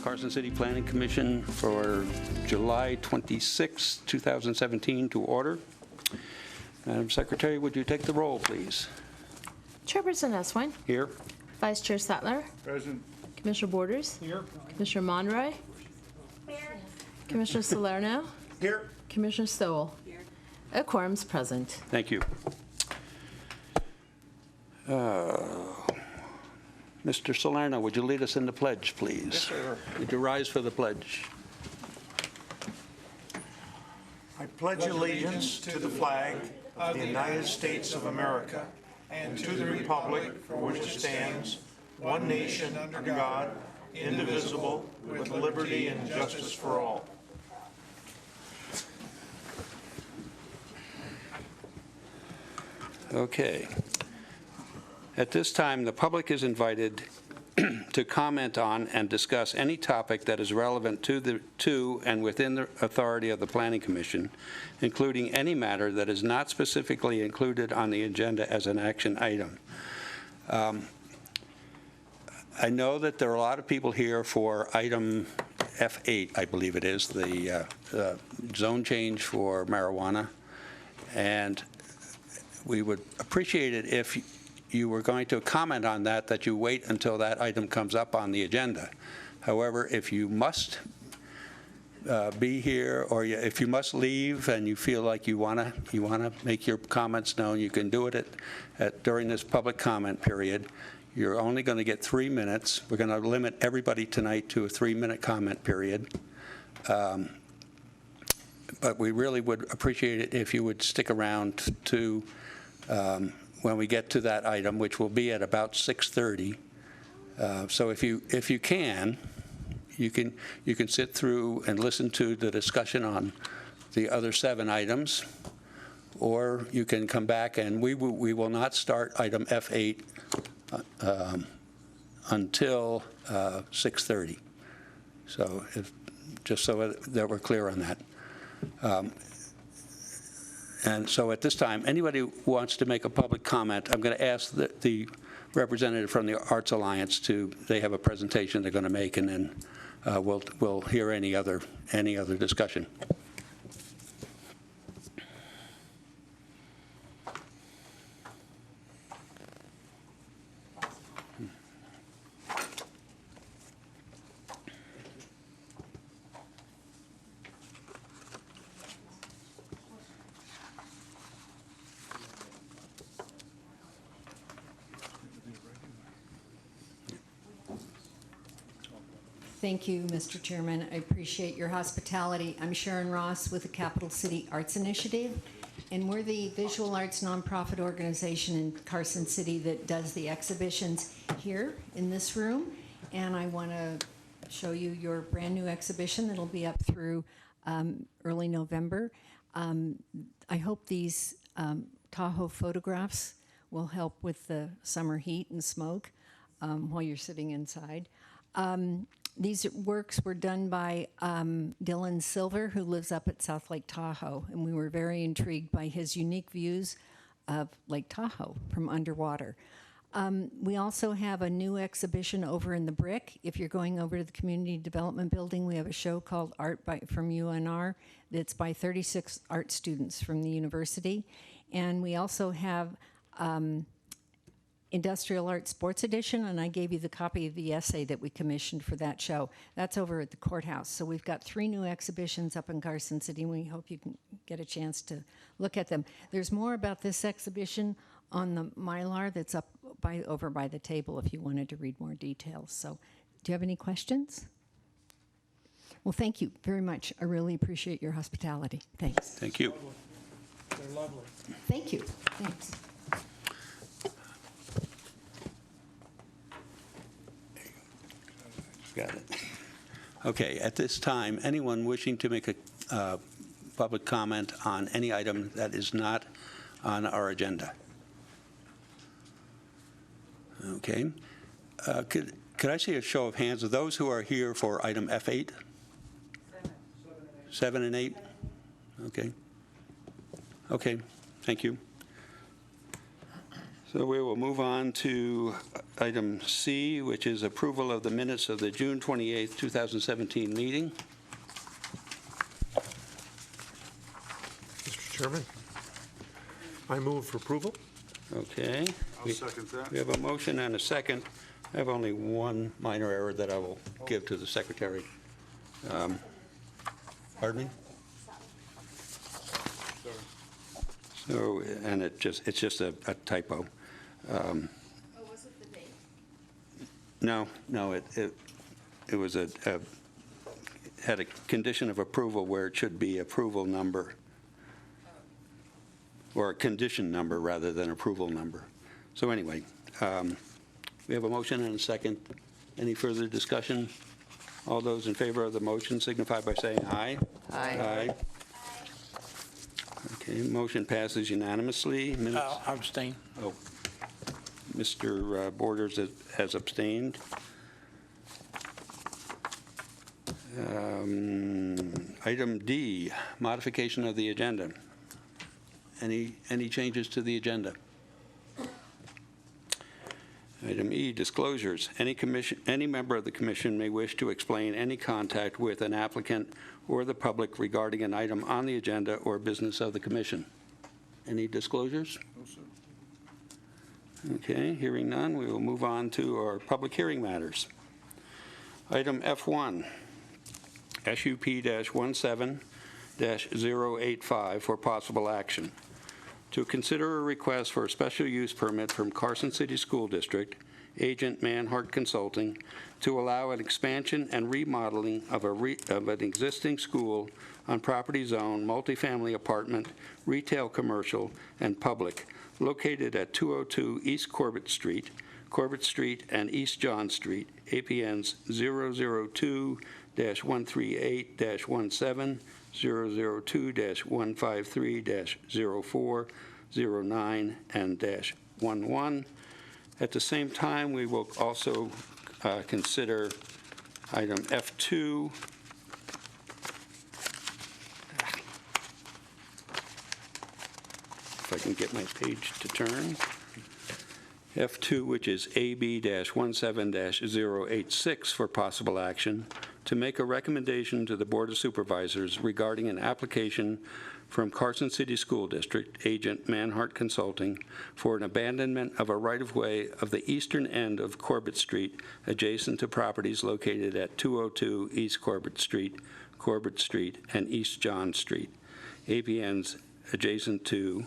Carson City Planning Commission for July 26, 2017 to order. Madam Secretary, would you take the roll, please? Chairperson Eswine. Here. Vice Chair Sattler. Present. Commissioner Borders. Here. Commissioner Monroy. Here. Commissioner Salerno. Here. Commissioner Stowell. Here. A quorum's present. Thank you. Mr. Salerno, would you lead us in the pledge, please? Yes, sir. Would you rise for the pledge? I pledge allegiance to the flag of the United States of America and to the republic for which it stands, one nation under God, indivisible, with liberty and justice for all. Okay. At this time, the public is invited to comment on and discuss any topic that is relevant to and within the authority of the Planning Commission, including any matter that is not specifically included on the agenda as an action item. I know that there are a lot of people here for item F8, I believe it is, the zone change for marijuana, and we would appreciate it if you were going to comment on that you wait until that item comes up on the agenda. However, if you must be here, or if you must leave and you feel like you want to make your comments known, you can do it during this public comment period. You're only going to get 3 minutes. We're going to limit everybody tonight to a 3-minute comment period. But we really would appreciate it if you would stick around to when we get to that item, which will be at about 6:30. So if you can sit through and listen to the discussion on the other 7 items, or you can come back, and we will not start item F8 until 6:30. So just so that we're clear on that. And so at this time, anybody who wants to make a public comment, I'm going to ask the representative from the Arts Alliance they have a presentation they're going to make, and then we'll hear any other discussion. Thank you, Mr. Chairman. I appreciate your hospitality. I'm Sharon Ross with the Capital City Arts Initiative, and we're the visual arts nonprofit organization in Carson City that does the exhibitions here in this room. And I want to show you your brand new exhibition that'll be up through early November. I hope these Tahoe photographs will help with the summer heat and smoke while you're sitting inside. These works were done by Dylan Silver, who lives up at South Lake Tahoe, and we were very intrigued by his unique views of Lake Tahoe from underwater. We also have a new exhibition over in the Brick. If you're going over to the Community Development Building, we have a show called Art from UNR that's by 36 art students from the university. And we also have Industrial Art Sports Edition, and I gave you the copy of the essay that we commissioned for that show. That's over at the courthouse. So we've got 3 new exhibitions up in Carson City, and we hope you can get a chance to look at them. There's more about this exhibition on the Mylar that's up over by the table if you wanted to read more details. So do you have any questions? Well, thank you very much. I really appreciate your hospitality. Thanks. Thank you. They're lovely. Thank you. Thanks. Got it. Okay, at this time, anyone wishing to make a public comment on any item that is not on our agenda? Okay. Could I see a show of hands of those who are here for item F8? 7 and 8? Okay. Okay, thank you. So we will move on to item C, which is approval of the minutes of the June 28th, 2017 meeting. Mr. Chairman, I move for approval. Okay. I'll second that. We have a motion and a second. I have only one minor error that I will give to the secretary. Pardon me? So, and it's just a typo. Was it the date? No, it was had a condition of approval where it should be approval number, or a condition number rather than approval number. So anyway, we have a motion and a second. Any further discussion? All those in favor of the motion signify by saying aye. Aye. Okay, motion passes unanimously. Minutes. Abstain. Oh, Mr. Borders has abstained. Item D, modification of the agenda. Any changes to the agenda? Item E, disclosures. Any member of the commission may wish to explain any contact with an applicant or the public regarding an item on the agenda or business of the commission. Any disclosures? No, sir. Okay, hearing none, we will move on to our public hearing matters. Item F1, SUP-17-085 for possible action. To consider a request for a special use permit from Carson City School District, agent Manhart Consulting, to allow an expansion and remodeling of an existing school on property zone, multifamily apartment, retail, commercial, and public, located at 202 East Corbett Street, and East John Street, APNs 002-138-17, 002-153-04, 09, and -11. At the same time, we will also consider item F2. If I can get my page to turn. F2, which is AB-17-086 for possible action, to make a recommendation to the Board of Supervisors regarding an application from Carson City School District, agent Manhart Consulting, for an abandonment of a right-of-way of the eastern end of Corbett Street, adjacent to properties located at 202 East Corbett Street, and East John Street. APNs adjacent to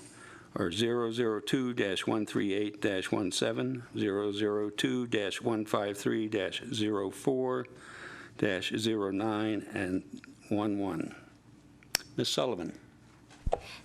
are 002-138-17, 002-153-04, -09, and 11. Ms. Sullivan.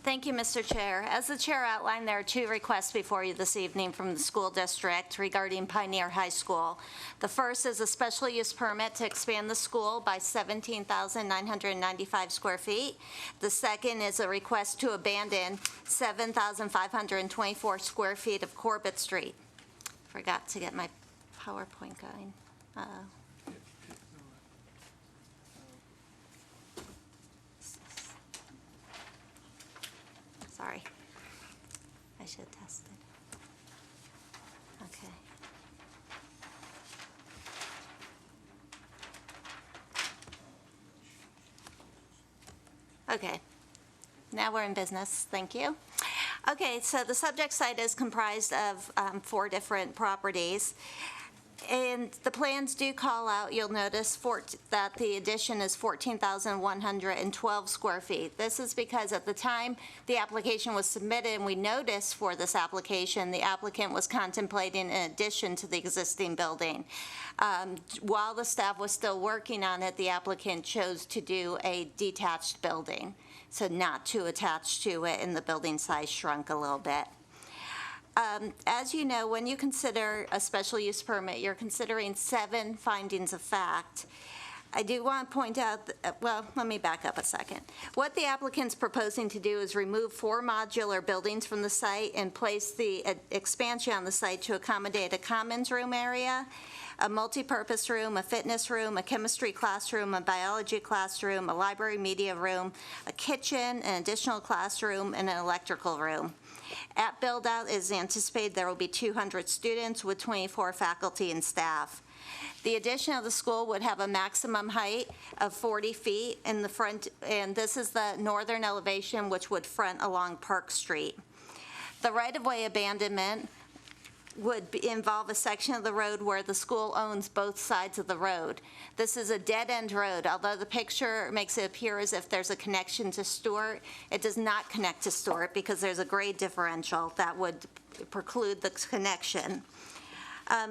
Thank you, Mr. Chair. As the chair outlined, there are two requests before you this evening from the school district regarding Pioneer High School. The first is a special use permit to expand the school by 17,995 square feet. The second is a request to abandon 7,524 square feet of Corbett Street. Forgot to get my PowerPoint going. Sorry. I should have tested. Okay. Okay. Now we're in business. Thank you. Okay, so the subject site is comprised of 4 different properties. And the plans do call out, you'll notice that the addition is 14,112 square feet. This is because at the time the application was submitted and we noticed for this application, the applicant was contemplating an addition to the existing building. While the staff was still working on it, the applicant chose to do a detached building, so not too attached to it, and the building size shrunk a little bit. As you know, when you consider a special use permit, you're considering 7 findings of fact. I do want to point out, well, let me back up a second. What the applicant's proposing to do is remove 4 modular buildings from the site and place the expansion on the site to accommodate a commons room area, a multi-purpose room, a fitness room, a chemistry classroom, a biology classroom, a library media room, a kitchen, an additional classroom, and an electrical room. At build-out, it is anticipated there will be 200 students with 24 faculty and staff. The addition of the school would have a maximum height of 40 feet in the front, and this is the northern elevation, which would front along Park Street. The right-of-way abandonment would involve a section of the road where the school owns both sides of the road. This is a dead-end road. Although the picture makes it appear as if there's a connection to Stewart, it does not connect to Stewart because there's a grade differential that would preclude the connection.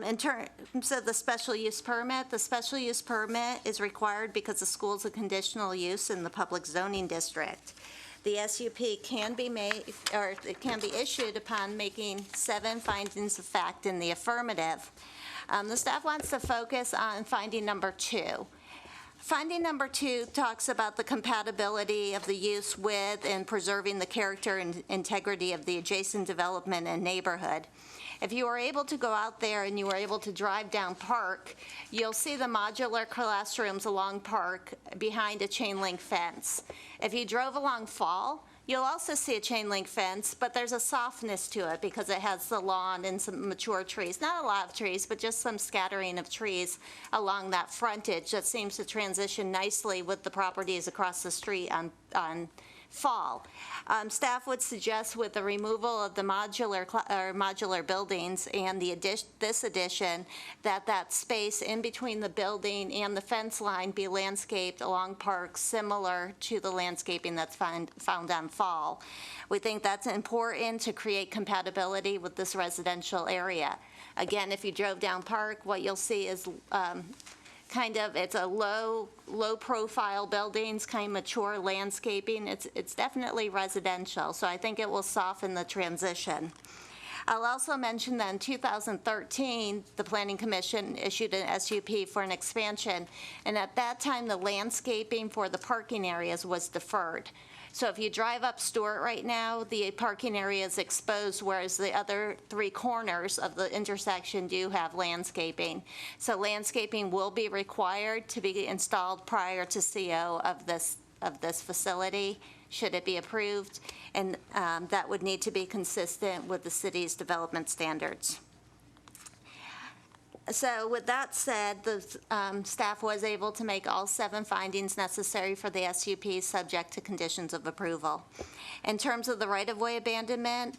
In terms of the special use permit, the special use permit is required because the school is a conditional use in the public zoning district. The SUP can be made, or it can be issued upon making 7 findings of fact in the affirmative. The staff wants to focus on finding number 2. Finding number 2 talks about the compatibility of the use with and preserving the character and integrity of the adjacent development and neighborhood. If you are able to go out there and you are able to drive down Park, you'll see the modular classrooms along Park behind a chain link fence. If you drove along Fall, you'll also see a chain link fence, but there's a softness to it because it has the lawn and some mature trees. Not a lot of trees, but just some scattering of trees along that frontage that seems to transition nicely with the properties across the street on Fall. Staff would suggest with the removal of the modular buildings and this addition that space in between the building and the fence line be landscaped along Park similar to the landscaping that's found on Fall. We think that's important to create compatibility with this residential area. Again, if you drove down Park, what you'll see is it's a low profile buildings, kind of mature landscaping. It's definitely residential, so I think it will soften the transition. I'll also mention that in 2013, the Planning Commission issued an SUP for an expansion, and at that time, the landscaping for the parking areas was deferred. So if you drive up Stewart right now, the parking area is exposed, whereas the other 3 corners of the intersection do have landscaping. So landscaping will be required to be installed prior to CO of this facility, should it be approved, and that would need to be consistent with the city's development standards. So with that said, the staff was able to make all 7 findings necessary for the SUP subject to conditions of approval. In terms of the right-of-way abandonment,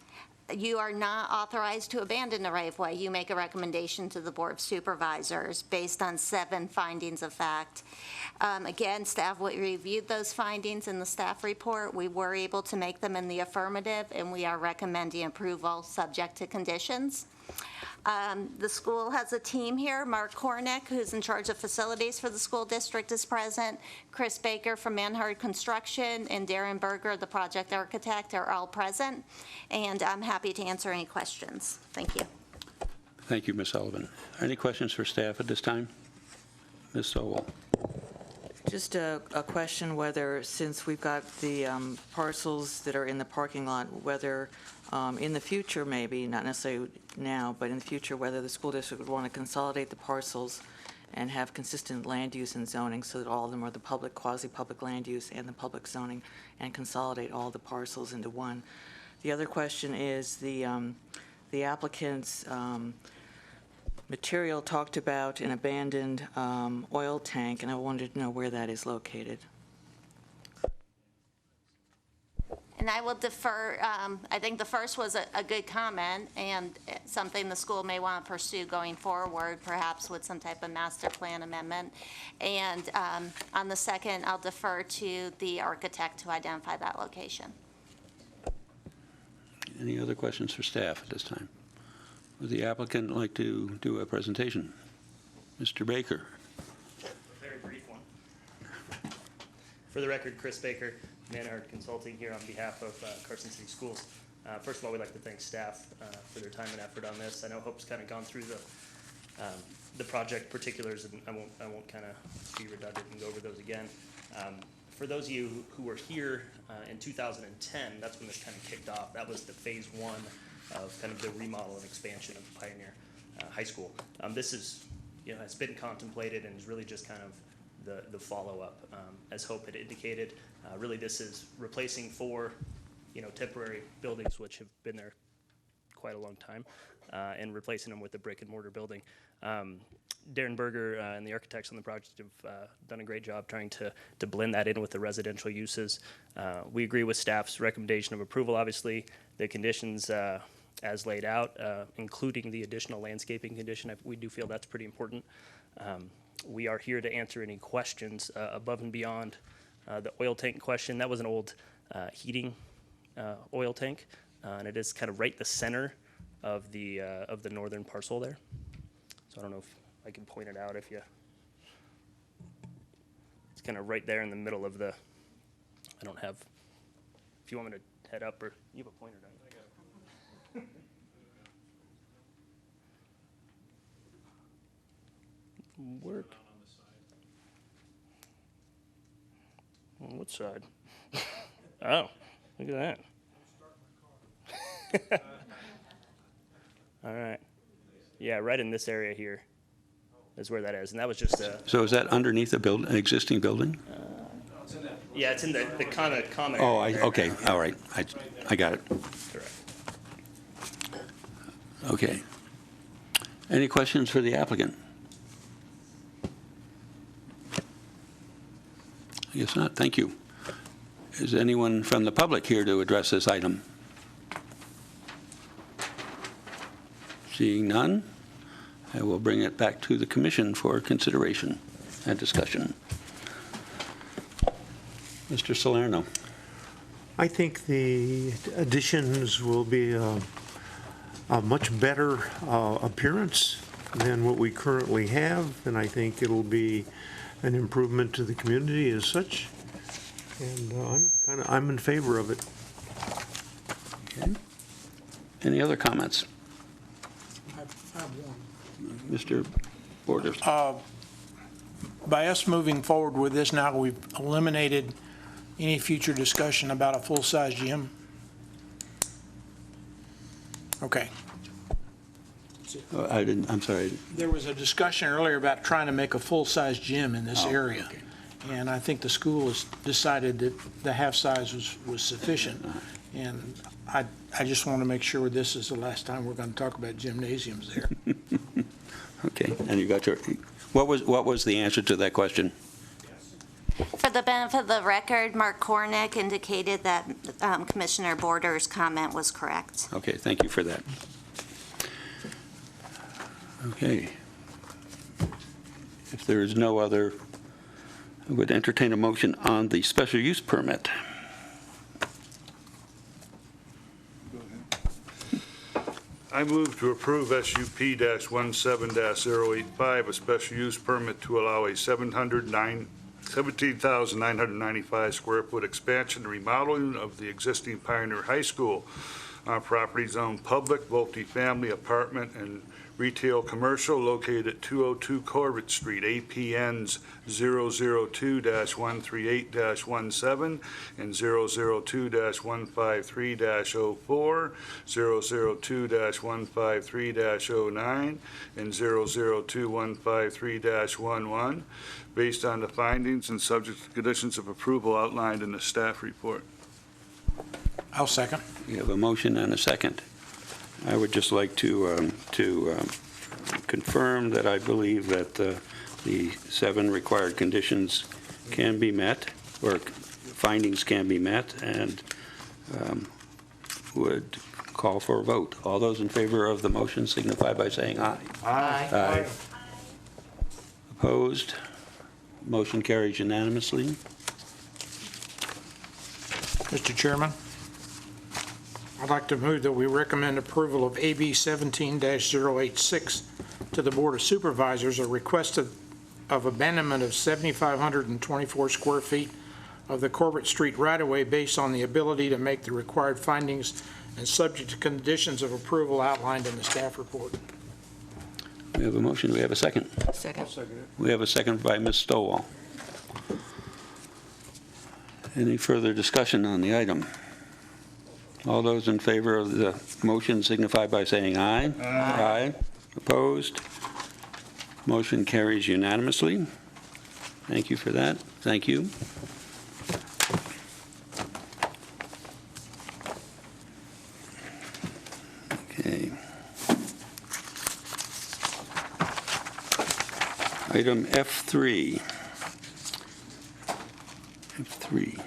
you are not authorized to abandon the right-of-way. You make a recommendation to the Board of Supervisors based on 7 findings of fact. Again, staff reviewed those findings in the staff report. We were able to make them in the affirmative, and we are recommending approval subject to conditions. The school has a team here. Mark Kornick, who's in charge of facilities for the school district, is present. Chris Baker from Manhard Construction and Darren Berger, the project architect, are all present. And I'm happy to answer any questions. Thank you. Thank you, Ms. Sullivan. Any questions for staff at this time? Ms. Sowell. Just a question whether, since we've got the parcels that are in the parking lot, whether in the future maybe, not necessarily now, but in the future, whether the school district would want to consolidate the parcels and have consistent land use and zoning so that all of them are the public, quasi-public land use and the public zoning, and consolidate all the parcels into one. The other question is the applicant's material talked about an abandoned oil tank, and I wanted to know where that is located. And I will defer, I think the first was a good comment and something the school may want to pursue going forward, perhaps with some type of master plan amendment. And on the second, I'll defer to the architect to identify that location. Any other questions for staff at this time? Would the applicant like to do a presentation? Mr. Baker. A very brief one. For the record, Chris Baker, Manhard Consulting here on behalf of Carson City Schools. First of all, we'd like to thank staff for their time and effort on this. I know Hope's kind of gone through the project particulars, and I won't kind of be redundant and go over those again. For those of you who were here in 2010, that's when this kind of kicked off. That was the phase 1 of kind of the remodel and expansion of Pioneer High School. This is, has been contemplated and is really just kind of the follow-up. As Hope had indicated, really this is replacing four temporary buildings which have been there quite a long time, and replacing them with a brick and mortar building. Darren Berger and the architects on the project have done a great job trying to blend that in with the residential uses. We agree with staff's recommendation of approval. Obviously, the conditions as laid out, including the additional landscaping condition, we do feel that's pretty important. We are here to answer any questions above and beyond the oil tank question. That was an old heating oil tank, and it is kind of right the center of the northern parcel there. So I don't know if I can point it out if you. It's kind of right there in the middle of the. I don't have. If you want me to head up, or you have a pointer, don't you? Work. On what side? Oh, look at that. All right. Yeah, right in this area here is where that is. And that was just a... So is that underneath an existing building? Yeah, it's in the kind of common Oh, area there. okay, all right, I got it. Correct. Okay. Any questions for the applicant? I guess not, thank you. Is anyone from the public here to address this item? Seeing none, I will bring it back to the commission for consideration and discussion. Mr. Salerno. I think the additions will be a much better appearance than what we currently have, and I think it'll be an improvement to the community as such, and I'm in favor of it. Okay. Any other comments? I have one. Mr. Borders. By us moving forward with this now, we've eliminated any future discussion about a full-size gym? Okay. I'm sorry. There was a discussion earlier about trying to make a full-size gym in this Oh, area. okay. And I think the school has decided that the half-size was sufficient. And I just want to make sure this is the last time we're going to talk about gymnasiums there. Okay, and you got your, what was the answer to that question? For the benefit of the record, Mark Cornick indicated that Commissioner Borders' comment was correct. Okay, thank you for that. Okay. If there is no other, I would entertain a motion on the special use permit. I move to approve SUP-17-085, a special use permit to allow a 17,995 square foot expansion and remodeling of the existing Pioneer High School on property zoned public, multifamily apartment and retail commercial located at 202 Corbett Street, APNs 002-138-17 and 002-153-04, 002-153-09, and 002-153-11, based on the findings and subject to conditions of approval outlined in the staff report. I'll second. We have a motion and a second. I would just like to confirm that I believe that the 7 required conditions can be met, or findings can be met, and would call for a vote. All those in favor of the motion signify by saying aye. Aye. Aye. Opposed? Motion carries unanimously. Mr. Chairman, I'd like to move that we recommend approval of AB 17-086 to the Board of Supervisors, a request of abandonment of 7,524 square feet of the Corbett Street right-of-way based on the ability to make the required findings and subject to conditions of approval outlined in the staff report. We have a motion. Do we have a second? Second. We have a second by Ms. Stowell. Any further discussion on the item? All those in favor of the motion signify by saying aye. Aye. Opposed? Motion carries unanimously. Thank you for that. Thank you. Item F3. F3.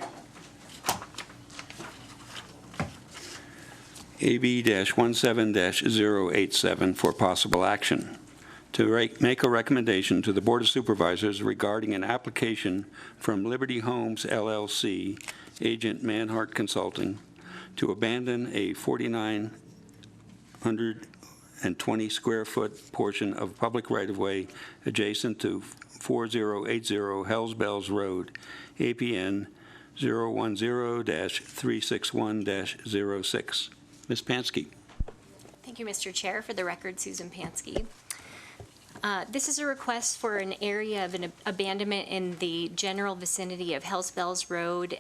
AB-17-087 for possible action. To make a recommendation to the Board of Supervisors regarding an application from Liberty Homes LLC, agent Manhart Consulting, to abandon a 4,920 square foot portion of public right-of-way adjacent to 4080 Hells Bells Road, APN 010-361-06. Ms. Pansky. Thank you, Mr. Chair. For the record, Susan Pansky. This is a request for an area of an abandonment in the general vicinity of Hells Bells Road,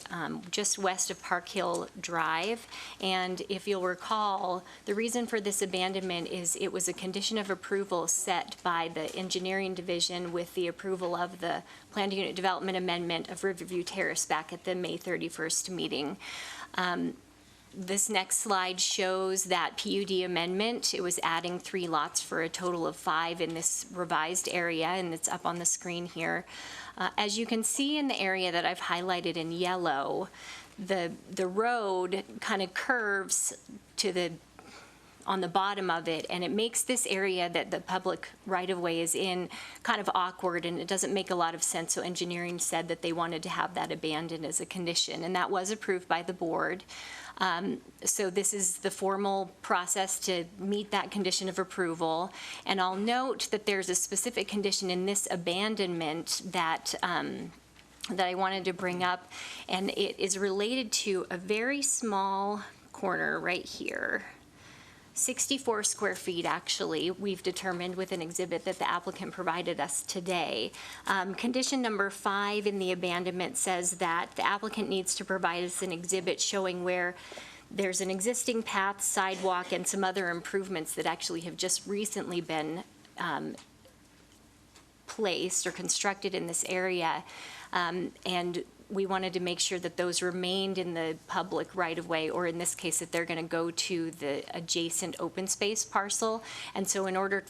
just west of Park Hill Drive. And if you'll recall, the reason for this abandonment is it was a condition of approval set by the Engineering Division with the approval of the Planned Unit Development Amendment of Riverview Terrace back at the May 31st meeting. This next slide shows that PUD amendment. It was adding 3 lots for a total of 5 in this revised area, and it's up on the screen here. As you can see in the area that I've highlighted in yellow, the road kind of curves to on the bottom of it, and it makes this area that the public right-of-way is in kind of awkward, and it doesn't make a lot of sense. So engineering said that they wanted to have that abandoned as a condition, and that was approved by the board. So this is the formal process to meet that condition of approval. And I'll note that there's a specific condition in this abandonment that that I wanted to bring up, and it is related to a very small corner right here. 64 square feet, actually, we've determined with an exhibit that the applicant provided us today. Condition number 5 in the abandonment says that the applicant needs to provide us an exhibit showing where there's an existing path, sidewalk, and some other improvements that actually have just recently been placed or constructed in this area. And we wanted to make sure that those remained in the public right-of-way, or in this case, that they're going to go to the adjacent open space parcel. And so in order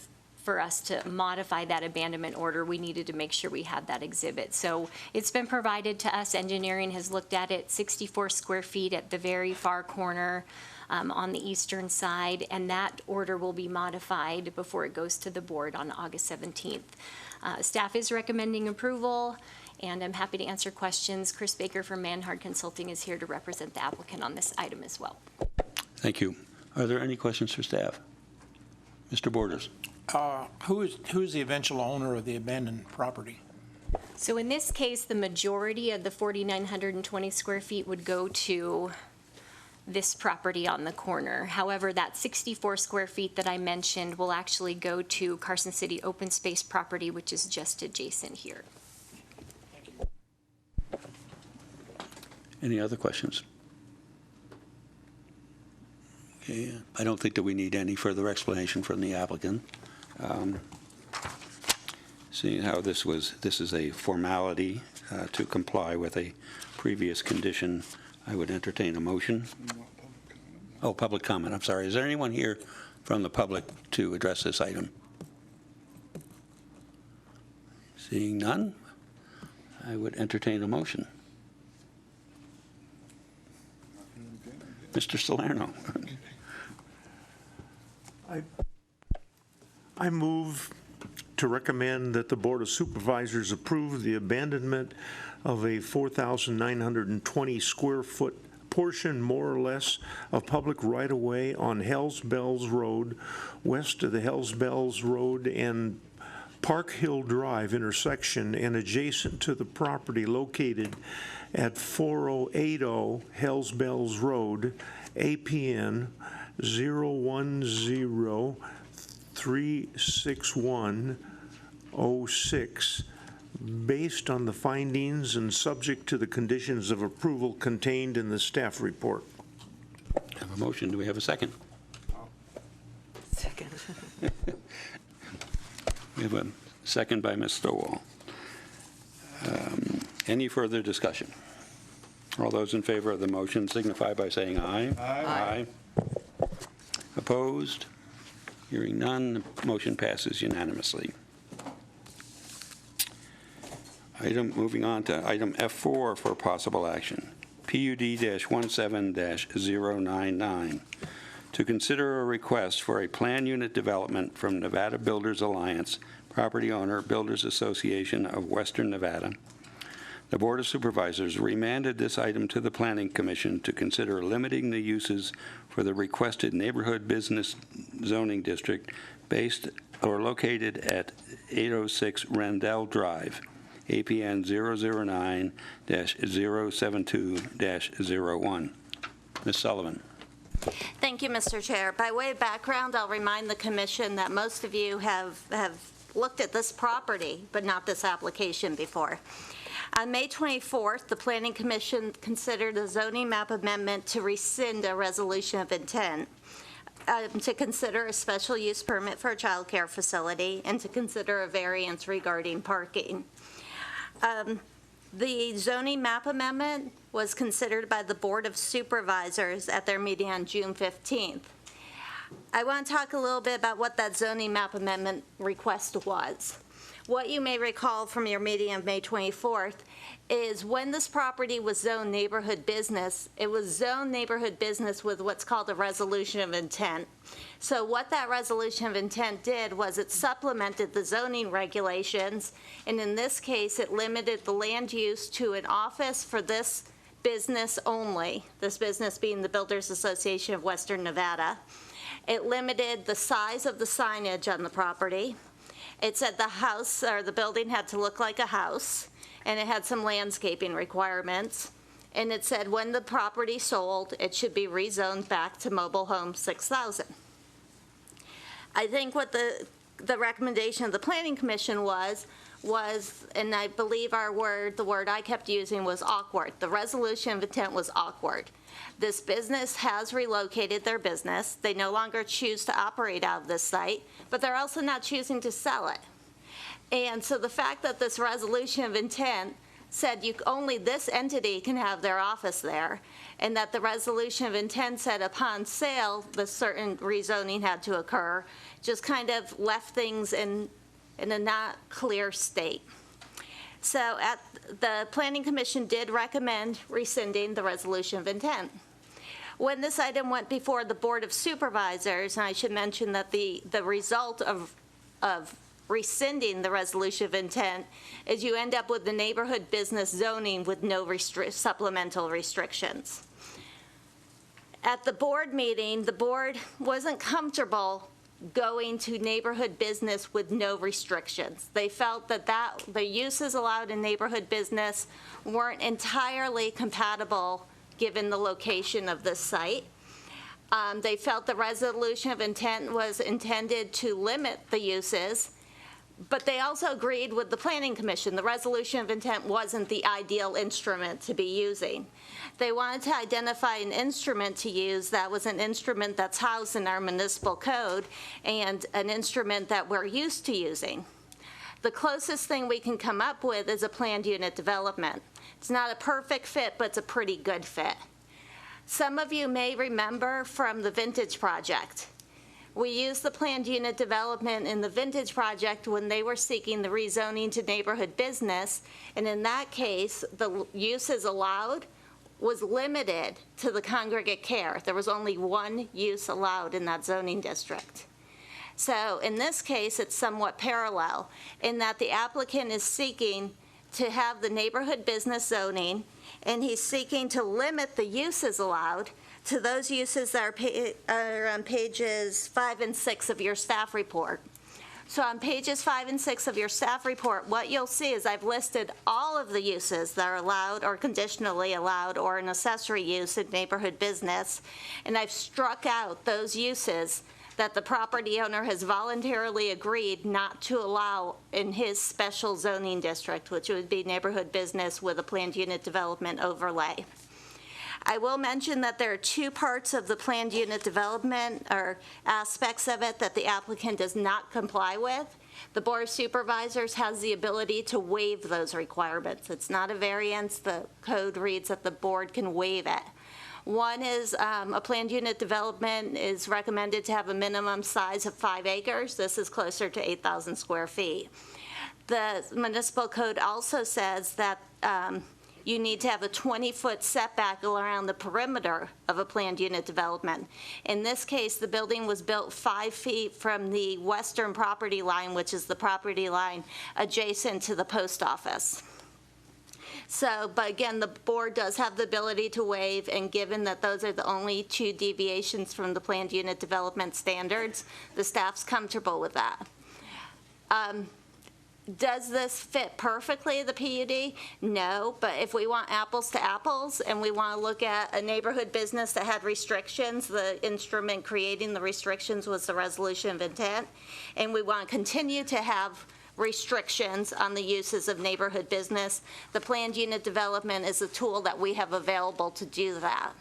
for us to modify that abandonment order, we needed to make sure we had that exhibit. So it's been provided to us. Engineering has looked at it, 64 square feet at the very far corner on the eastern side, and that order will be modified before it goes to the board on August 17th. Staff is recommending approval, and I'm happy to answer questions. Chris Baker from Manhart Consulting is here to represent the applicant on this item as well. Thank you. Are there any questions for staff? Mr. Borders. Who is the eventual owner of the abandoned property? So in this case, the majority of the 4,920 square feet would go to this property on the corner. However, that 64 square feet that I mentioned will actually go to Carson City open space property, which is just adjacent here. Any other questions? Okay, I don't think that we need any further explanation from the applicant. Seeing how this is a formality to comply with a previous condition, I would entertain a motion. Oh, public comment, I'm sorry. Is there anyone here from the public to address this item? Seeing none, I would entertain a motion. Mr. Salerno. I move to recommend that the Board of Supervisors approve the abandonment of a 4,920 square foot portion, more or less, of public right-of-way on Hells Bells Road, west of the Hells Bells Road and Park Hill Drive intersection, and adjacent to the property located at 4080 Hells Bells Road, APN 010-361-06, based on the findings and subject to the conditions of approval contained in the staff report. I have a motion. Do we have a second? Second. We have a second by Ms. Stowall. Any further discussion? All those in favor of the motion signify by saying aye. Aye. Opposed? Hearing none, the motion passes unanimously. Moving on to item F4 for possible action. PUD-17-099, to consider a request for a plan unit development from Nevada Builders Alliance, property owner, Builders Association of Western Nevada. The Board of Supervisors remanded this item to the Planning Commission to consider limiting the uses for the requested neighborhood business zoning district based or located at 806 Rendell Drive, APN 009-072-01. Ms. Sullivan. Thank you, Mr. Chair. By way of background, I'll remind the commission that most of you have looked at this property, but not this application before. On May 24th, the Planning Commission considered a zoning map amendment to rescind a resolution of intent, to consider a special use permit for a child care facility, and to consider a variance regarding parking. The zoning map amendment was considered by the Board of Supervisors at their meeting on June 15th. I want to talk a little bit about what that zoning map amendment request was. What you may recall from your meeting of May 24th is when this property was zoned neighborhood business, it was zoned neighborhood business with what's called a resolution of intent. So what that resolution of intent did was it supplemented the zoning regulations, and in this case, it limited the land use to an office for this business only, this business being the Builders Association of Western Nevada. It limited the size of the signage on the property. It said the house or the building had to look like a house, and it had some landscaping requirements. And it said when the property sold, it should be rezoned back to mobile home 6,000. I think what the recommendation of the Planning Commission was, and I believe the word I kept using was awkward. The resolution of intent was awkward. This business has relocated their business. They no longer choose to operate out of this site, but they're also not choosing to sell it. And so the fact that this resolution of intent said only this entity can have their office there, and that the resolution of intent said upon sale, the certain rezoning had to occur, just kind of left things in a not clear state. So the Planning Commission did recommend rescinding the resolution of intent. When this item went before the Board of Supervisors, and I should mention that the result of rescinding the resolution of intent is you end up with the neighborhood business zoning with no supplemental restrictions. At the board meeting, the board wasn't comfortable going to neighborhood business with no restrictions. They felt that the uses allowed in neighborhood business weren't entirely compatible given the location of this site. They felt the resolution of intent was intended to limit the uses, but they also agreed with the Planning Commission. The resolution of intent wasn't the ideal instrument to be using. They wanted to identify an instrument to use that was an instrument that's housed in our municipal code and an instrument that we're used to using. The closest thing we can come up with is a planned unit development. It's not a perfect fit, but it's a pretty good fit. Some of you may remember from the Vintage Project. We used the planned unit development in the Vintage Project when they were seeking the rezoning to neighborhood business, and in that case, the uses allowed was limited to the congregate care. There was only one use allowed in that zoning district. So in this case, it's somewhat parallel in that the applicant is seeking to have the neighborhood business zoning, and he's seeking to limit the uses allowed to those uses that are on pages 5 and 6 of your staff report. So on pages 5 and 6 of your staff report, what you'll see is I've listed all of the uses that are allowed or conditionally allowed or an accessory use in neighborhood business, and I've struck out those uses that the property owner has voluntarily agreed not to allow in his special zoning district, which would be neighborhood business with a planned unit development overlay. I will mention that there are two parts of the planned unit development or aspects of it that the applicant does not comply with. The Board of Supervisors has the ability to waive those requirements. It's not a variance. The code reads that the board can waive it. One is a planned unit development is recommended to have a minimum size of 5 acres. This is closer to 8,000 square feet. The municipal code also says that you need to have a 20-foot setback around the perimeter of a planned unit development. In this case, the building was built 5 feet from the western property line, which is the property line adjacent to the post office. So, but again, the board does have the ability to waive, and given that those are the only 2 deviations from the planned unit development standards, the staff's comfortable with that. Does this fit perfectly, the PUD? No, but if we want apples to apples and we want to look at a neighborhood business that had restrictions, the instrument creating the restrictions was the resolution of intent, and we want to continue to have restrictions on the uses of neighborhood business, the planned unit development is a tool that we have available to do that.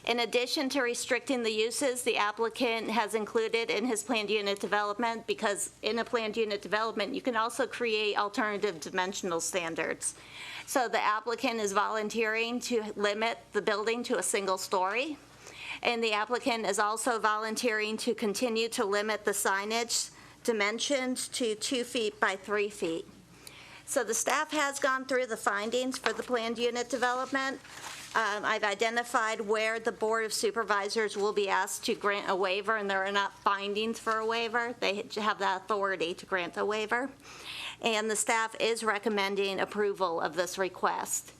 In addition to restricting the uses, the applicant has included in his planned unit development, because in a planned unit development, you can also create alternative dimensional standards. So the applicant is volunteering to limit the building to a single story, and the applicant is also volunteering to continue to limit the signage dimensions to 2 feet by 3 feet. So the staff has gone through the findings for the planned unit development. I've identified where the Board of Supervisors will be asked to grant a waiver, and there are not findings for a waiver. They have the authority to grant a waiver. And the staff is recommending approval of this request.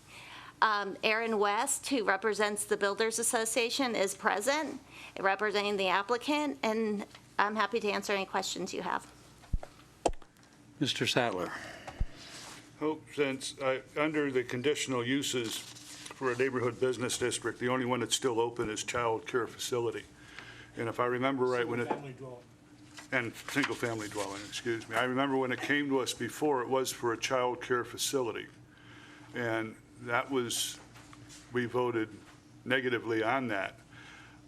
Aaron West, who represents the Builders Association, is present, representing the applicant, and I'm happy to answer any questions you have. Mr. Sattler. Hope, since under the conditional uses for a neighborhood business district, the only one that's still open is child care facility. And if I remember right, when it, and single-family dwelling, excuse me. I remember when it came to us before, it was for a child care facility. And that was, we voted negatively on that.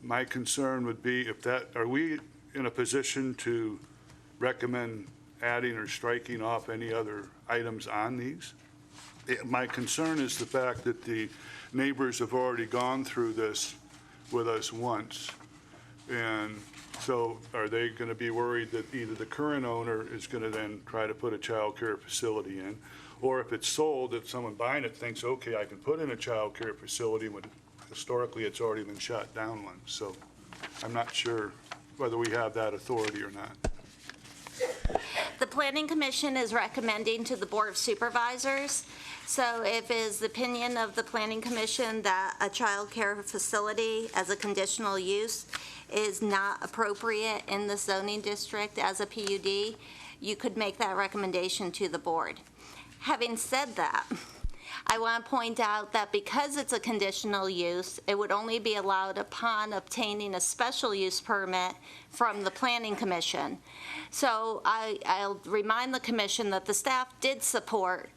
My concern would be if that, are we in a position to recommend adding or striking off any other items on these? My concern is the fact that the neighbors have already gone through this with us once. And so are they going to be worried that either the current owner is going to then try to put a child care facility in, or if it's sold, if someone buying it thinks, okay, I can put in a child care facility when historically it's already been shot down once. So I'm not sure whether we have that authority or not. The Planning Commission is recommending to the Board of Supervisors. So if it is the opinion of the Planning Commission that a child care facility as a conditional use is not appropriate in the zoning district as a PUD, you could make that recommendation to the board. Having said that, I want to point out that because it's a conditional use, it would only be allowed upon obtaining a special use permit from the Planning Commission. So I'll remind the commission that the staff did support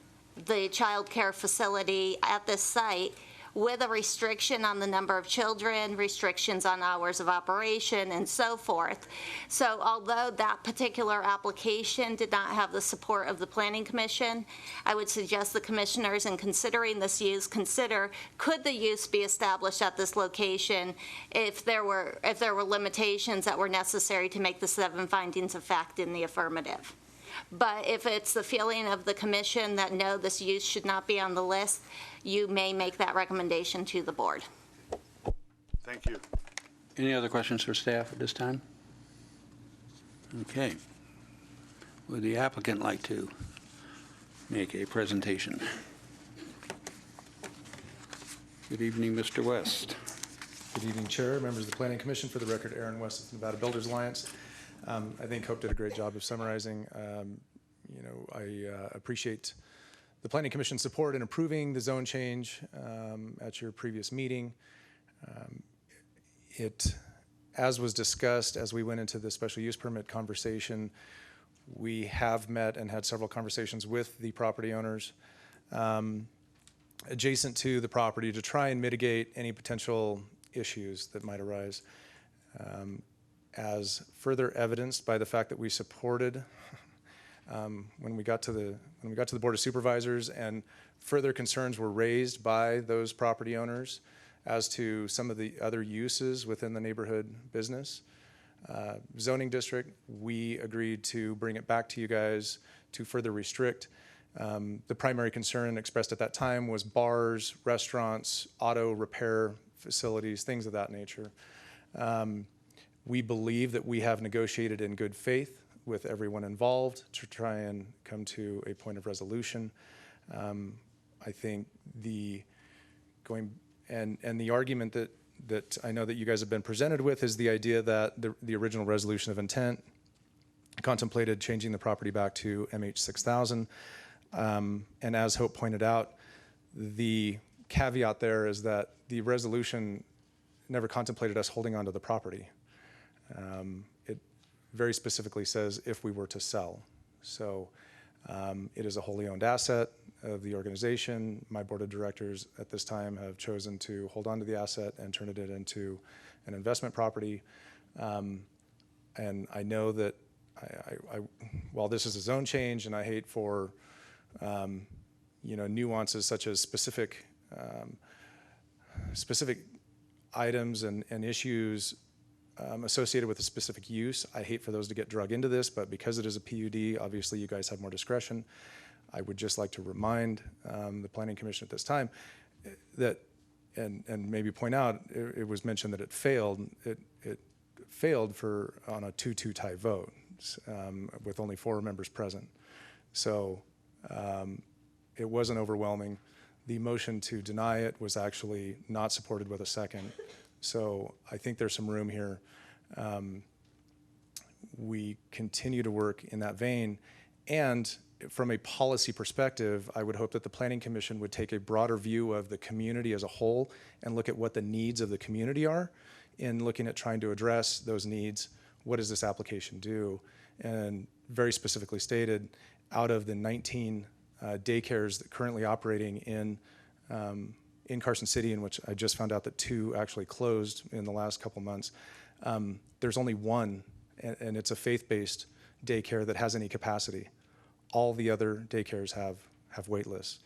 the child care facility at this site with a restriction on the number of children, restrictions on hours of operation, and so forth. So although that particular application did not have the support of the Planning Commission, I would suggest the commissioners, in considering this use, consider, could the use be established at this location if there were limitations that were necessary to make the 7 findings of fact in the affirmative. But if it's the feeling of the commission that no, this use should not be on the list, you may make that recommendation to the board. Thank you. Any other questions for staff at this time? Okay. Would the applicant like to make a presentation? Good evening, Mr. West. Good evening, Chair, members of the Planning Commission. For the record, Aaron West of the Nevada Builders Alliance. I think Hope did a great job of summarizing. I appreciate the Planning Commission's support in approving the zone change at your previous meeting. As was discussed, as we went into the special use permit conversation, we have met and had several conversations with the property owners adjacent to the property to try and mitigate any potential issues that might arise. As further evidenced by the fact that we supported when we got to the Board of Supervisors, and further concerns were raised by those property owners as to some of the other uses within the neighborhood business. zoning district. We agreed to bring it back to you guys to further restrict. The primary concern expressed at that time was bars, restaurants, auto repair facilities, things of that nature. We believe that we have negotiated in good faith with everyone involved to try and come to a point of resolution. I think the argument that I know that you guys have been presented with is the idea that the original resolution of intent contemplated changing the property back to MH 6000. And as Hope pointed out, the caveat there is that the resolution never contemplated us holding onto the property. It very specifically says if we were to sell. So it is a wholly owned asset of the organization. My board of directors at this time have chosen to hold on to the asset and turn it into an investment property. And I know that while this is a zone change, and I hate for nuances such as specific items and issues associated with a specific use. I hate for those to get drug into this, but because it is a PUD, obviously you guys have more discretion. I would just like to remind the Planning Commission at this time that, and maybe point out, it was mentioned that it failed. It failed on a 2-2 tie vote with only 4 members present. So it wasn't overwhelming. The motion to deny it was actually not supported with a second. So I think there's some room here. We continue to work in that vein. And from a policy perspective, I would hope that the Planning Commission would take a broader view of the community as a whole and look at what the needs of the community are in looking at trying to address those needs. What does this application do? And very specifically stated, out of the 19 daycares that currently operating in Carson City, in which I just found out that 2 actually closed in the last couple months, there's only 1, and it's a faith-based daycare that has any capacity. All the other daycares have wait lists.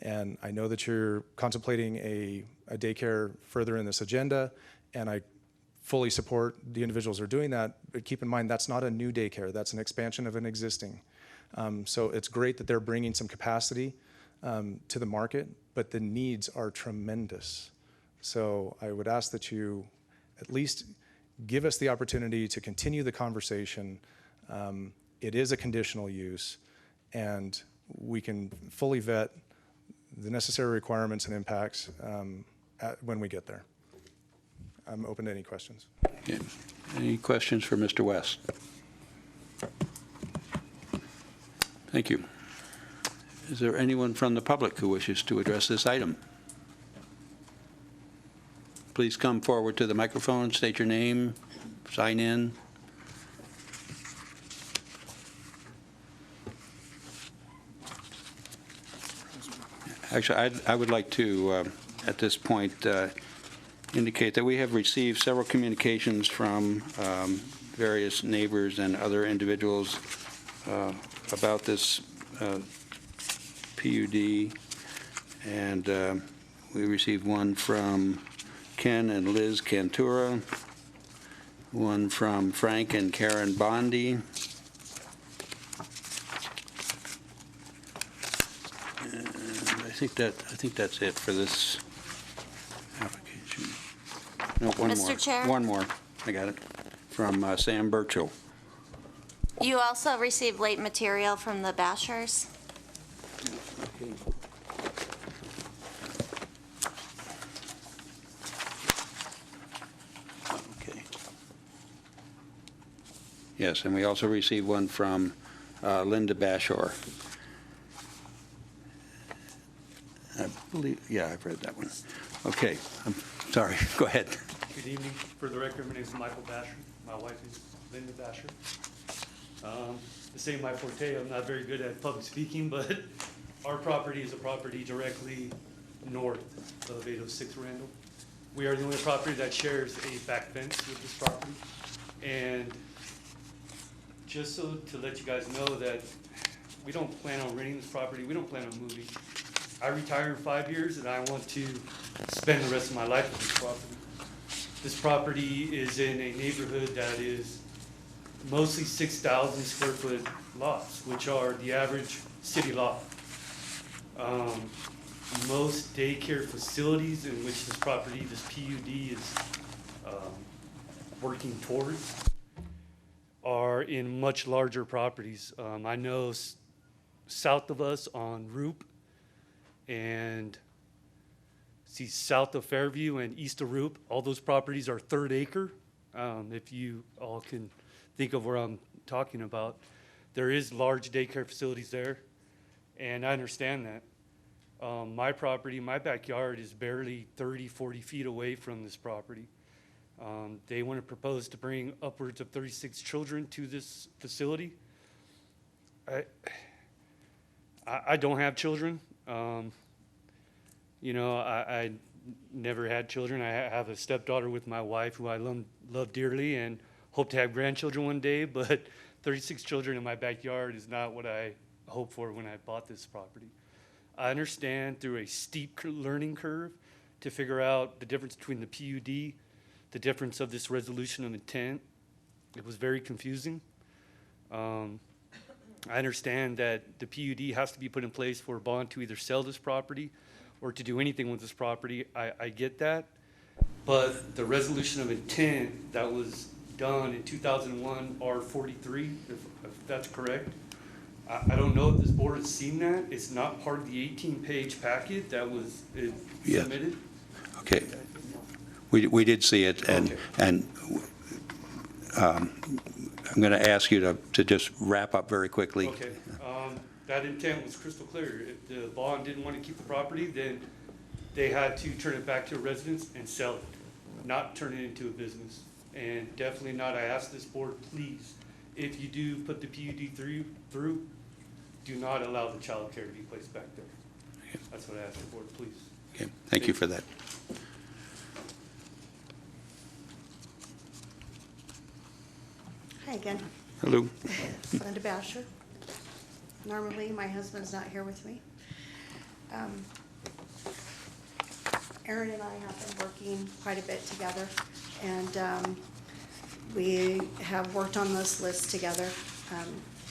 And I know that you're contemplating a daycare further in this agenda, and I fully support the individuals who are doing that, but keep in mind that's not a new daycare, that's an expansion of an existing. So it's great that they're bringing some capacity to the market, but the needs are tremendous. So I would ask that you at least give us the opportunity to continue the conversation. It is a conditional use, and we can fully vet the necessary requirements and impacts when we get there. I'm open to any questions. Okay. Any questions for Mr. West? Thank you. Is there anyone from the public who wishes to address this item? Please come forward to the microphone, state your name, sign in. Actually, I would like to, at this point, indicate that we have received several communications from various neighbors and other individuals about this PUD, and we received one from Ken and Liz Cantura, one from Frank and Karen Bondi, and I think that's it for this application. No, one Mr. more. Chair? One more. I got it. From Sam Burchill. You also received late material from the Bashers. Okay. Okay. Yes, and we also received one from Linda Bashor. I believe, yeah, I've read that one. Okay, I'm sorry, go ahead. Good evening. For the record, my name is Michael Basher. My wife is Linda Basher. This ain't my forte. I'm not very good at public speaking, but our property is a property directly north of 806 Randall. We are the only property that shares a back fence with this property. And just so to let you guys know that we don't plan on renting this property. We don't plan on moving. I retire in 5 years, and I want to spend the rest of my life with this property. This property is in a neighborhood that is mostly 6,000 square foot lots, which are the average city lot. Most daycare facilities in which this property, this PUD is working towards are in much larger properties. I know south of us on Roop and south of Fairview and east of Roop, all those properties are third acre. If you all can think of where I'm talking about, there is large daycare facilities there, and I understand that. My property, my backyard is barely 30, 40 feet away from this property. They want to propose to bring upwards of 36 children to this facility. I don't have children. You know, I never had children. I have a stepdaughter with my wife who I love dearly and hope to have grandchildren one day, but 36 children in my backyard is not what I hoped for when I bought this property. I understand through a steep learning curve to figure out the difference between the PUD, the difference of this resolution of intent. It was very confusing. I understand that the PUD has to be put in place for a bond to either sell this property or to do anything with this property. I get that. But the resolution of intent that was done in 2001, R43, if that's correct, I don't know if this board has seen that. It's not part of the 18-page packet that was Yeah. submitted. Okay. We did see it, and, Okay. and I'm going to ask you to just wrap up very quickly. Okay, that intent was crystal clear. If the bond didn't want to keep the property, then they had to turn it back to a residence and sell it, not turn it into a business. And definitely not, I ask this board, please, if you do put the PUD through, do not allow the child care to be placed back there. That's what I ask the board, please. Okay. Thank you for that. Hi again, Hello. Linda Basher. Normally, my husband's not here with me. Aaron and I have been working quite a bit together, and we have worked on this list together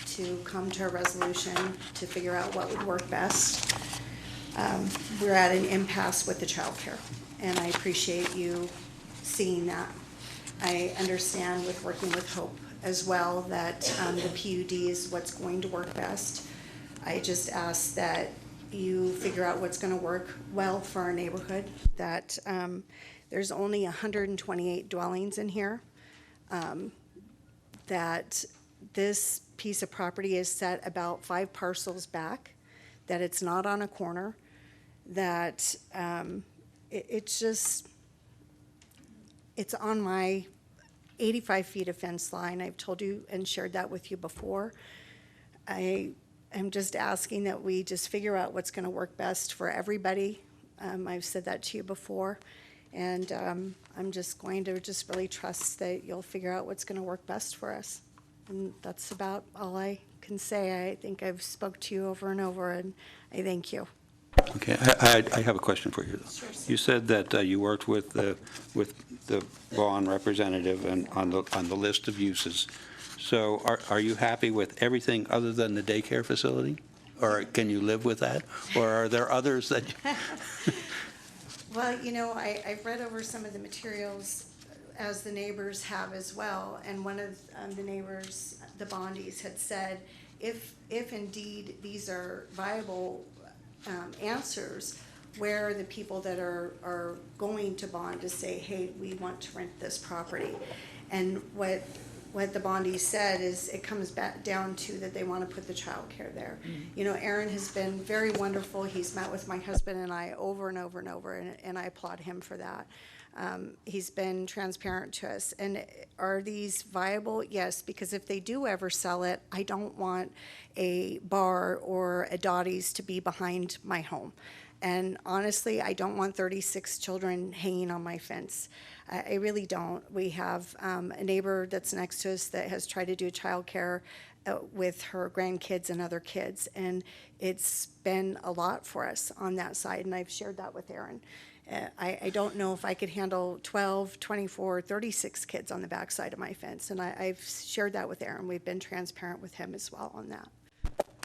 to come to a resolution to figure out what would work best. We're at an impasse with the childcare, and I appreciate you seeing that. I understand with working with Hope as well that the PUD is what's going to work best. I just ask that you figure out what's going to work well for our neighborhood, that there's only 128 dwellings in here, that this piece of property is set about 5 parcels back, that it's not on a corner, that it's on my 85 feet of fence line. I've told you and shared that with you before. I am just asking that we just figure out what's going to work best for everybody. I've said that to you before, and I'm just going to just really trust that you'll figure out what's going to work best for us. And that's about all I can say. I think I've spoke to you over and over, and I thank you. Okay, I have a question for you. Sure. You said that you worked with the bond representative and on the list of uses. So are you happy with everything other than the daycare facility? Or can you live with that? Or are there others that? Well, you know, I've read over some of the materials as the neighbors have as well, and one of the neighbors, the Bondies, had said, if indeed these are viable answers, where are the people that are going to bond to say, hey, we want to rent this property? And what the Bondies said is it comes back down to that they want to put the child care there. You know, Aaron has been very wonderful. He's met with my husband and I over and over and over, and I applaud him for that. He's been transparent to us. And are these viable? Yes, because if they do ever sell it, I don't want a bar or a Dottie's to be behind my home. And honestly, I don't want 36 children hanging on my fence. I really don't. We have a neighbor that's next to us that has tried to do childcare with her grandkids and other kids, and it's been a lot for us on that side, and I've shared that with Aaron. I don't know if I could handle 12, 24, 36 kids on the backside of my fence. And I've shared that with Aaron. We've been transparent with him as well on that.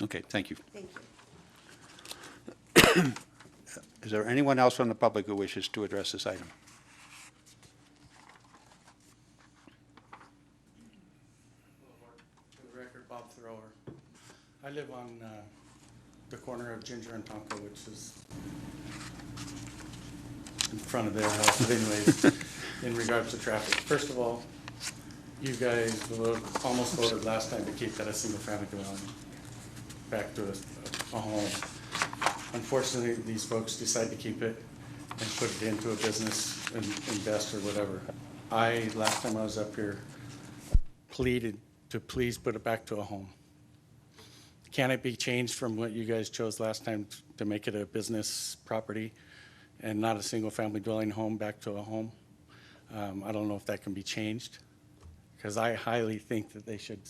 Okay, thank you. Thank you. Is there anyone else from the public who wishes to address this item? For the record, Bob Thrower. I live on the corner of Ginger and Tonka, which is in front of their house. But anyways, in regards to traffic, first of all, you guys almost voted last time to keep that a single-family dwelling back to a home. Unfortunately, these folks decide to keep it and put it into a business and invest or whatever. Last time I was up here, pleaded to please put it back to a home. Can it be changed from what you guys chose last time to make it a business property and not a single-family dwelling home back to a home? I don't know if that can be changed, because I highly think that they should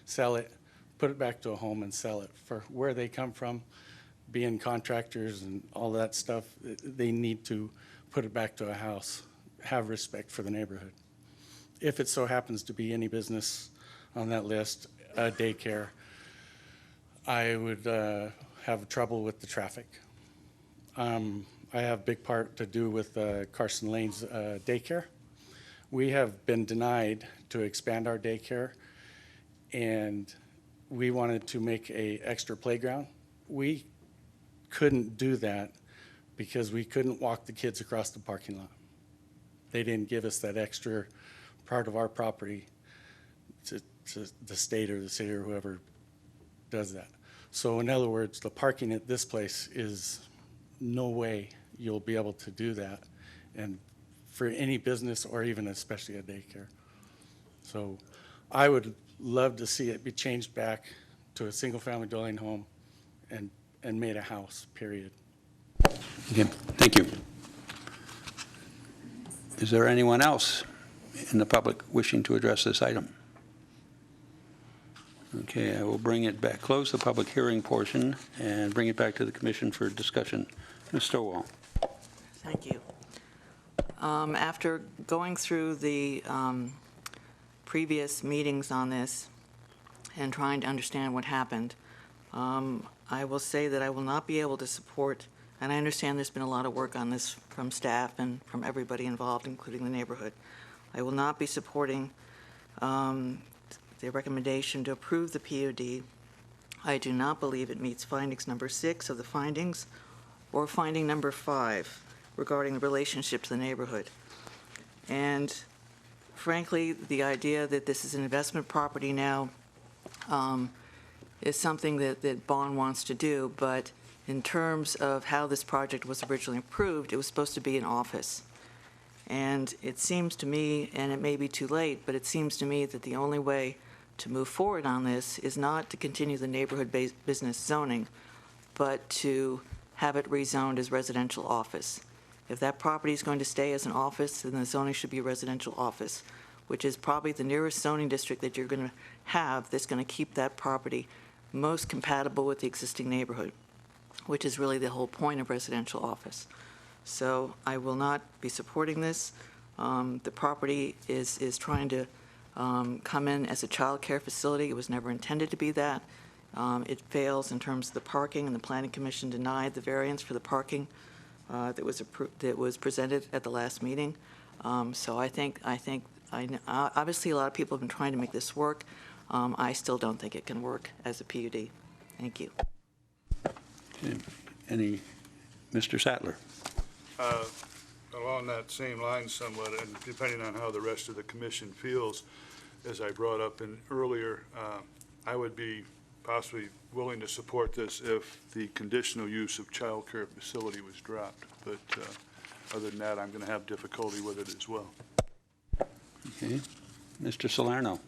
sell it, put it back to a home and sell it. For where they come from, being contractors and all that stuff, they need to put it back to a house, have respect for the neighborhood. If it so happens to be any business on that list, a daycare, I would have trouble with the traffic. I have a big part to do with Carson Lane's daycare. We have been denied to expand our daycare, and we wanted to make an extra playground. We couldn't do that because we couldn't walk the kids across the parking lot. They didn't give us that extra part of our property to the state or the city or whoever does that. So in other words, the parking at this place is no way you'll be able to do that, and for any business or even especially a daycare. So I would love to see it be changed back to a single-family dwelling home and made a house, period. Okay, thank you. Is there anyone else in the public wishing to address this item? Okay, I will bring it back, close the public hearing portion, and bring it back to the commission for discussion. Ms. Stowell. Thank you. After going through the previous meetings on this and trying to understand what happened, I will say that I will not be able to support, and I understand there's been a lot of work on this from staff and from everybody involved, including the neighborhood. I will not be supporting the recommendation to approve the PUD. I do not believe it meets findings number 6 of the findings or finding number 5 regarding the relationship to the neighborhood. And frankly, the idea that this is an investment property now is something that Bond wants to do, but in terms of how this project was originally approved, it was supposed to be an office. And it seems to me, and it may be too late, but it seems to me that the only way to move forward on this is not to continue the neighborhood-based business zoning, but to have it rezoned as residential office. If that property is going to stay as an office, then the zoning should be a residential office, which is probably the nearest zoning district that you're going to have that's going to keep that property most compatible with the existing neighborhood, which is really the whole point of residential office. So I will not be supporting this. The property is trying to come in as a child care facility. It was never intended to be that. It fails in terms of the parking, and the Planning Commission denied the variance for the parking that was presented at the last meeting. So I think obviously a lot of people have been trying to make this work. I still don't think it can work as a PUD. Thank you. Okay. Mr. Sattler? Along that same line somewhat, and depending on how the rest of the commission feels, as I brought up earlier, I would be possibly willing to support this if the conditional use of child care facility was dropped. But other than that, I'm going to have difficulty with it as well. Okay. Mr. Salerno?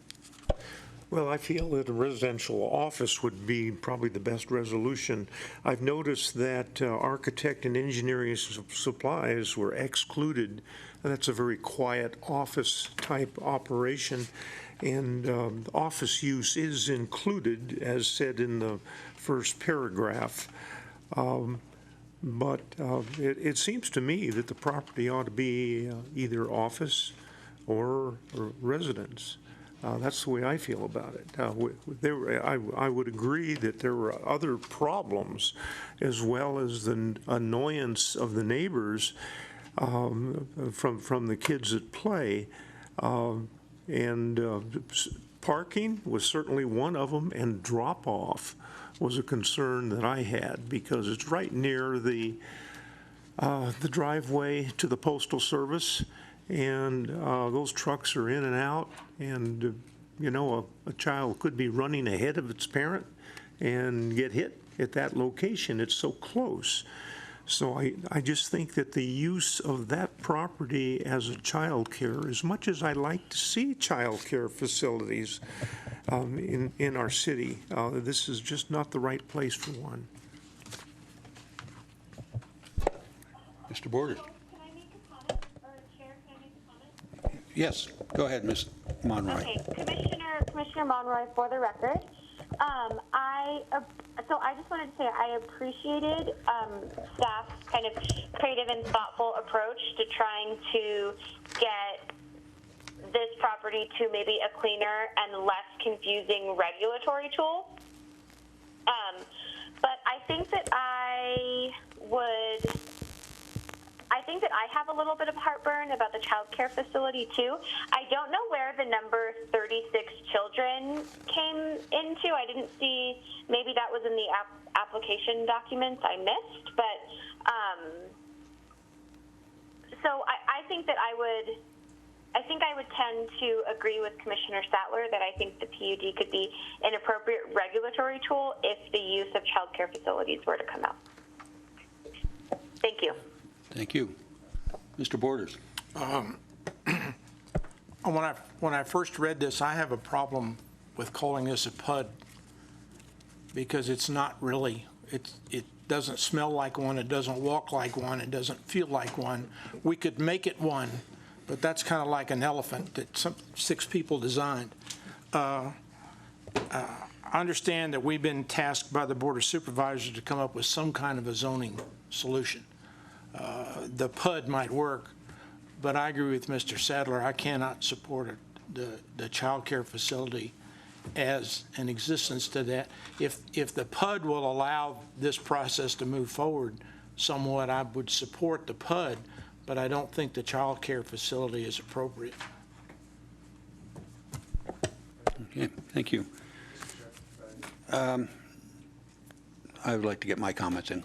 Well, I feel that a residential office would be probably the best resolution. I've noticed that architect and engineering supplies were excluded. And that's a very quiet office-type operation. And office use is included, as said in the first paragraph. But it seems to me that the property ought to be either office or residence. That's the way I feel about it. I would agree that there were other problems, as well as the annoyance of the neighbors from the kids at play. Parking was certainly one of them, and drop-off was a concern that I had, because it's right near the driveway to the Postal Service, and those trucks are in and out, and a child could be running ahead of its parent and get hit at that location. It's so close. So I just think that the use of that property as a child care, as much as I like to see child care facilities in our city, this is just not the right place for one. Mr. Borders? Can I make a comment, or Chair, can I make a comment? Yes, go ahead, Ms. Monroy. Okay, Commissioner Monroy, for the record. I just wanted to say I appreciated staff's kind of creative and thoughtful approach to trying to get this property to maybe a cleaner and less confusing regulatory tool. But I think that I have a little bit of heartburn about the child care facility too. I don't know where the number 36 children came into. I didn't see, maybe that was in the application documents I missed, but so I think that I would tend to agree with Commissioner Sattler that I think the PUD could be an appropriate regulatory tool if the use of child care facilities were to come out. Thank you. Thank you. Mr. Borders? When I first read this, I have a problem with calling this a PUD, because it's not really, it doesn't smell like one, it doesn't walk like one, it doesn't feel like one. We could make it one, but that's kind of like an elephant that 6 people designed. I understand that we've been tasked by the Board of Supervisors to come up with some kind of a zoning solution. The PUD might work, but I agree with Mr. Sadler. I cannot support the child care facility as an existence to that. If the PUD will allow this process to move forward somewhat, I would support the PUD, but I don't think the child care facility is appropriate. Okay, thank you. I would like to get my comments in.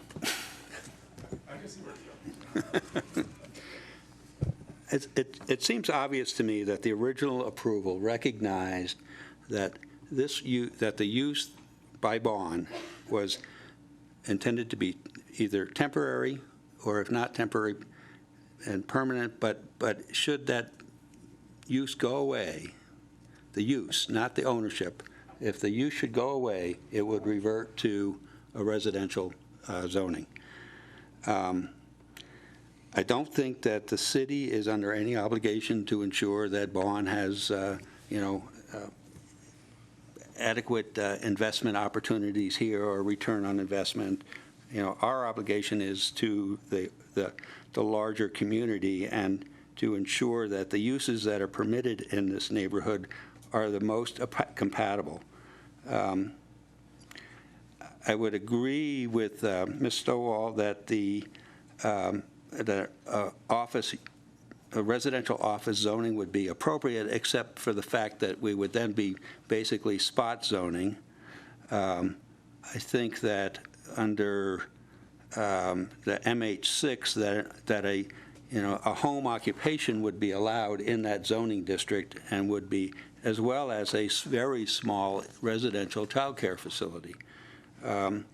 It seems obvious to me that the original approval recognized that that the use by bond was intended to be either temporary, or if not temporary and permanent, but should that use go away, the use, not the ownership, if the use should go away, it would revert to a residential zoning. I don't think that the city is under any obligation to ensure that bond has, adequate investment opportunities here or return on investment. Our obligation is to the larger community, and to ensure that the uses that are permitted in this neighborhood are the most compatible. I would agree with Ms. Stowall that the residential office zoning would be appropriate, except for the fact that we would then be basically spot zoning. I think that under the MH6 that a home occupation would be allowed in that zoning district, and would be, as well as a very small residential child care facility. And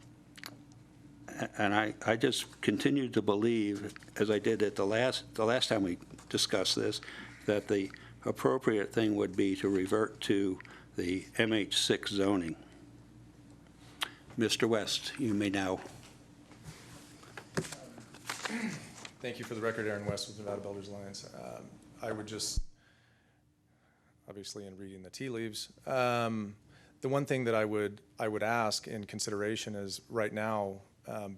I just continue to believe, as I did at the last time we discussed this, that the appropriate thing would be to revert to the MH6 zoning. Mr. West, you may now. Thank you. For the record, Aaron West with Nevada Builders Alliance. I would just, obviously in reading the tea leaves, The one thing that I would ask in consideration is right now,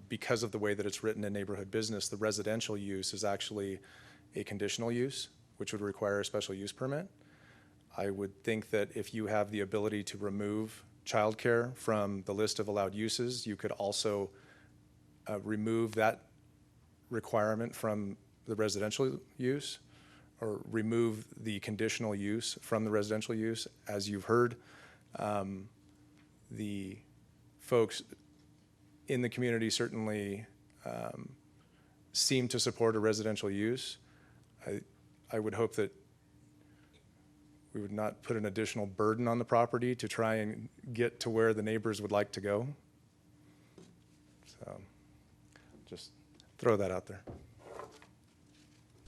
because of the way that it's written in neighborhood business, the residential use is actually a conditional use, which would require a special use permit. I would think that if you have the ability to remove childcare from the list of allowed uses, you could also remove that requirement from the residential use, or remove the conditional use from the residential use. As you've heard, the folks in the community certainly seem to support a residential use. I would hope that we would not put an additional burden on the property to try and get to where the neighbors would like to go. So just throw that out there.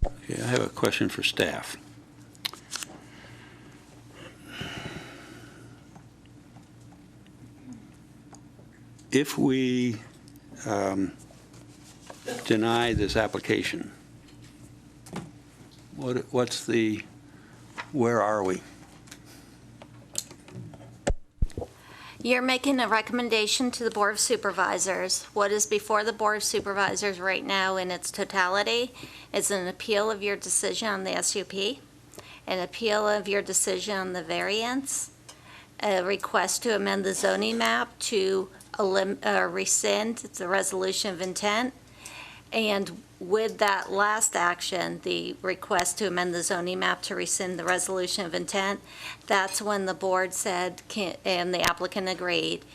Okay, I have a question for staff. If we deny this application, where are we? You're making a recommendation to the Board of Supervisors. What is before the Board of Supervisors right now in its totality is an appeal of your decision on the SUP, an appeal of your decision on the variance, a request to amend the zoning map to rescind the resolution of intent, and with that last action, the request to amend the zoning map to rescind the resolution of intent, that's when the board said, and the applicant agreed,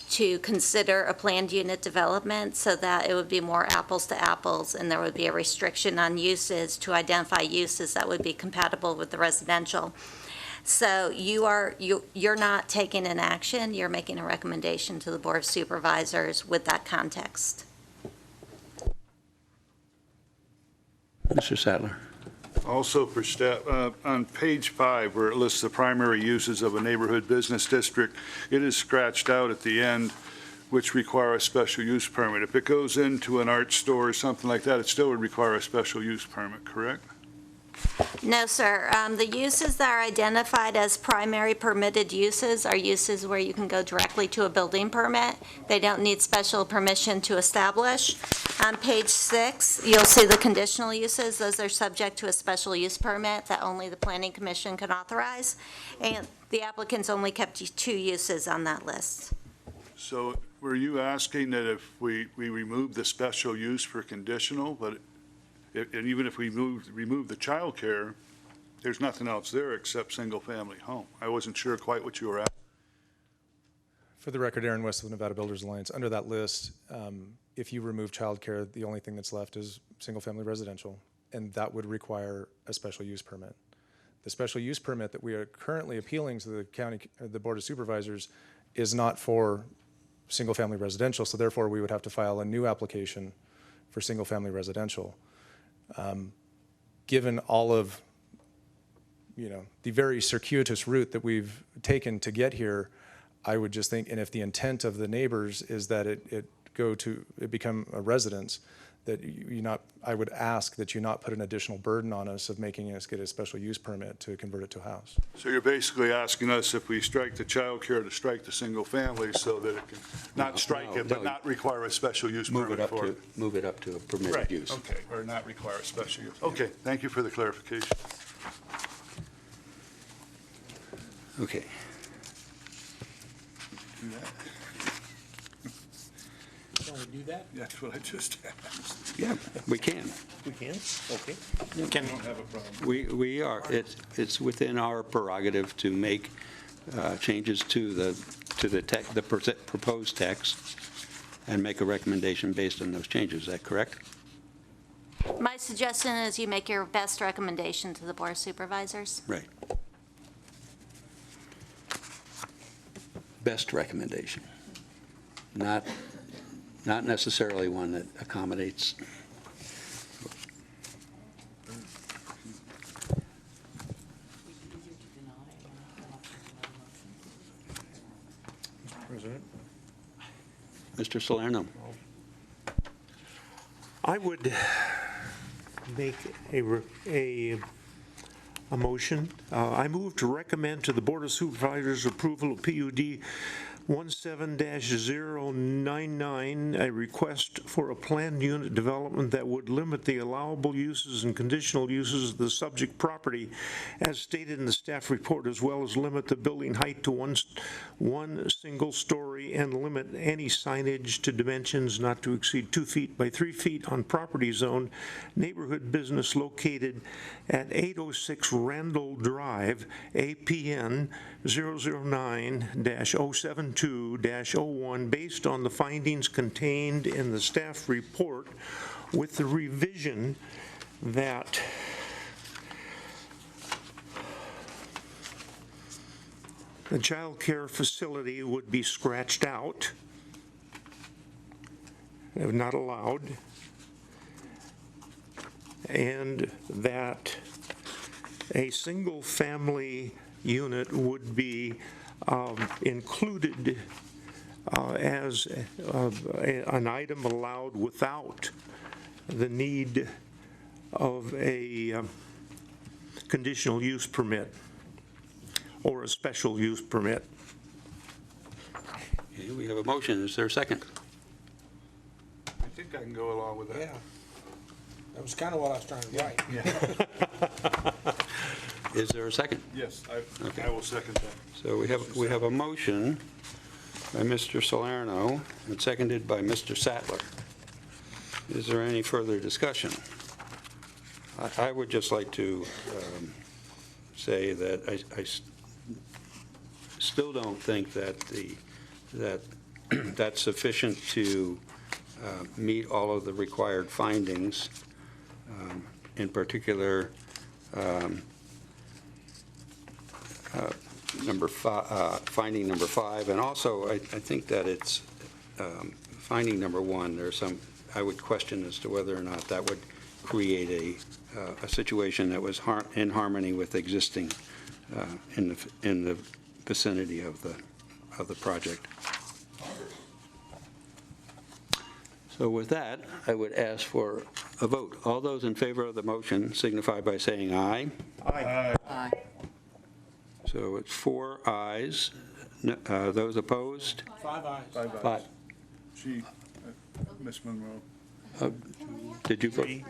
to consider a planned unit development so that it would be more apples to apples, and there would be a restriction on uses to identify uses that would be compatible with the residential. So you're not taking an action, you're making a recommendation to the Board of Supervisors with that context. Mr. Sattler. Also for staff, on page 5, where it lists the primary uses of a neighborhood business district, it is scratched out at the end, which require a special use permit. If it goes into an art store or something like that, it still would require a special use permit, correct? No, sir. The uses that are identified as primary permitted uses are uses where you can go directly to a building permit. They don't need special permission to establish. On page 6, you'll see the conditional uses. Those are subject to a special use permit that only the Planning Commission can authorize. And the applicants only kept 2 uses on that list. So were you asking that if we remove the special use for conditional, but and even if we remove the childcare, there's nothing else there except single-family home? I wasn't sure quite what you were asking. For the record, Aaron West of the Nevada Builders Alliance, under that list, if you remove childcare, the only thing that's left is single-family residential, and that would require a special use permit. The special use permit that we are currently appealing to the Board of Supervisors is not for single-family residential, so therefore we would have to file a new application for single-family residential. Given all of, the very circuitous route that we've taken to get here, I would just think, and if the intent of the neighbors is that it become a residence, that I would ask that you not put an additional burden on us of making us get a special use permit to convert it to a house. So you're basically asking us if we strike the child care to strike the single family so that it can not strike it, but not require a special use permit for it. Move it up to a permitted Right, use. okay, or not require a special use. Okay, thank you for the clarification. Okay. Do that? Can we do that? That's what I just asked. Yeah, we can. We can, okay. I don't have a problem. We are, it's within our prerogative to make changes to the proposed text and make a recommendation based on those changes. Is that correct? My suggestion is you make your best recommendation to the Board of Supervisors. Right. Best recommendation, not necessarily one that accommodates. President? Mr. Salerno. I would make a a motion. I move to recommend to the Board of Supervisors approval of PUD 17-099, a request for a planned unit development that would limit the allowable uses and conditional uses of the subject property as stated in the staff report, as well as limit the building height to one single story and limit any signage to dimensions not to exceed 2 feet by 3 feet on property zone neighborhood business located at 806 Randall Drive, APN 009-072-01, based on the findings contained in the staff report, with the revision that the child care facility would be scratched out, not allowed, and that a single-family unit would be included as an item allowed without the need of a conditional use permit or a special use permit. Okay, we have a motion. Is there a second? I think I can go along with that. Yeah. That was kind of what I was trying to write. Is there a second? Yes, Okay. I will second that. So we have a motion by Mr. Salerno and seconded by Mr. Sattler. Is there any further discussion? I would just like to say that I still don't think that that's sufficient to meet all of the required findings, in particular finding number 5, and also I think that it's finding number 1. There's some, I would question as to whether or not that would create a situation that was in harmony with existing in the vicinity of the project. So with that, I would ask for a vote. All those in favor of the motion signify by saying aye. Aye. Aye. So it's 4 ayes. Those opposed? 5 ayes. 5. She, Ms. Monroe. Did you vote?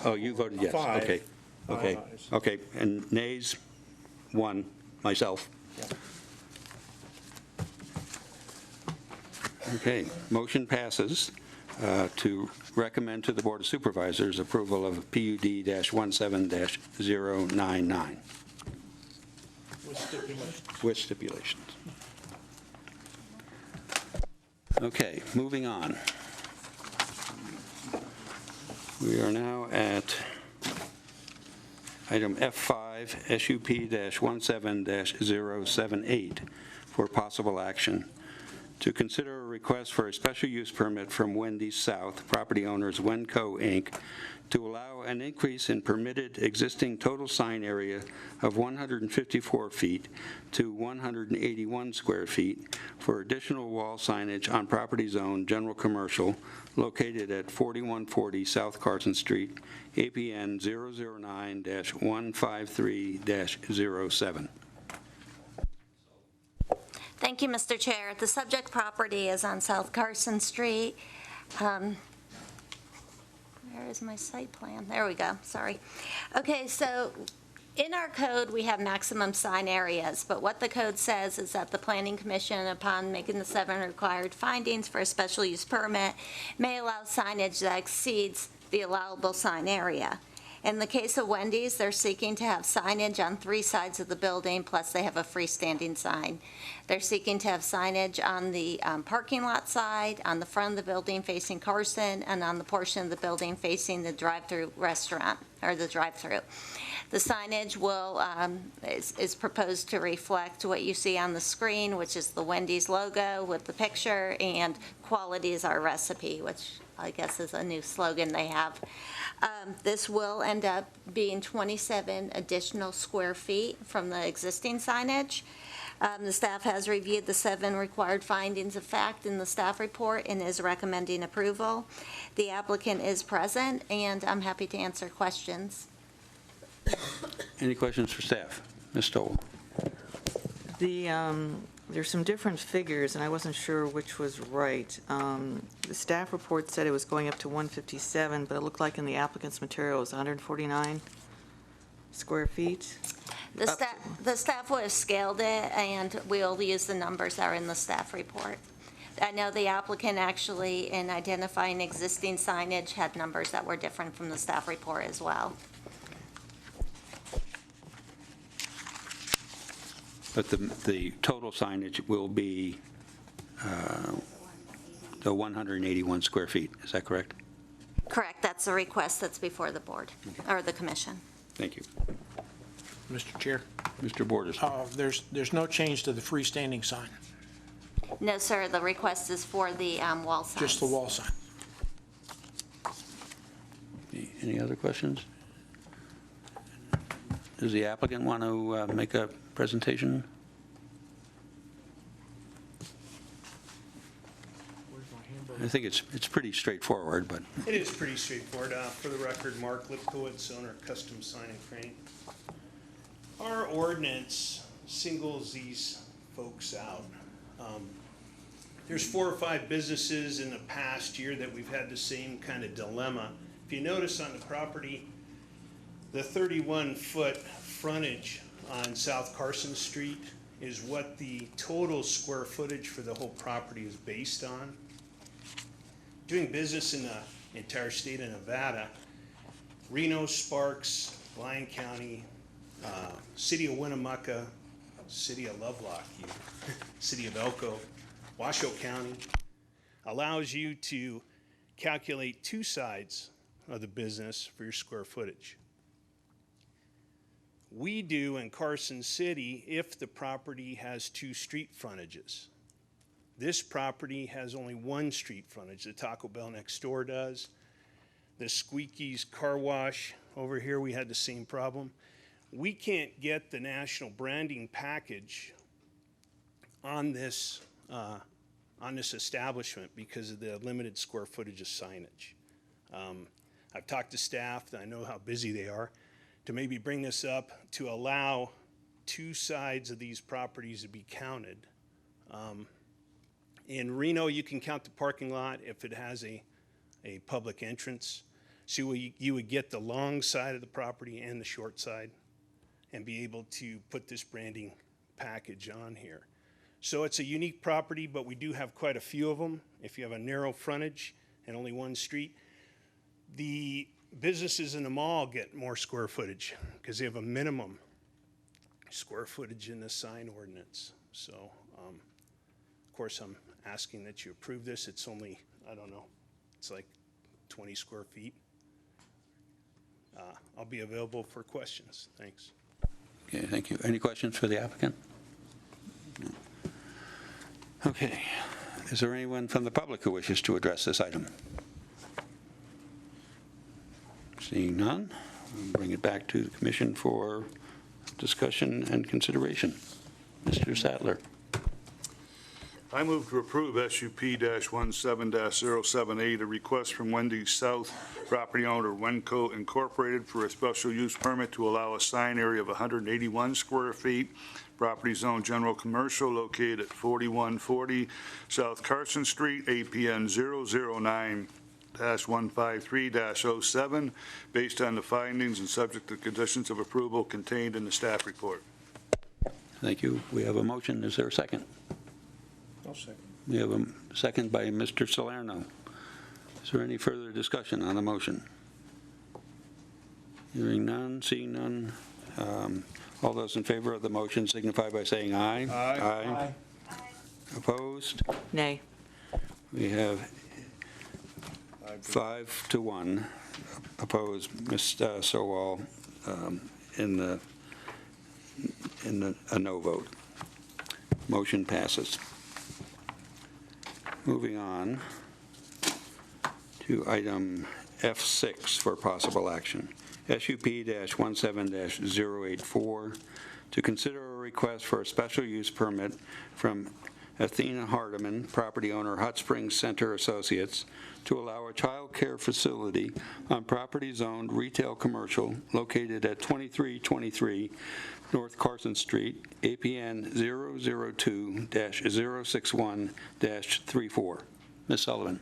Oh, you voted yes. 5. Okay. Okay. 5 ayes. Okay. And nays? 1. Myself. Okay. Motion passes to recommend to the Board of Supervisors approval of PUD-17-099. With stipulations. Okay, moving on. We are now at item F5, SUP-17-078 for possible action. To consider a request for a special use permit from Wendy's South, property owners Wenco, Inc., to allow an increase in permitted existing total sign area of 154 feet to 181 square feet for additional wall signage on property zone general commercial located at 4140 South Carson Street, APN 009-153-07. Thank you, Mr. Chair. The subject property is on South Carson Street. Where is my site plan? There we go, sorry. Okay, so in our code, we have maximum sign areas, but what the code says is that the Planning Commission, upon making the 7 required findings for a special use permit, may allow signage that exceeds the allowable sign area. In the case of Wendy's, they're seeking to have signage on 3 sides of the building, plus they have a freestanding sign. They're seeking to have signage on the parking lot side, on the front of the building facing Carson, and on the portion of the building facing the drive-through restaurant, or the drive-through. The signage is proposed to reflect what you see on the screen, which is the Wendy's logo with the picture, and quality is our recipe, which I guess is a new slogan they have. This will end up being 27 additional square feet from the existing signage. The staff has reviewed the 7 required findings of fact in the staff report and is recommending approval. The applicant is present, and I'm happy to answer questions. Any questions for staff? Ms. Stowell? There's some different figures, and I wasn't sure which was right. The staff report said it was going up to 157, but it looked like in the applicant's material it was 149 square feet. The staff would have scaled it, and we'll use the numbers that are in the staff report. I know the applicant actually, in identifying existing signage, had numbers that were different from the staff report as well. But the total signage will be the 181 square feet, is that correct? Correct, that's a request that's before the board, or the commission. Thank you. Mr. Chair, Mr. Borders? there's no change to the freestanding sign, No, sir, the request is for the wall signs. just the wall sign. Any other questions? Does the applicant want to make a presentation? I think it's pretty straightforward, but It is pretty straightforward. For the record, Mark Lipkowitz, owner of Custom Sign and Crane. Our ordinance singles these folks out. There's 4 or 5 businesses in the past year that we've had the same kind of dilemma. If you notice on the property, the 31-foot frontage on South Carson Street is what the total square footage for the whole property is based on. Doing business in the entire state of Nevada, Reno, Sparks, Lyon County, City of Winnemucca, City of Lovelock, City of Elko, Washoe County, allows you to calculate 2 sides of the business for your square footage. We do in Carson City if the property has 2 street frontages. This property has only 1 street frontage. The Taco Bell next door does. The Squeaky's Car Wash over here, we had the same problem. We can't get the national branding package on this establishment because of the limited square footage of signage. I've talked to staff, I know how busy they are, to maybe bring this up to allow 2 sides of these properties to be counted. In Reno, you can count the parking lot if it has a public entrance. So you would get the long side of the property and the short side and be able to put this branding package on here. So it's a unique property, but we do have quite a few of them. If you have a narrow frontage and only 1 street, the businesses in the mall get more square footage because they have a minimum square footage in the sign ordinance. So, of course, I'm asking that you approve this. It's only, I don't know, it's like 20 square feet. I'll be available for questions. Thanks. okay, thank you. Any questions for the applicant? No. Okay. Is there anyone from the public who wishes to address this item? Seeing none, we'll bring it back to the commission for discussion and consideration. Mr. Sattler. I move to approve SUP-17-078, a request from Wendy's South property owner Wenco Incorporated for a special use permit to allow a sign area of 181 square feet, property zone general commercial located at 4140 South Carson Street, APN 009-153-07, based on the findings and subject to conditions of approval contained in the staff report. Thank you. We have a motion. Is there a second? I'll second. We have a second by Mr. Salerno. Is there any further discussion on the motion? Hearing none, seeing none. All those in favor of the motion signify by saying aye. Aye. Opposed? Nay. We have 5-1 opposed. Ms. Sowell in a no vote. Motion passes. Moving on to item F6 for possible action. SUP-17-084 to consider a request for a special use permit from Athena Hardiman, property owner Hot Springs Center Associates, to allow a child care facility on property zoned retail commercial located at 2323 North Carson Street, APN 002-061-34. Ms. Sullivan.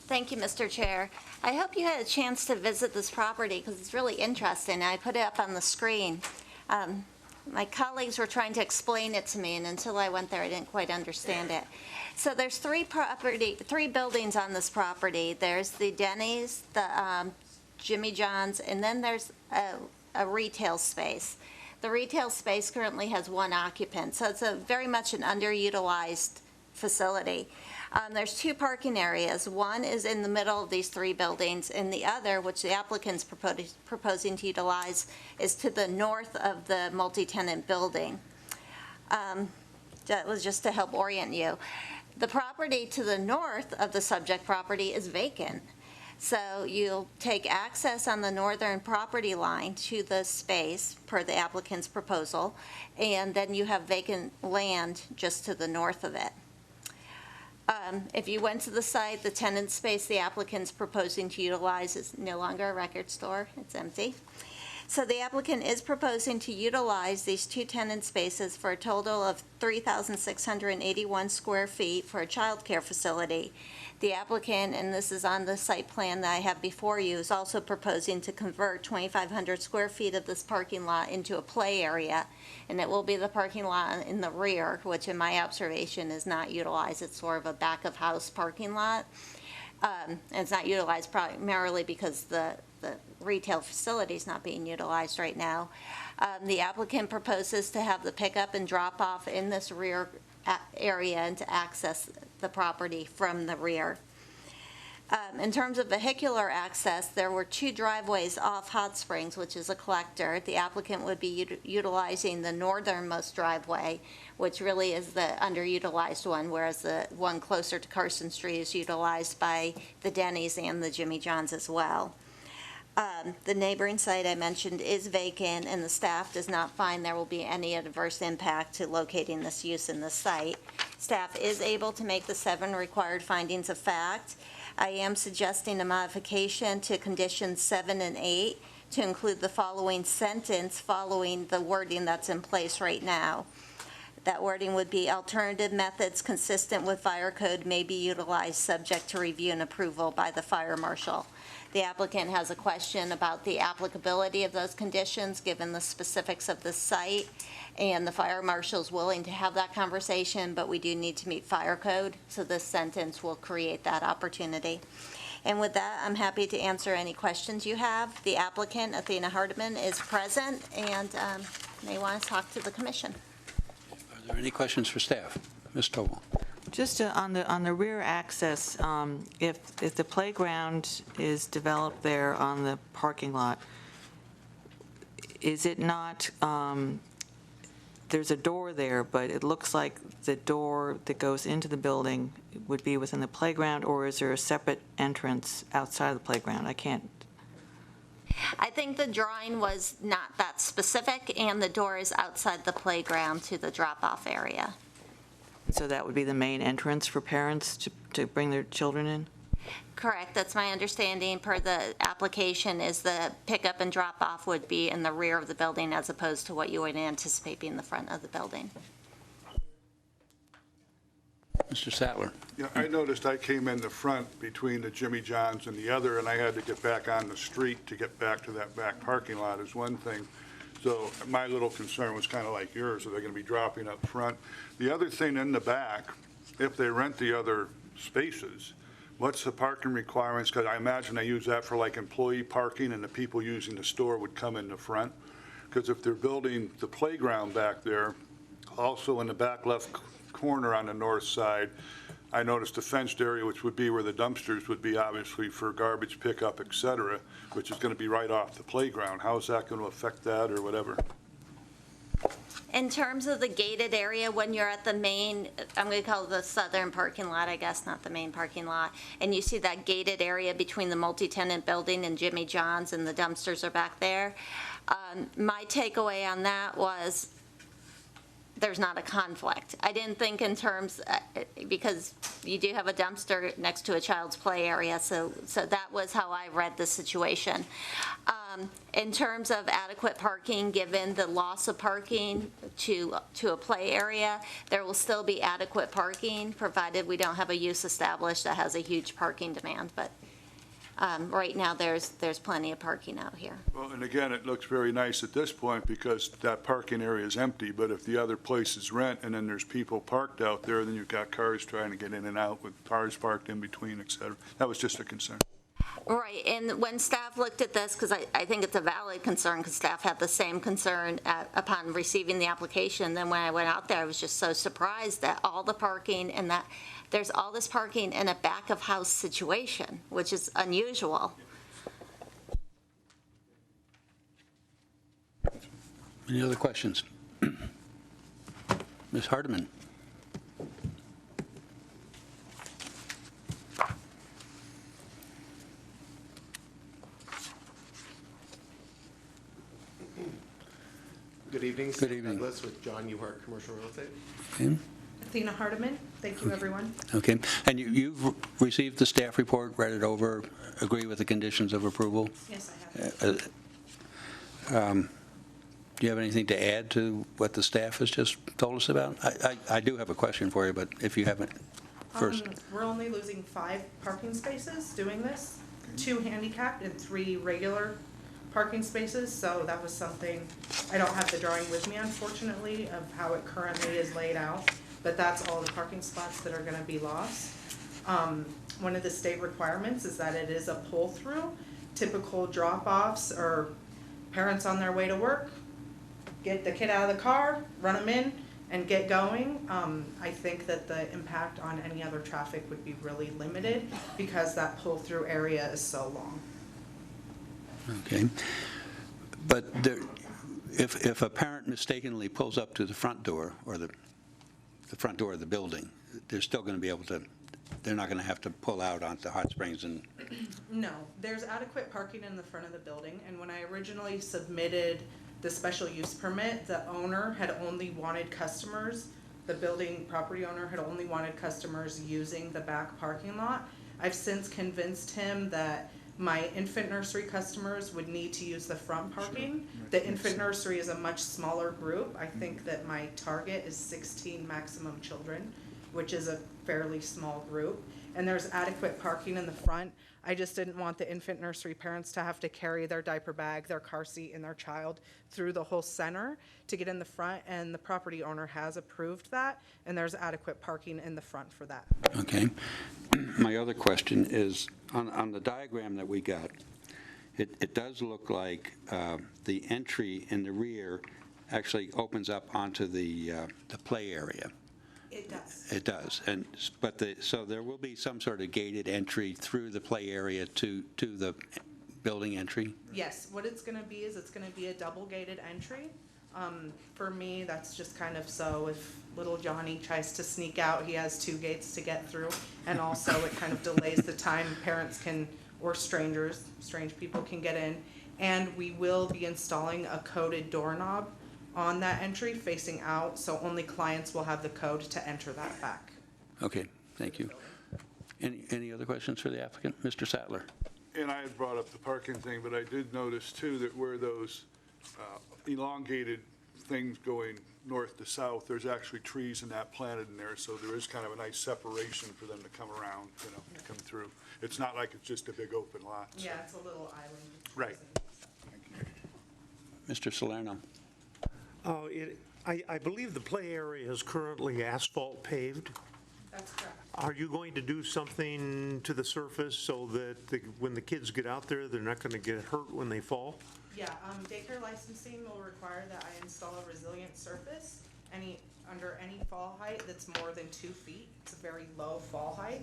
Thank you, Mr. Chair. I hope you had a chance to visit this property because it's really interesting. I put it up on the screen. My colleagues were trying to explain it to me, and until I went there, I didn't quite understand it. So there's three buildings on this property. There's the Denny's, the Jimmy John's, and then there's a retail space. The retail space currently has one occupant, so it's very much an underutilized facility. There's two parking areas. One is in the middle of these three buildings, and the other, which the applicant's proposing to utilize, is to the north of the multi-tenant building. That was just to help orient you. The property to the north of the subject property is vacant. So you'll take access on the northern property line to the space per the applicant's proposal, and then you have vacant land just to the north of it. If you went to the site, the tenant space the applicant's proposing to utilize is no longer a record store, it's empty. So the applicant is proposing to utilize these two tenant spaces for a total of 3,681 square feet for a child care facility. The applicant, and this is on the site plan that I have before you, is also proposing to convert 2,500 square feet of this parking lot into a play area, and it will be the parking lot in the rear, which in my observation is not utilized. It's sort of a back-of-house parking lot. And it's not utilized primarily because the retail facility is not being utilized right now. The applicant proposes to have the pickup and drop-off in this rear area and to access the property from the rear. In terms of vehicular access, there were two driveways off Hot Springs, which is a collector. The applicant would be utilizing the northernmost driveway, which really is the underutilized one, whereas the one closer to Carson Street is utilized by the Denny's and the Jimmy John's as well. The neighboring site I mentioned is vacant, and the staff does not find there will be any adverse impact to locating this use in the site. Staff is able to make the 7 required findings of fact. I am suggesting a modification to conditions 7 and 8 to include the following sentence following the wording that's in place right now. That wording would be, alternative methods consistent with fire code may be utilized subject to review and approval by the fire marshal. The applicant has a question about the applicability of those conditions given the specifics of the site, and the fire marshal is willing to have that conversation, but we do need to meet fire code, so this sentence will create that opportunity. And with that, I'm happy to answer any questions you have. The applicant, Athena Hardiman, is present and may want to talk to the commission. Are there any questions for staff? Ms. Tovall. Just on the rear access, if the playground is developed there on the parking lot, is it not, there's a door there, but it looks like the door that goes into the building would be within the playground, or is there a separate entrance outside of the playground? I can't. I think the drawing was not that specific, and the door is outside the playground to the drop-off area. So that would be the main entrance for parents to bring their children in? Correct, that's my understanding per the application, is the pickup and drop-off would be in the rear of the building as opposed to what you would anticipate being the front of the building. Mr. Sattler. Yeah, I noticed I came in the front between the Jimmy John's and the other, and I had to get back on the street to get back to that back parking lot is one thing. So my little concern was kind of like yours, are they going to be dropping up front? The other thing in the back, if they rent the other spaces, what's the parking requirements? Because I imagine they use that for like employee parking, and the people using the store would come in the front. Because if they're building the playground back there, also in the back left corner on the north side, I noticed a fenced area, which would be where the dumpsters would be, obviously for garbage pickup, et cetera, which is going to be right off the playground. How is that going to affect that or whatever? In terms of the gated area, when you're at the main, I'm going to call it the southern parking lot, I guess, not the main parking lot, and you see that gated area between the multi-tenant building and Jimmy John's and the dumpsters are back there, my takeaway on that was there's not a conflict. I didn't think in terms, because you do have a dumpster next to a child's play area, so that was how I read the situation. In terms of adequate parking, given the loss of parking to a play area, there will still be adequate parking, provided we don't have a use established that has a huge parking demand, but right now, there's plenty of parking out here. Well, and again, it looks very nice at this point because that parking area is empty, but if the other place is rent and then there's people parked out there, then you've got cars trying to get in and out with cars parked in between, et cetera. That was just a concern. Right, and when staff looked at this, because I think it's a valid concern, because staff had the same concern upon receiving the application, then when I went out there, I was just so surprised that all the parking and that there's all this parking in a back-of-house situation, which is unusual. Any other questions? Ms. Hardiman? Good evening. Good evening. Douglas with John Uhart Commercial Real Estate. Okay. Athena Hardiman. Thank you, everyone. Okay. And you've received the staff report, read it over, agree with the conditions of approval? Yes, I have. Do you have anything to add to what the staff has just told us about? I do have a question for you, but if you haven't, first. We're only losing 5 parking spaces doing this, 2 handicapped and 3 regular parking spaces, so that was something, I don't have the drawing with me, unfortunately, of how it currently is laid out, but that's all the parking spots that are gonna be lost. One of the state requirements is that it is a pull-through. Typical drop-offs or parents on their way to work, get the kid out of the car, run them in, and get going. I think that the impact on any other traffic would be really limited because that pull-through area is so long. Okay. But there, if a parent mistakenly pulls up to the front door or the front door of the building, they're still going to be able to, they're not going to have to pull out onto Hot Springs and... No, there's adequate parking in the front of the building, and when I originally submitted the special use permit, the owner had only wanted customers, the building property owner had only wanted customers using the back parking lot. I've since convinced him that my infant nursery customers would need to use the front parking. The infant nursery is a much smaller group. I think that my target is 16 maximum children, which is a fairly small group. And there's adequate parking in the front. I just didn't want the infant nursery parents to have to carry their diaper bag, their car seat, and their child through the whole center to get in the front, and the property owner has approved that, and there's adequate parking in the front for that. Okay. My other question is, on the diagram that we got, it does look like the entry in the rear actually opens up onto the play area. It does. It does, so there will be some sort of gated entry through the play area to the building entry? Yes, what it's gonna be is it's gonna be a double gated entry. For me, that's just kind of so if little Johnny tries to sneak out, he has 2 gates to get through. And also it kind of delays the time parents can, or strange people can get in. And we will be installing a coded doorknob on that entry facing out, so only clients will have the code to enter that back. Okay, thank you. Any other questions for the applicant? Mr. Sattler? And I had brought up the parking thing, but I did notice too that where those elongated things going north to south, there's actually trees and that planted in there, so there is kind of a nice separation for them to come around, to come through. It's not like it's just a big open lot. So. Yeah, it's a little island. Right. Mr. Salerno? I believe the play area is currently asphalt paved. That's correct. Are you going to do something to the surface so that when the kids get out there, they're not going to get hurt when they fall? Yeah, daycare licensing will require that I install a resilient surface under any fall height that's more than 2 feet. It's a very low fall height.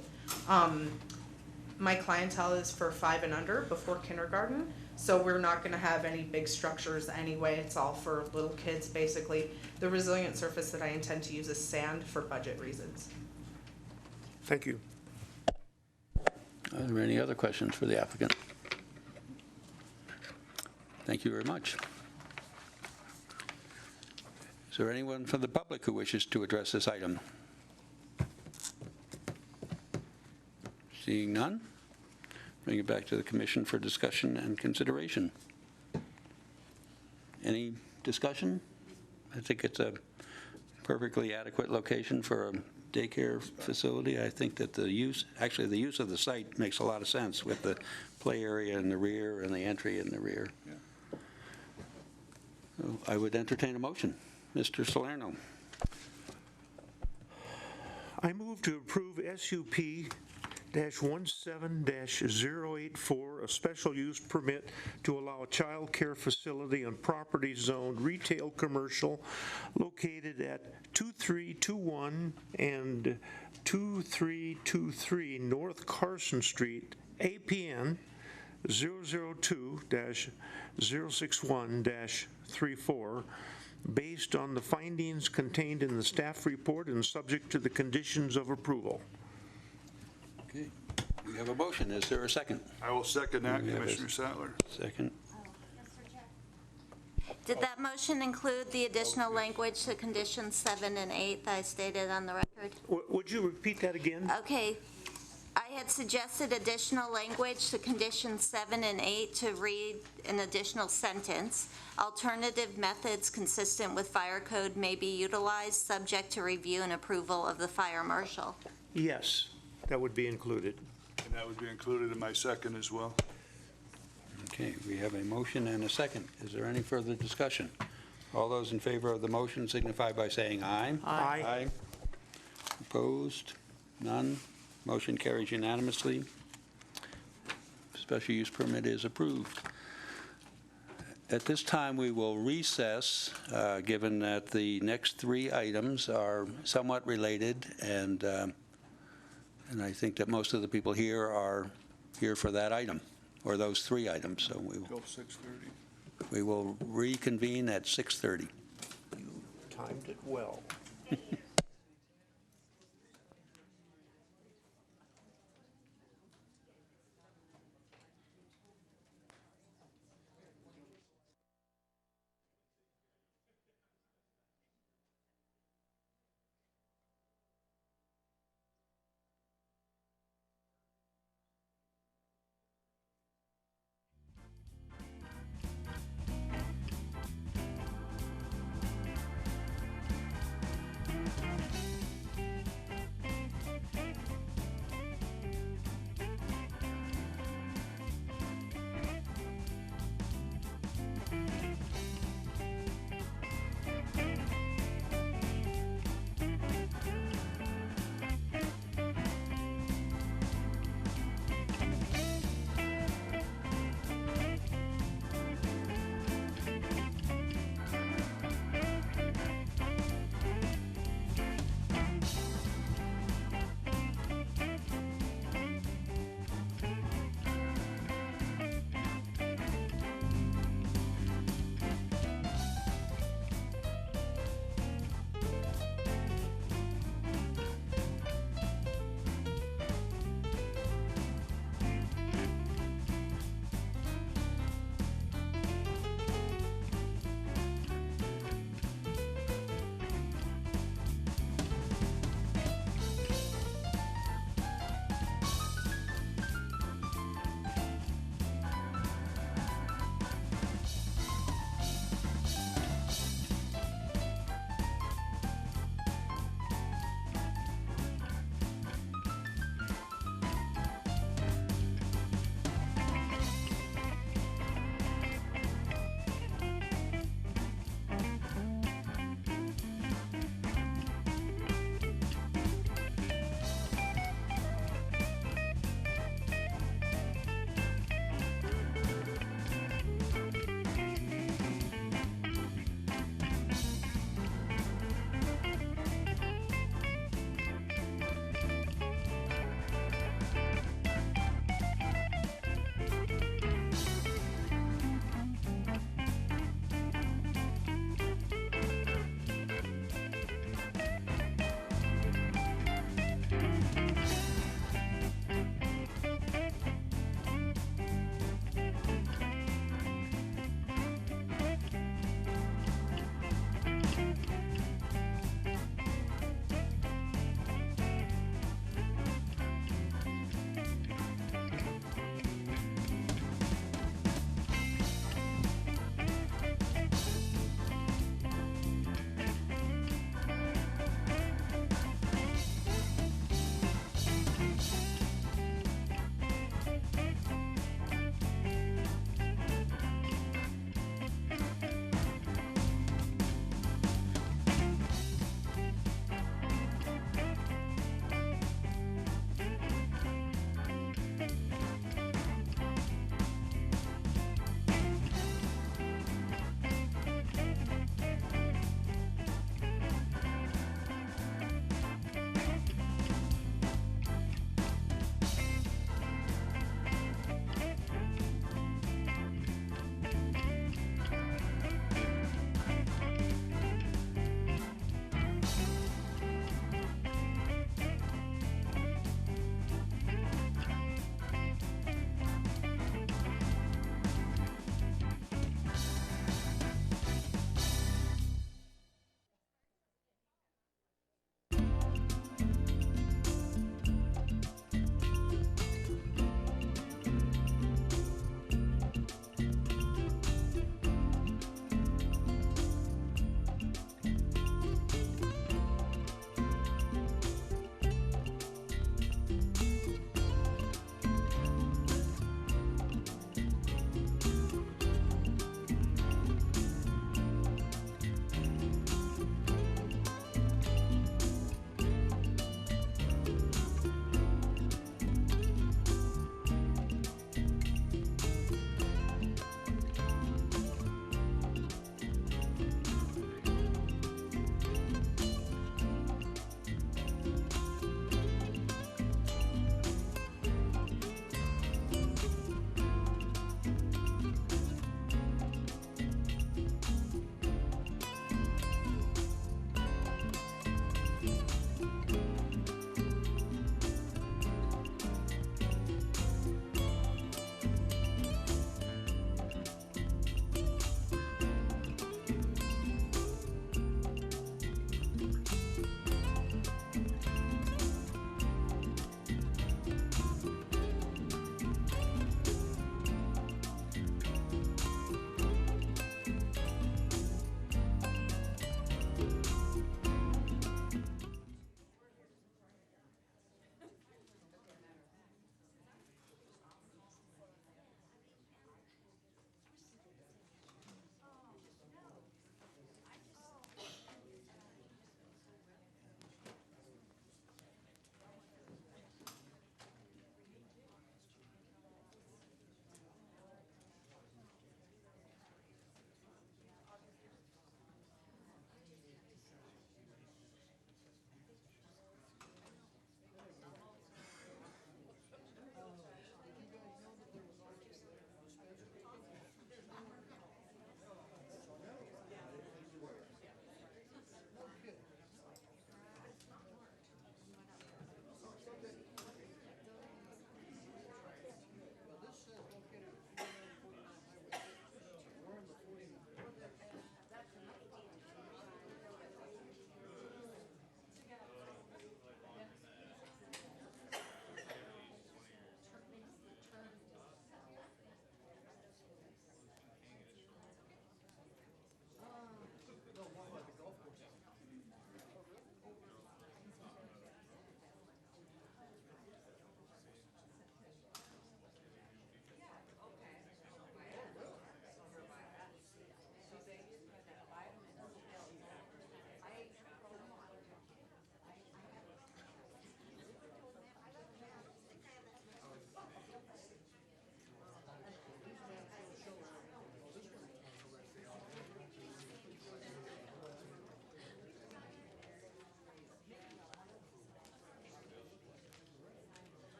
My clientele is for 5 and under before kindergarten, so we're not gonna have any big structures anyway. It's all for little kids, basically. The resilient surface that I intend to use is sand for budget reasons. Thank you. Are there any other questions for the applicant? Thank you very much. Is there anyone from the public who wishes to address this item? Seeing none, bring it back to the commission for discussion and consideration. Any discussion? I think it's a perfectly adequate location for a daycare facility. I think that the use of the site makes a lot of sense with the play area in the rear and the entry in the rear. So I would entertain a motion. Mr. Salerno. I move to approve SUP-17-084, a special use permit to allow a child care facility on property zoned retail commercial located at 2321 and 2323 North Carson Street, APN 002-061-34, based on the findings contained in the staff report and subject to the conditions of approval. Okay, we have a motion. Is there a second? I will second that, We have a Commissioner Sattler. Second. Did that motion include the additional language to conditions 7 and 8 that I stated on the record? Would you repeat that again? Okay. I had suggested additional language to conditions 7 and 8 to read an additional sentence. Alternative methods consistent with fire code may be utilized, subject to review and approval of the fire marshal. Yes, that would be included. And that would be included in my second as well. Okay, we have a motion and a second. Is there any further discussion? All those in favor of the motion signify by saying aye. Aye. Aye. Opposed? None. Motion carries unanimously. Special use permit is approved. At this time, we will recess, given that the next three items are somewhat related, and I think that most of the people here are here for that item, or those three items, so Till 6:30. we will reconvene at 6:30. You timed it well.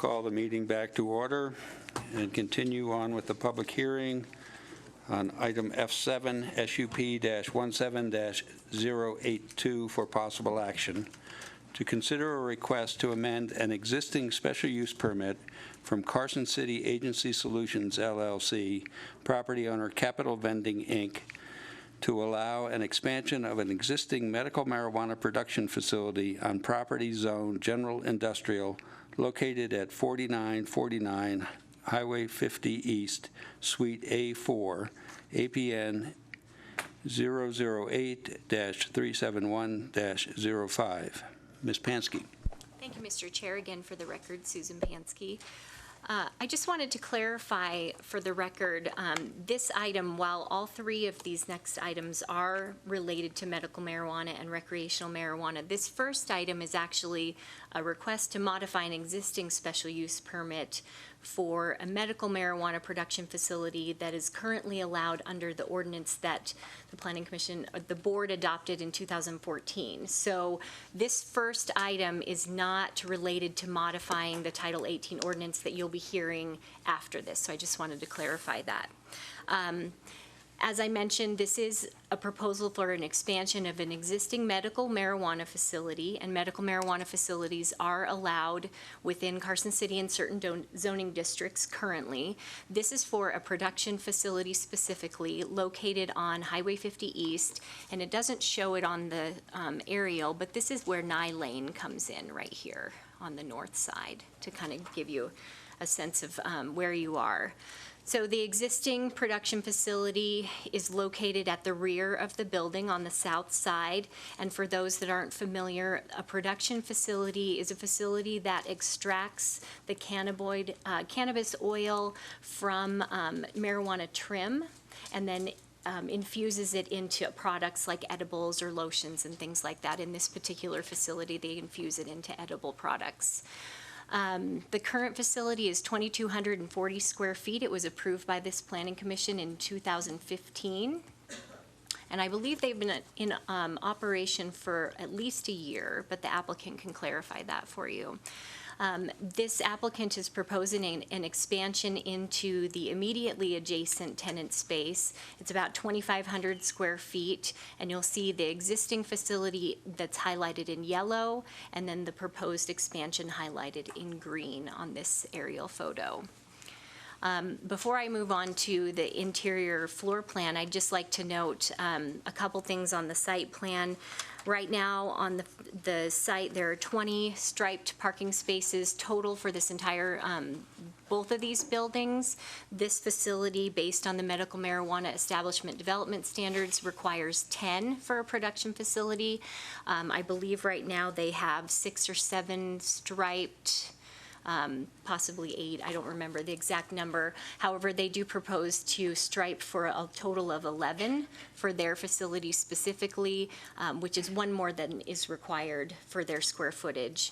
call the meeting back to order and continue on with the public hearing on item F7, SUP-17-0882 for possible action to consider a request to amend an existing special use permit from Carson City Agency Solutions LLC, property owner Capital Vending, Inc., to allow an expansion of an existing medical marijuana production facility on property zone general industrial located at 4949 Highway 50 East, Suite A4, APN 008-371-05. Ms. Pansky. Thank you, Mr. Chair. Again, for the record, Susan Pansky. I just wanted to clarify for the record, this item, while all three of these next items are related to medical marijuana and recreational marijuana, this first item is actually a request to modify an existing special use permit for a medical marijuana production facility that is currently allowed under the ordinance that the Planning Commission, the board adopted in 2014. So this first item is not related to modifying the Title 18 ordinance that you'll be hearing after this. So I just wanted to clarify that. As I mentioned, this is a proposal for an expansion of an existing medical marijuana facility, and medical marijuana facilities are allowed within Carson City and certain zoning districts currently. This is for a production facility specifically located on Highway 50 East, and it doesn't show it on the aerial, but this is where Nye Lane comes in right here on the north side to kind of give you a sense of where you are. So the existing production facility is located at the rear of the building on the south side. And for those that aren't familiar, a production facility is a facility that extracts the cannabis oil from marijuana trim and then infuses it into products like edibles or lotions and things like that. In this particular facility, they infuse it into edible products. The current facility is 2,240 square feet. It was approved by this Planning Commission in 2015. And I believe they've been in operation for at least a year, but the applicant can clarify that for you. This applicant is proposing an expansion into the immediately adjacent tenant space. It's about 2,500 square feet, and you'll see the existing facility that's highlighted in yellow, and then the proposed expansion highlighted in green on this aerial photo. Before I move on to the interior floor plan, I'd just like to note a couple things on the site plan. Right now on the site, there are 20 striped parking spaces total for this entire, both of these buildings. This facility, based on the medical marijuana establishment development standards, requires 10 for a production facility. I believe right now they have 6 or 7 striped, possibly 8, I don't remember the exact number. However, they do propose to stripe for a total of 11 for their facility specifically, which is one more than is required for their square footage.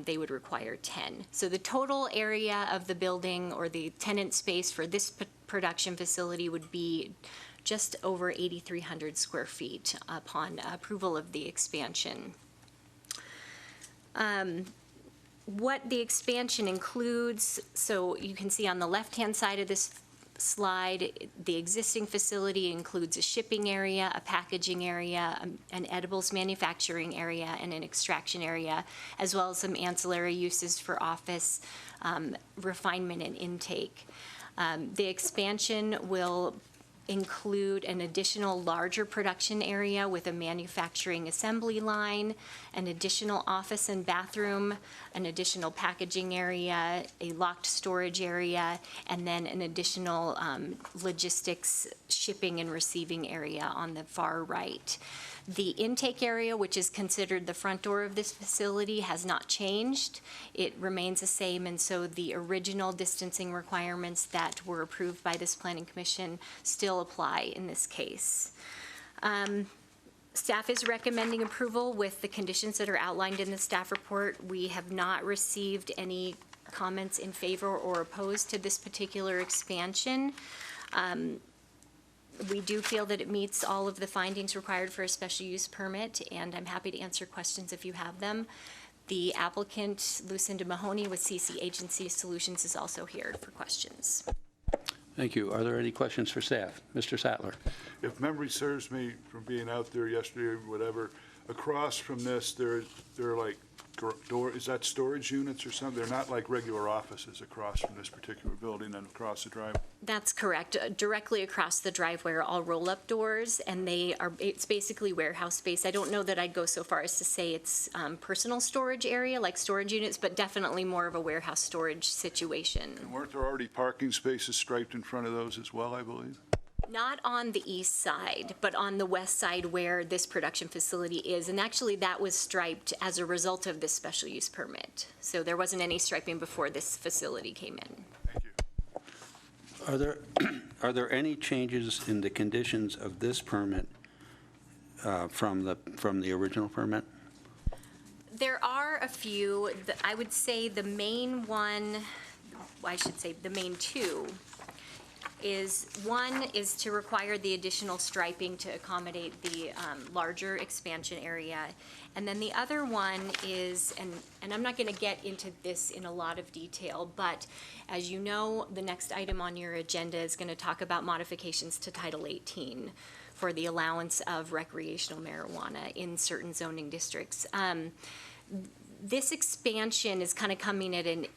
They would require 10. So the total area of the building or the tenant space for this production facility would be just over 8,300 square feet upon approval of the expansion. What the expansion includes, so you can see on the left-hand side of this slide, the existing facility includes a shipping area, a packaging area, an edibles manufacturing area, and an extraction area, as well as some ancillary uses for office, refinement, and intake. The expansion will include an additional larger production area with a manufacturing assembly line, an additional office and bathroom, an additional packaging area, a locked storage area, and then an additional logistics shipping and receiving area on the far right. The intake area, which is considered the front door of this facility, has not changed. It remains the same, and so the original distancing requirements that were approved by this Planning Commission still apply in this case. Staff is recommending approval with the conditions that are outlined in the staff report. We have not received any comments in favor or opposed to this particular expansion. We do feel that it meets all of the findings required for a special use permit, and I'm happy to answer questions if you have them. The applicant, Lucinda Mahoney with CC Agency Solutions, is also here for questions. Thank you. Are there any questions for staff? Mr. Sattler? If memory serves me from being out there yesterday or whatever, across from this, there are like is that storage units or something? They're not like regular offices across from this particular building and across the drive. That's correct. Directly across the driveway are all roll-up doors, and it's basically warehouse space. I don't know that I'd go so far as to say it's personal storage area, like storage units, but definitely more of a warehouse storage situation. And weren't there already parking spaces striped in front of those as well, I believe? Not on the east side, but on the west side where this production facility is. And actually, that was striped as a result of this special use permit. So there wasn't any striping before this facility came in. Thank you. Are there any changes in the conditions of this permit from the original permit? There are a few. I would say the main one, I should say the main two, one is to require the additional striping to accommodate the larger expansion area. And then the other one is, and I'm not going to get into this in a lot of detail, but as you know, the next item on your agenda is going to talk about modifications to Title 18 for the allowance of recreational marijuana in certain zoning districts. This expansion is kind of coming at an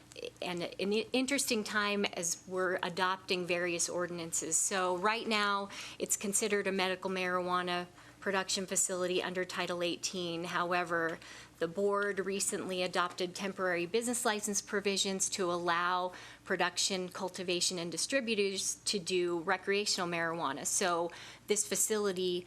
interesting time as we're adopting various ordinances. So right now, it's considered a medical marijuana production facility under Title 18. However, the board recently adopted temporary business license provisions to allow production, cultivation, and distributors to do recreational marijuana. So this facility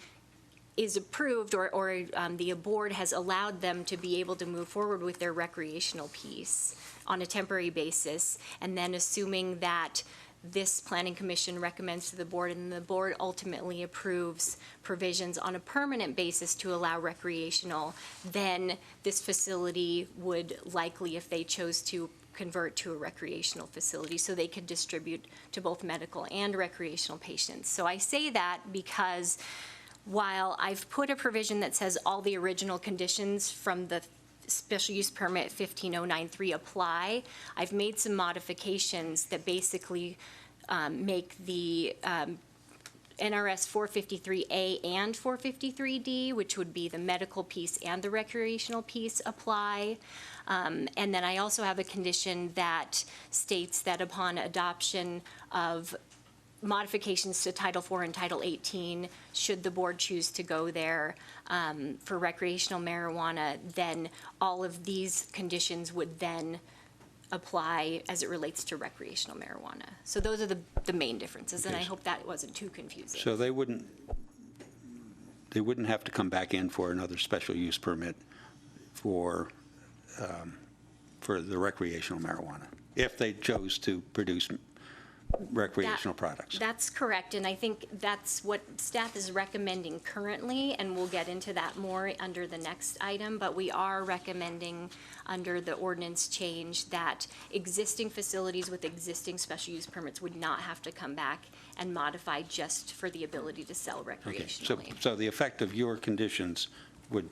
is approved, or the board has allowed them to be able to move forward with their recreational piece on a temporary basis, and then assuming that this planning commission recommends to the board and the board ultimately approves provisions on a permanent basis to allow recreational, then this facility would likely, if they chose to, convert to a recreational facility so they could distribute to both medical and recreational patients. So I say that because while I've put a provision that says all the original conditions from the special use permit 15093 apply, I've made some modifications that basically make the NRS 453A and 453D, which would be the medical piece and the recreational piece, apply. And then I also have a condition that states that upon adoption of modifications to Title IV and Title 18, should the board choose to go there for recreational marijuana, then all of these conditions would then apply as it relates to recreational marijuana. So those are the main differences, and I hope that wasn't too confusing. So they wouldn't have to come back in for another special use permit for the recreational marijuana if they chose to produce recreational products. That's correct, and I think that's what staff is recommending currently, and we'll get into that more under the next item, but we are recommending under the ordinance change that existing facilities with existing special use permits would not have to come back and modify just for the ability to sell recreationally. Okay, so the effect of your conditions would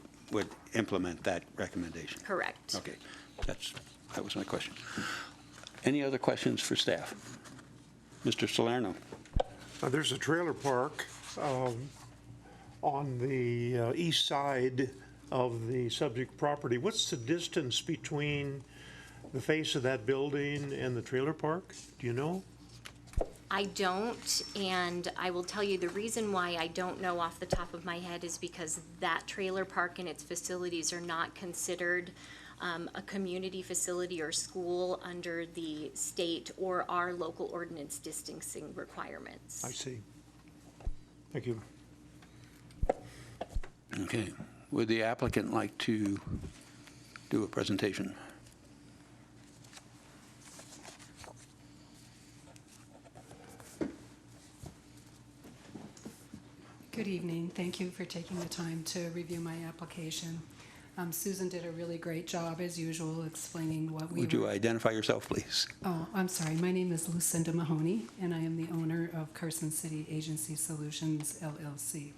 implement that recommendation? Correct. Okay, that was my question. Any other questions for staff? Mr. Salerno. There's a trailer park on the east side of the subject property. What's the distance between the face of that building and the trailer park? Do you know? I don't, and I will tell you the reason why I don't know off the top of my head is because that trailer park and its facilities are not considered a community facility or school under the state or our local ordinance distancing requirements. I see. Thank you. Okay. Would the applicant like to do a presentation? Good evening. Thank you for taking the time to review my application. Susan did a really great job, as usual, explaining what we Would you identify yourself, please? Oh, I'm sorry. My name is Lucinda Mahoney, and I am the owner of Carson City Agency Solutions, LLC.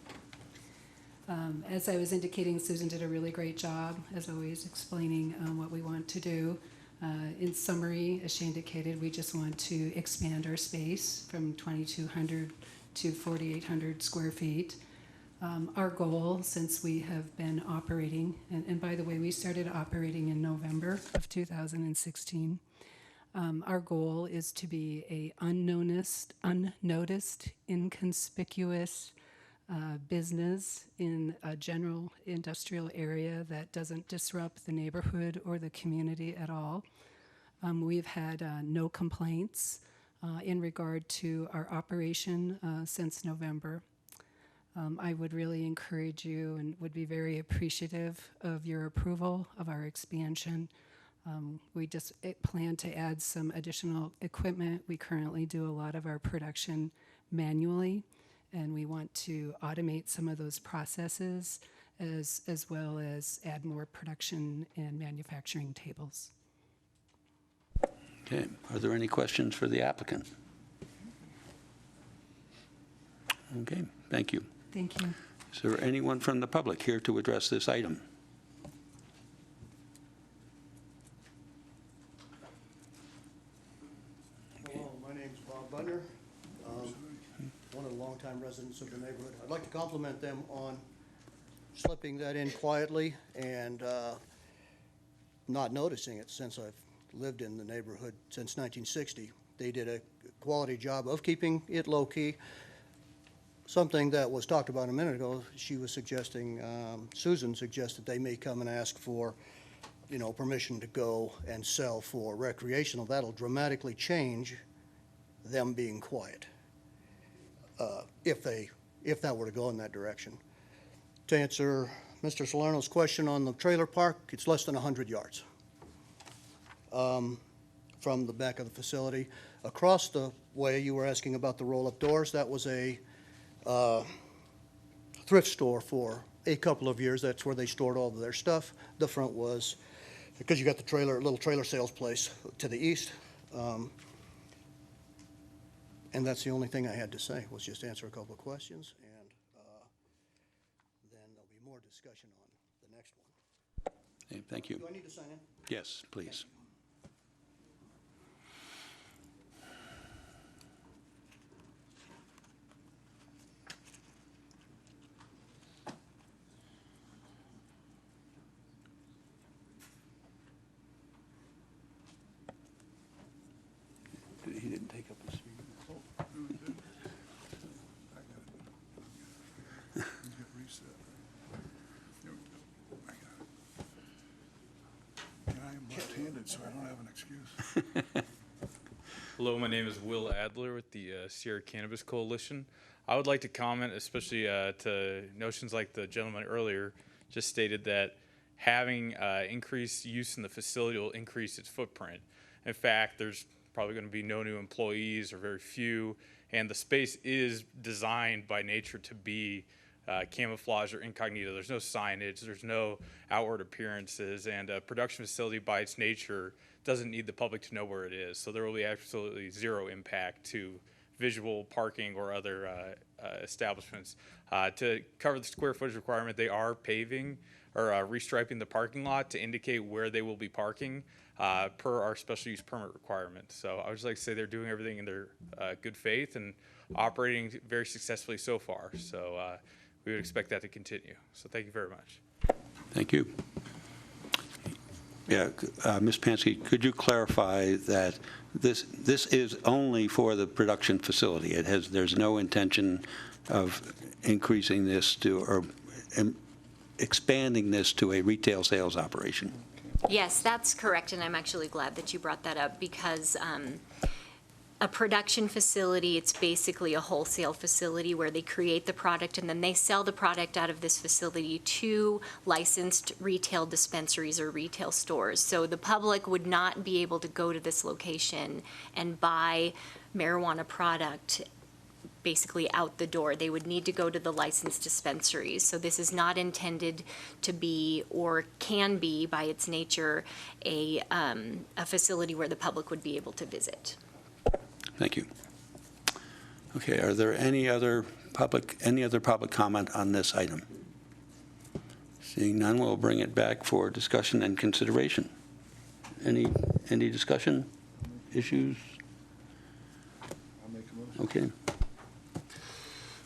As I was indicating, Susan did a really great job, as always, explaining what we want to do. In summary, as she indicated, we just want to expand our space from 2,200 to 4,800 square feet. Our goal, since we have been operating, and by the way, we started operating in November of 2016. Our goal is to be a unnoticed, inconspicuous business in a general industrial area that doesn't disrupt the neighborhood or the community at all. We've had no complaints in regard to our operation since November. I would really encourage you and would be very appreciative of your approval of our expansion. We just plan to add some additional equipment. We currently do a lot of our production manually, and we want to automate some of those processes as well as add more production and manufacturing tables. Okay, are there any questions for the applicant? Okay, thank you. Thank you. Is there anyone from the public here to address this item? Hello, my name's Bob Bunner, one of the longtime residents of the neighborhood. I'd like to compliment them on slipping that in quietly and not noticing it since I've lived in the neighborhood since 1960. They did a quality job of keeping it low-key. Something that was talked about a minute ago, she was suggesting, Susan suggested they may come and ask for, permission to go and sell for recreational. That'll dramatically change them being quiet, if that were to go in that direction. To answer Mr. Salerno's question on the trailer park, it's less than 100 yards from the back of the facility. Across the way, you were asking about the roll-up doors. That was a thrift store for a couple of years. That's where they stored all of their stuff. The front was, because you got the little trailer sales place to the east. And that's the only thing I had to say, was just answer a couple of questions, and then there'll be more discussion on the next one. Okay, thank you. Do I need to sign in? Yes, please. He didn't take up his speaker. And I am left-handed, so I don't have an excuse. Hello, my name is Will Adler with the Sierra Cannabis Coalition. I would like to comment, especially to notions like the gentleman earlier just stated, that having increased use in the facility will increase its footprint. In fact, there's probably going to be no new employees or very few, and the space is designed by nature to be camouflage or incognito. There's no signage, there's no outward appearances, and a production facility by its nature doesn't need the public to know where it is. So there will be absolutely zero impact to visual, parking, or other establishments. To cover the square footage requirement, they are paving or restriping the parking lot to indicate where they will be parking per our special use permit requirement. So I would just like to say they're doing everything in their good faith and operating very successfully so far. So we would expect that to continue. So thank you very much. Thank you. Yeah, Ms. Pansky, could you clarify that this is only for the production facility? There's no intention of increasing this to or expanding this to a retail sales operation? Yes, that's correct, and I'm actually glad that you brought that up because a production facility, it's basically a wholesale facility where they create the product and then they sell the product out of this facility to licensed retail dispensaries or retail stores. So the public would not be able to go to this location and buy marijuana product basically out the door. They would need to go to the licensed dispensaries. So this is not intended to be or can be by its nature a facility where the public would be able to visit. Thank you. Okay, are there any other public comment on this item? Seeing none, we'll bring it back for discussion and consideration. Any discussion, issues? I'll make a motion. Okay.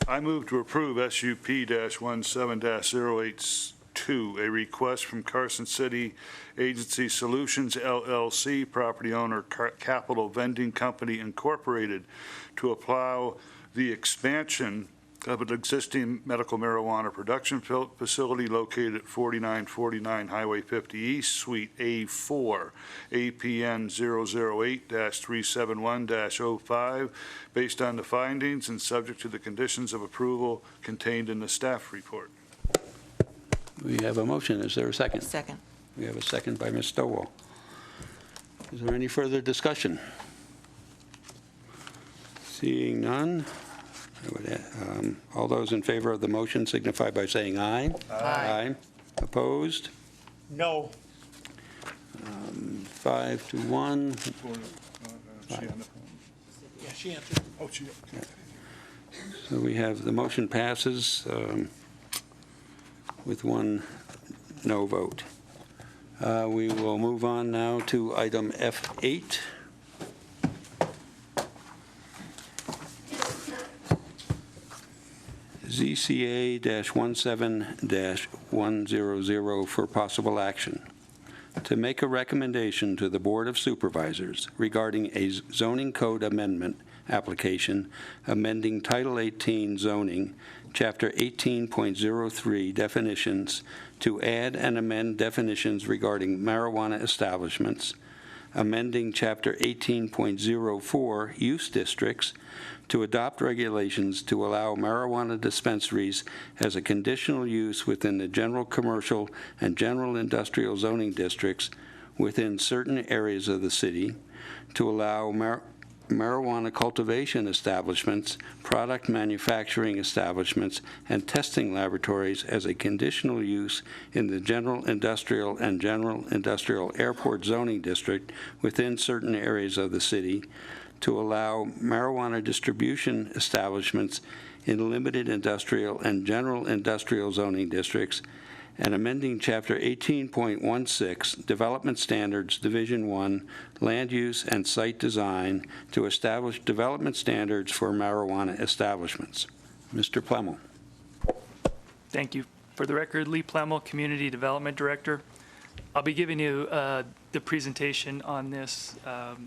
I move to approve SUP-17-082, a request from Carson City Agency Solutions LLC, property owner Capital Vending Company Incorporated, to allow the expansion of an existing medical marijuana production facility located at 4949 Highway 50 East, Suite A4, APN 008-371-05, based on the findings and subject to the conditions of approval contained in the staff report. We have a motion. Is there a second? Second. We have a second by Ms. Stowell. Is there any further discussion? Seeing none, I would, all those in favor of the motion signify by saying aye. Aye. Opposed? No. 5 to 1. She on the phone. Yeah, she answered. Oh, she, So we have, the motion passes with one no vote. We will move on now to item F8. ZCA-17-100 for possible action. To make a recommendation to the Board of Supervisors regarding a zoning code amendment application amending Title 18 zoning, Chapter 18.03 definitions to add and amend definitions regarding marijuana establishments, amending Chapter 18.04 use districts to adopt regulations to allow marijuana dispensaries as a conditional use within the general commercial and general industrial zoning districts within certain areas of the city, to allow marijuana cultivation establishments, product manufacturing establishments, and testing laboratories as a conditional use in the general industrial and general industrial airport zoning district within certain areas of the city, to allow marijuana distribution establishments in limited industrial and general industrial zoning districts, and amending Chapter 18.16, Development Standards, Division 1, Land Use and Site Design, to establish development standards for marijuana establishments. Mr. Plemmel. Thank you. For the record, Lee Plemmel, Community Development Director. I'll be giving you the presentation on this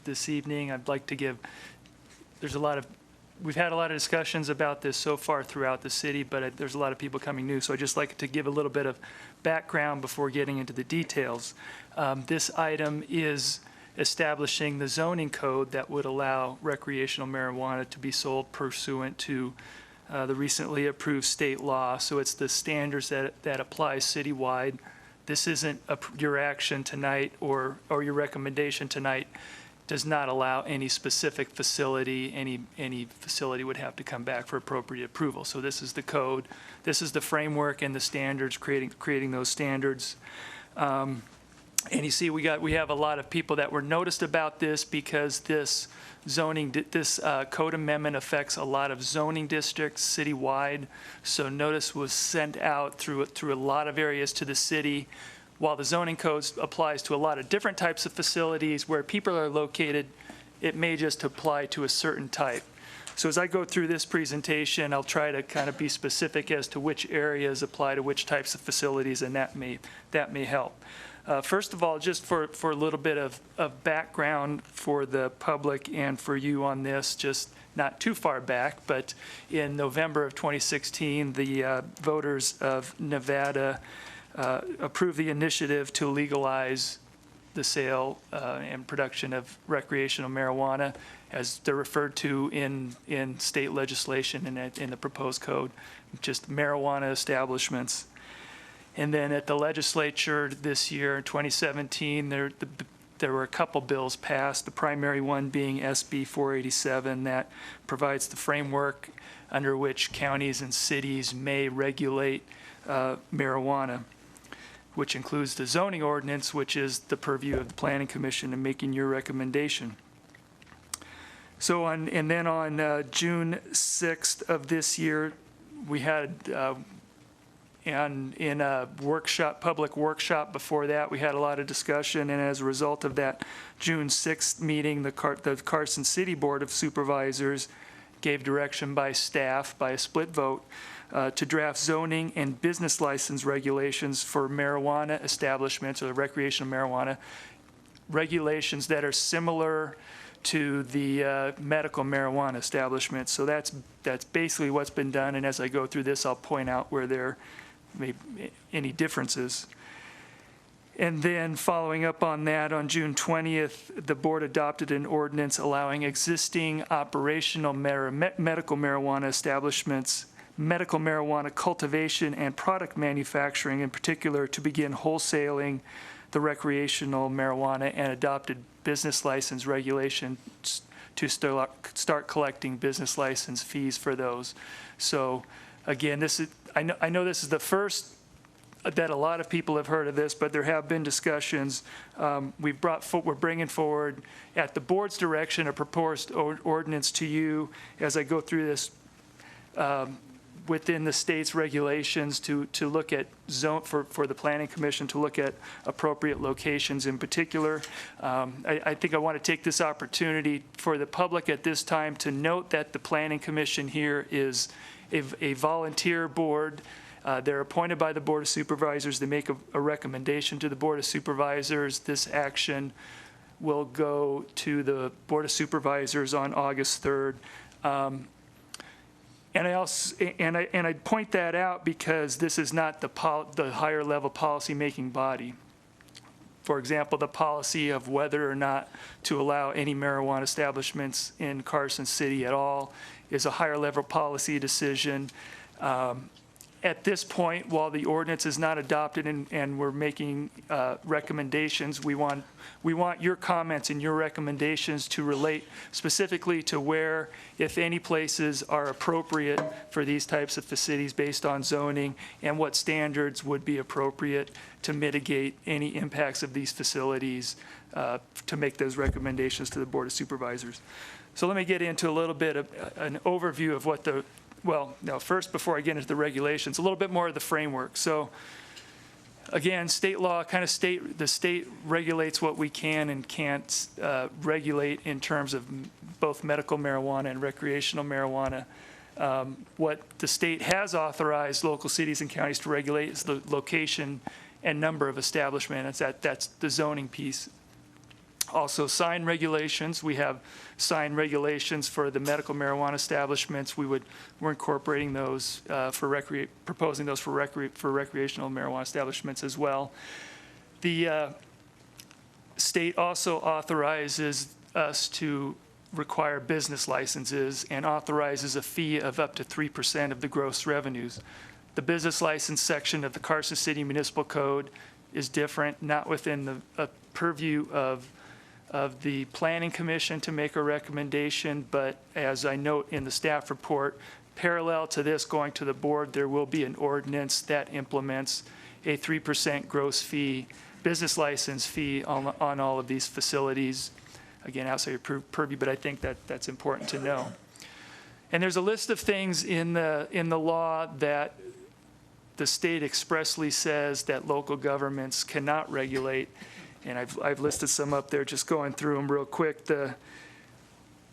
this evening. I'd like to give, we've had a lot of discussions about this so far throughout the city, but there's a lot of people coming new, so I'd just like to give a little bit of background before getting into the details. This item is establishing the zoning code that would allow recreational marijuana to be sold pursuant to the recently approved state law. So it's the standards that apply citywide. This isn't your action tonight or your recommendation tonight does not allow any specific facility. Any facility would have to come back for appropriate approval. So this is the code. This is the framework and the standards, creating those standards. And you see, we have a lot of people that were noticed about this because this code amendment affects a lot of zoning districts citywide. So notice was sent out through a lot of areas to the city. While the zoning code applies to a lot of different types of facilities where people are located, it may just apply to a certain type. So as I go through this presentation, I'll try to kind of be specific as to which areas apply to which types of facilities, and that may help. First of all, just for a little bit of background for the public and for you on this, just not too far back, but in November of 2016, the voters of Nevada approved the initiative to legalize the sale and production of recreational marijuana, as they're referred to in state legislation and in the proposed code, just marijuana establishments. And then at the legislature this year, 2017, there were a couple bills passed, the primary one being SB 487 that provides the framework under which counties and cities may regulate marijuana, which includes the zoning ordinance, which is the purview of the Planning Commission in making your recommendation. So and then on June 6th of this year, we had and in a workshop, public workshop before that, we had a lot of discussion, and as a result of that June 6th meeting, the Carson City Board of Supervisors gave direction by staff, by a split vote, to draft zoning and business license regulations for marijuana establishments, or the recreational marijuana, regulations that are similar to the medical marijuana establishments. So that's basically what's been done, and as I go through this, I'll point out where there may be any differences. And then following up on that, on June 20th, the board adopted an ordinance allowing existing operational medical marijuana establishments, medical marijuana cultivation and product manufacturing in particular, to begin wholesaling the recreational marijuana, and adopted business license regulations to start collecting business license fees for those. So again, this is, I know this is the first that a lot of people have heard of this, but there have been discussions. We're bringing forward, at the board's direction, a proposed ordinance to you as I go through this within the state's regulations to look at for the Planning Commission to look at appropriate locations in particular. I think I want to take this opportunity for the public at this time to note that the Planning Commission here is a volunteer board. They're appointed by the Board of Supervisors. They make a recommendation to the Board of Supervisors. This action will go to the Board of Supervisors on August 3rd. And I point that out because this is not the higher level policy-making body. For example, the policy of whether or not to allow any marijuana establishments in Carson City at all is a higher level policy decision. At this point, while the ordinance is not adopted and we're making recommendations, we want your comments and your recommendations to relate specifically to where, if any places are appropriate for these types of facilities based on zoning, and what standards would be appropriate to mitigate any impacts of these facilities, to make those recommendations to the Board of Supervisors. So let me get into a little bit of an overview of what first, before I get into the regulations, a little bit more of the framework. So again, state law, the state regulates what we can and can't regulate in terms of both medical marijuana and recreational marijuana. What the state has authorized local cities and counties to regulate is the location and number of establishments. That's the zoning piece. Also, sign regulations. We have sign regulations for the medical marijuana establishments. We're incorporating those proposing those for recreational marijuana establishments as well. The state also authorizes us to require business licenses and authorizes a fee of up to 3% of the gross revenues. The business license section of the Carson City Municipal Code is different, not within the purview of the Planning Commission to make a recommendation, but as I note in the staff report, parallel to this going to the board, there will be an ordinance that implements a 3% gross fee, business license fee on all of these facilities. Again, outside your purview, but I think that's important to know. And there's a list of things in the law that the state expressly says that local governments cannot regulate. And I've listed some up there, just going through them real quick. The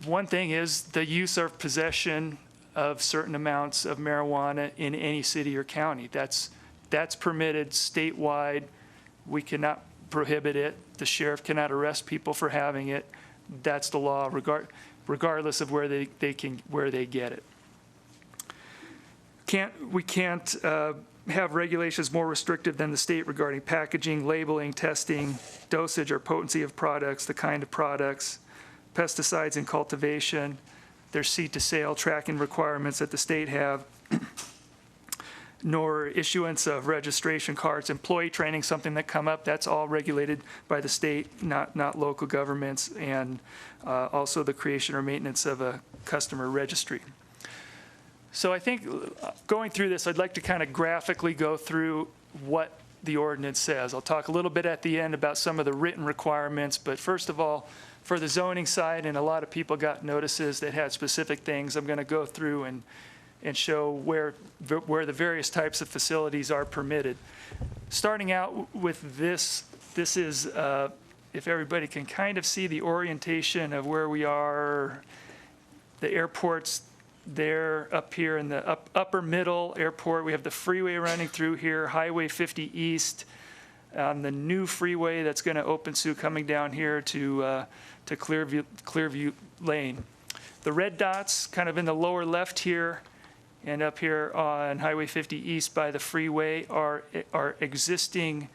one thing is the use or possession of certain amounts of marijuana in any city or county. That's permitted statewide. We cannot prohibit it. The sheriff cannot arrest people for having it. That's the law, regardless of where they get it. We can't have regulations more restrictive than the state regarding packaging, labeling, testing, dosage or potency of products, the kind of products, pesticides in cultivation. There's seed to sale tracking requirements that the state have, nor issuance of registration cards, employee training, something that come up, that's all regulated by the state, not local governments, and also the creation or maintenance of a customer registry. So I think going through this, I'd like to kind of graphically go through what the ordinance says. I'll talk a little bit at the end about some of the written requirements, but first of all, for the zoning side, and a lot of people got notices that had specific things, I'm going to go through and show where the various types of facilities are permitted. Starting out with this is, if everybody can kind of see the orientation of where we are, the airport's there up here in the upper middle airport. We have the freeway running through here, Highway 50 East, the new freeway that's going to open soon coming down here to Clearview Lane. The red dots kind of in the lower left here and up here on Highway 50 East by the freeway are existing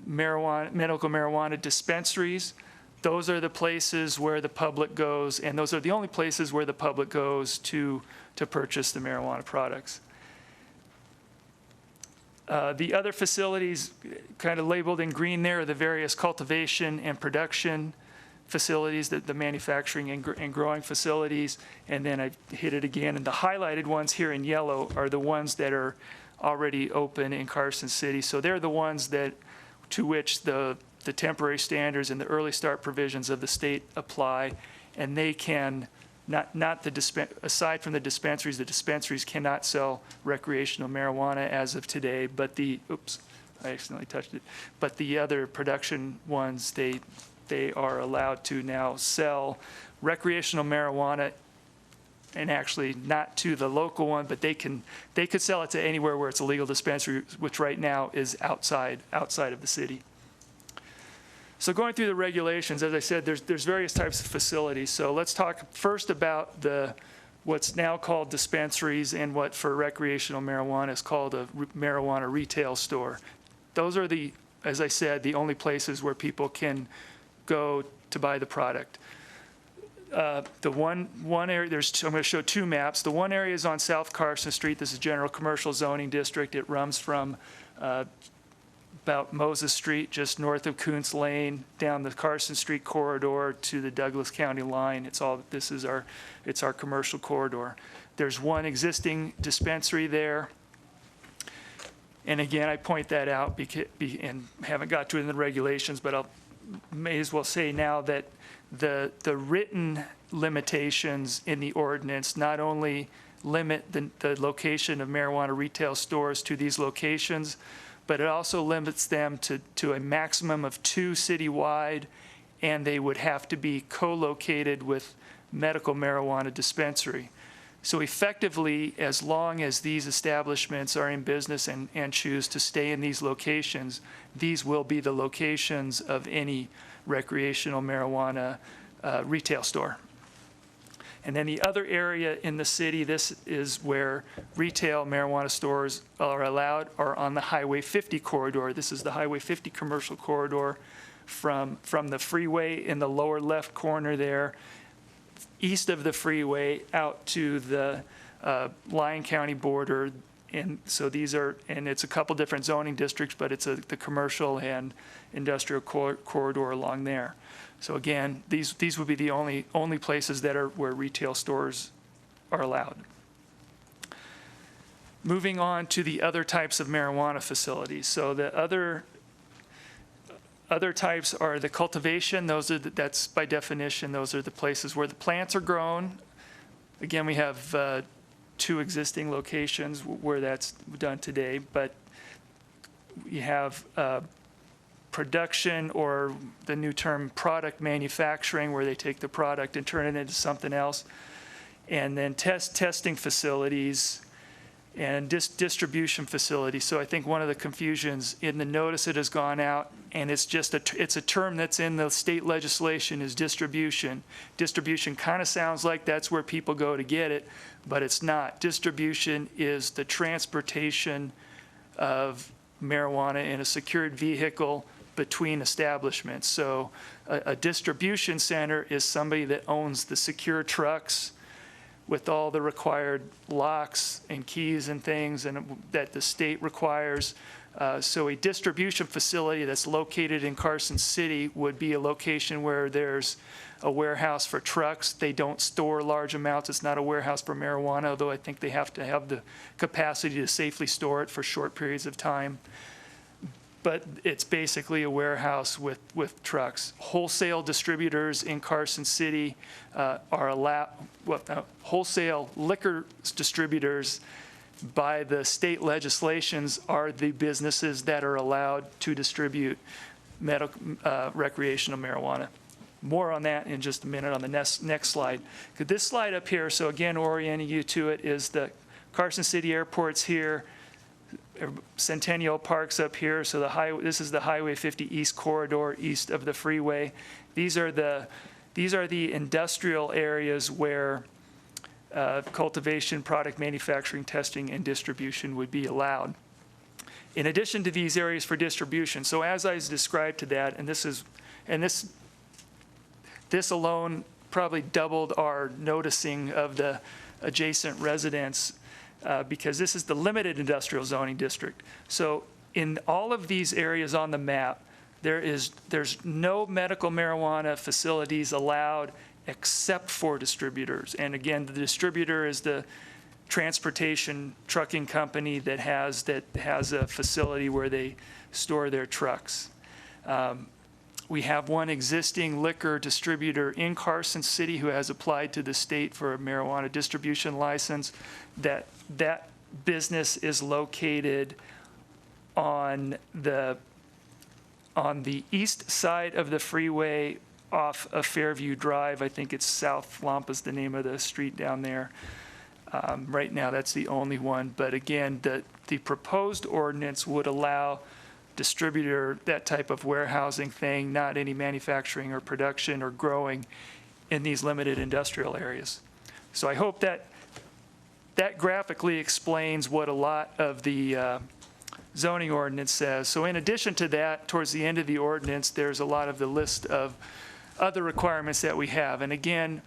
medical marijuana dispensaries. Those are the places where the public goes, and those are the only places where the public goes to purchase the marijuana products. The other facilities kind of labeled in green there are the various cultivation and production facilities, the manufacturing and growing facilities, and then I hit it again. And the highlighted ones here in yellow are the ones that are already open in Carson City. So they're the ones to which the temporary standards and the early start provisions of the state apply, and they can, aside from the dispensaries cannot sell recreational marijuana as of today, but I accidentally touched it. But the other production ones, they are allowed to now sell recreational marijuana, and actually not to the local one, but they could sell it to anywhere where it's a legal dispensary, which right now is outside of the city. So going through the regulations, as I said, there's various types of facilities. So let's talk first about what's now called dispensaries and what for recreational marijuana is called a marijuana retail store. Those are as I said, the only places where people can go to buy the product. The one area, I'm going to show two maps. The one area is on South Carson Street. This is General Commercial Zoning District. It runs from about Moses Street, just north of Kuntz Lane, down the Carson Street corridor to the Douglas County line. It's our commercial corridor. There's one existing dispensary there. And again, I point that out and haven't got to it in the regulations, but may as well say now that the written limitations in the ordinance not only limit the location of marijuana retail stores to these locations, but it also limits them to a maximum of 2 citywide, and they would have to be co-located with medical marijuana dispensary. So effectively, as long as these establishments are in business and choose to stay in these locations, these will be the locations of any recreational marijuana retail store. And then the other area in the city, this is where retail marijuana stores are allowed, are on the Highway 50 corridor. This is the Highway 50 commercial corridor from the freeway in the lower left corner there, east of the freeway out to the Lyon County border. And so it's a couple different zoning districts, but it's the commercial and industrial corridor along there. So again, these would be the only places where retail stores are allowed. Moving on to the other types of marijuana facilities. So the other types are the cultivation. That's by definition, those are the places where the plants are grown. Again, we have 2 existing locations where that's done today, but you have production, or the new term product manufacturing, where they take the product and turn it into something else, and then testing facilities and distribution facilities. So I think one of the confusions in the notice that has gone out, and it's a term that's in the state legislation, is distribution. Distribution kind of sounds like that's where people go to get it, but it's not. Distribution is the transportation of marijuana in a secured vehicle between establishments. So a distribution center is somebody that owns the secure trucks with all the required locks and keys and things that the state requires. So a distribution facility that's located in Carson City would be a location where there's a warehouse for trucks. They don't store large amounts. It's not a warehouse for marijuana, although I think they have to have the capacity to safely store it for short periods of time. but it's basically a warehouse with trucks. Wholesale distributors in Carson City are allowed, wholesale liquor distributors by the state legislations are the businesses that are allowed to distribute recreational marijuana. More on that in just a minute on the next slide. This slide up here, so again, orienting you to it, is the Carson City Airport's here, Centennial Park's up here, so this is the Highway 50 East corridor east of the freeway. These are the industrial areas where cultivation, product manufacturing, testing, and distribution would be allowed. In addition to these areas for distribution, so as I described to that, and this alone probably doubled our noticing of the adjacent residents because this is the limited industrial zoning district. So in all of these areas on the map, there's no medical marijuana facilities allowed except for distributors. And again, the distributor is the transportation trucking company that has a facility where they store their trucks. We have one existing liquor distributor in Carson City who has applied to the state for a marijuana distribution license. That business is located on the east side of the freeway off of Fairview Drive. I think it's South Lampa is the name of the street down there. Right now, that's the only one. But again, the proposed ordinance would allow distributor, that type of warehousing thing, not any manufacturing or production or growing in these limited industrial areas. So I hope that graphically explains what a lot of the zoning ordinance says. So in addition to that, towards the end of the ordinance, there's a lot of the list of other requirements that we have. And again,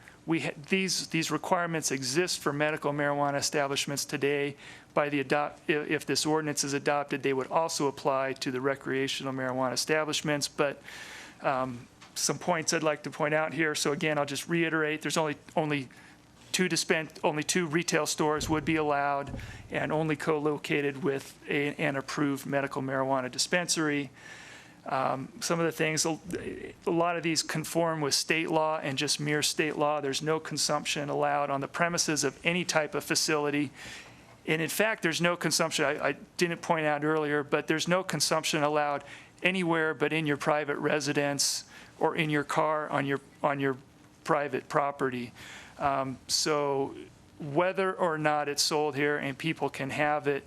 these requirements exist for medical marijuana establishments today. If this ordinance is adopted, they would also apply to the recreational marijuana establishments. But some points I'd like to point out here. So again, I'll just reiterate: there's only two retail stores would be allowed, and only co-located with an approved medical marijuana dispensary. Some of the things, a lot of these conform with state law and just mere state law. There's no consumption allowed on the premises of any type of facility. And in fact, there's no consumption, I didn't point out earlier, but there's no consumption allowed anywhere but in your private residence or in your car on your private property. So whether or not it's sold here and people can have it,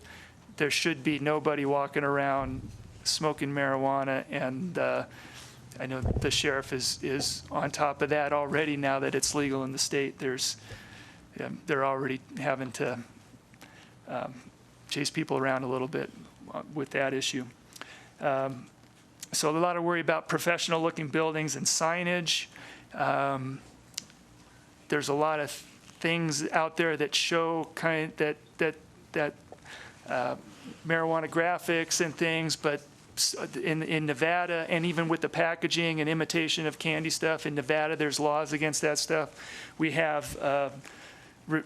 there should be nobody walking around smoking marijuana, and I know the sheriff is on top of that already now that it's legal in the state. They're already having to chase people around a little bit with that issue. So a lot of worry about professional looking buildings and signage. There's a lot of things out there that show that marijuana graphics and things, but in Nevada, and even with the packaging and imitation of candy stuff in Nevada, there's laws against that stuff. We have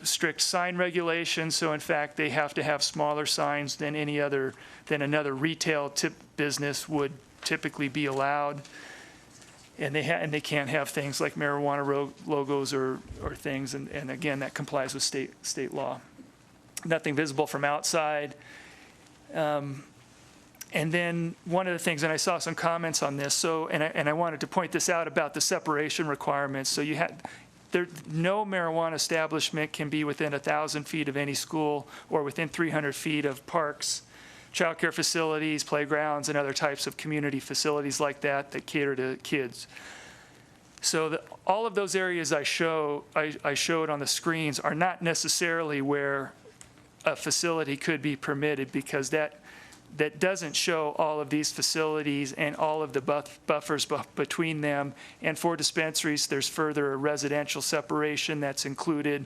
strict sign regulations, so in fact they have to have smaller signs than another retail business would typically be allowed, and they can't have things like marijuana logos or things, and again, that complies with state law. Nothing visible from outside. And then one of the things, and I saw some comments on this, and I wanted to point this out about the separation requirements. So no marijuana establishment can be within 1,000 feet of any school or within 300 feet of parks, childcare facilities, playgrounds, and other types of community facilities like that cater to kids. So all of those areas I showed on the screens are not necessarily where a facility could be permitted, because that doesn't show all of these facilities and all of the buffers between them. And for dispensaries, there's further residential separation that's included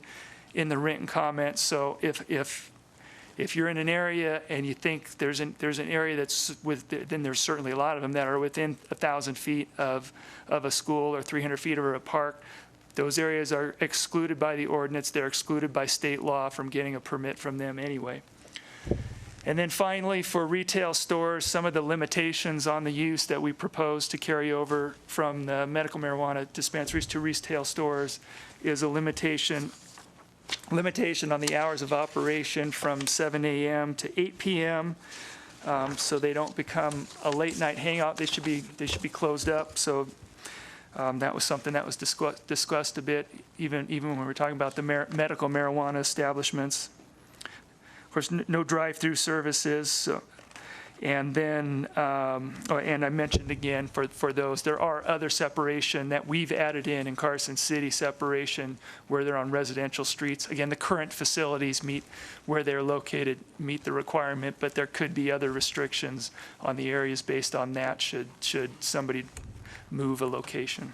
in the written comments. So if you're in an area and you think there's an area that's then there's certainly a lot of them that are within 1,000 feet of a school or 300 feet of a park. Those areas are excluded by the ordinance. They're excluded by state law from getting a permit from them anyway. And then finally, for retail stores, some of the limitations on the use that we propose to carry over from the medical marijuana dispensaries to retail stores is a limitation on the hours of operation from 7 a.m. to 8 p.m. So they don't become a late night hangout. They should be closed up. So that was something that was discussed a bit, even when we were talking about the medical marijuana establishments. Of course, no drive-through services. So, and then, and I mentioned again for those, there are other separation that we've added in Carson City separation where they're on residential streets. Again, the current facilities meet where they're located, meet the requirement, but there could be other restrictions on the areas based on that should somebody move a location.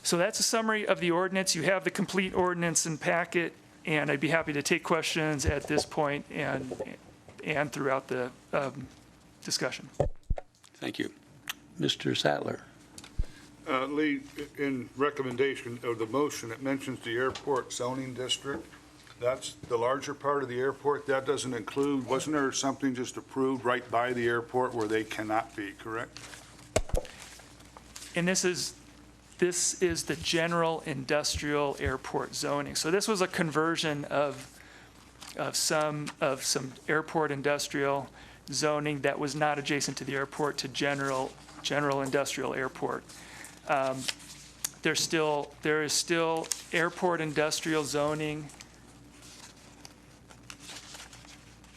So that's a summary of the ordinance. You have the complete ordinance and packet, and I'd be happy to take questions at this point and throughout the discussion. Thank you. Mr. Sattler. Lee, in recommendation of the motion, it mentions the airport zoning district. That's the larger part of the airport. That doesn't include, wasn't there something just approved right by the airport where they cannot be, correct? And this is the general industrial airport zoning. So this was a conversion of some airport industrial zoning that was not adjacent to the airport to general industrial airport. There is still airport industrial zoning.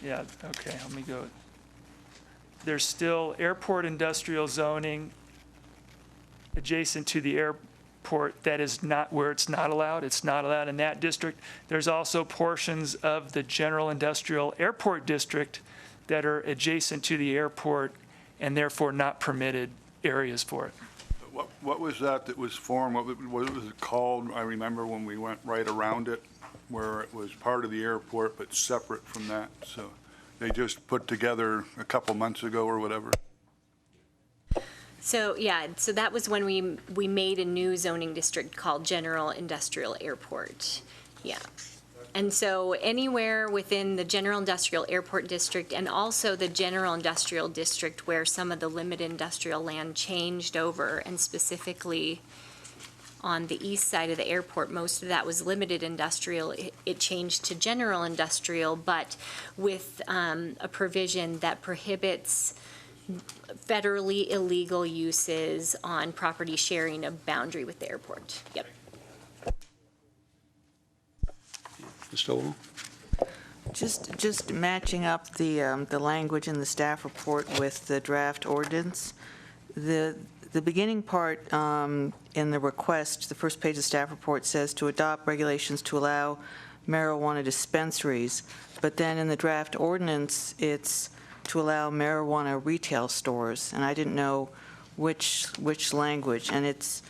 Yeah, okay, let me go. There's still airport industrial zoning adjacent to the airport that is not where it's not allowed. It's not allowed in that district. There's also portions of the general industrial airport district that are adjacent to the airport and therefore not permitted areas for it. What was that was formed? What was it called? I remember when we went right around it, where it was part of the airport but separate from that. So they just put together a couple months ago or whatever. So, yeah, so that was when we made a new zoning district called General Industrial Airport. Yeah. And so anywhere within the General Industrial Airport District and also the General Industrial District where some of the limited industrial land changed over, and specifically on the east side of the airport, most of that was limited industrial. It changed to general industrial, but with a provision that prohibits federally illegal uses on property sharing a boundary with the airport. Yep. Mr. Owl? Just matching up the language in the staff report with the draft ordinance. The beginning part in the request, the first page of the staff report says to adopt regulations to allow marijuana dispensaries, but then in the draft ordinance, it's to allow marijuana retail stores, and I didn't know which language, and it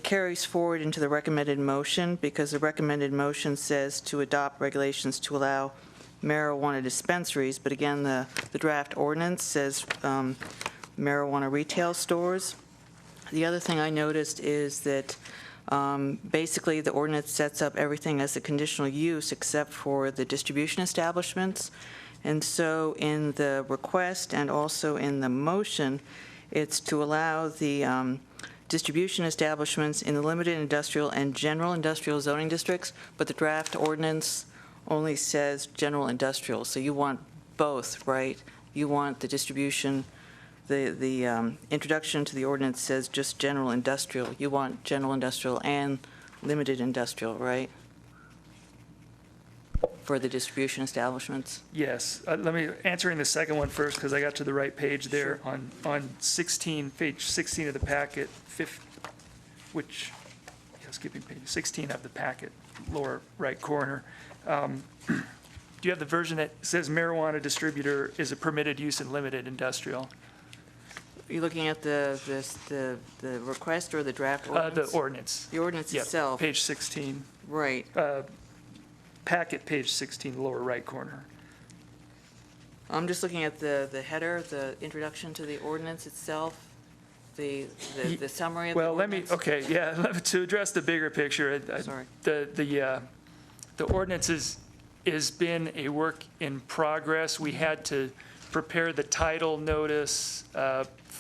carries forward into the recommended motion because the recommended motion says to adopt regulations to allow marijuana dispensaries, but again, the draft ordinance says marijuana retail stores. The other thing I noticed is that basically the ordinance sets up everything as a conditional use except for the distribution establishments. And so in the request and also in the motion, it's to allow the distribution establishments in the limited industrial and general industrial zoning districts, but the draft ordinance only says general industrial. So you want both, right? You want the distribution, the introduction to the ordinance says just general industrial. You want general industrial and limited industrial, right? For the distribution establishments? Yes. Let me answering the second one first because I got to the right page there. Sure. On 16, page 16 of the packet, skipping page 16 of the packet, lower right corner. Do you have the version that says marijuana distributor is a permitted use in limited industrial? Are you looking at the request or the draft ordinance? The ordinance. The ordinance itself. Page 16. Right. Packet, page 16, lower right corner. I'm just looking at the header, the introduction to the ordinance itself, the summary of the ordinance. To address the bigger picture, Sorry. the ordinance is has been a work in progress. We had to prepare the title notice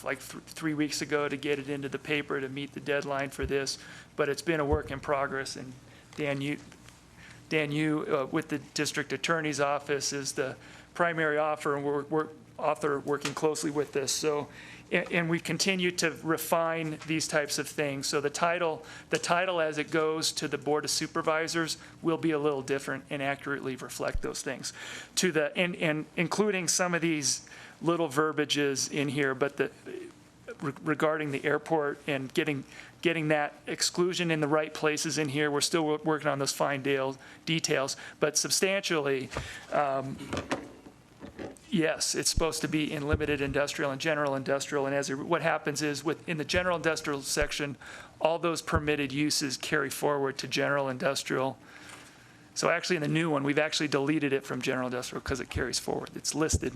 like 3 weeks ago to get it into the paper to meet the deadline for this, but it's been a work in progress. And Dan, you with the district attorney's office is the primary author, and we're working closely with this. So, and we continue to refine these types of things. So the title as it goes to the Board of Supervisors will be a little different and accurately reflect those things. And including some of these little verbiages in here, but regarding the airport and getting that exclusion in the right places in here, we're still working on those fine details, but substantially, yes, it's supposed to be in limited industrial and general industrial, and what happens is in the general industrial section, all those permitted uses carry forward to general industrial. So actually in the new one, we've actually deleted it from general industrial because it carries forward. It's listed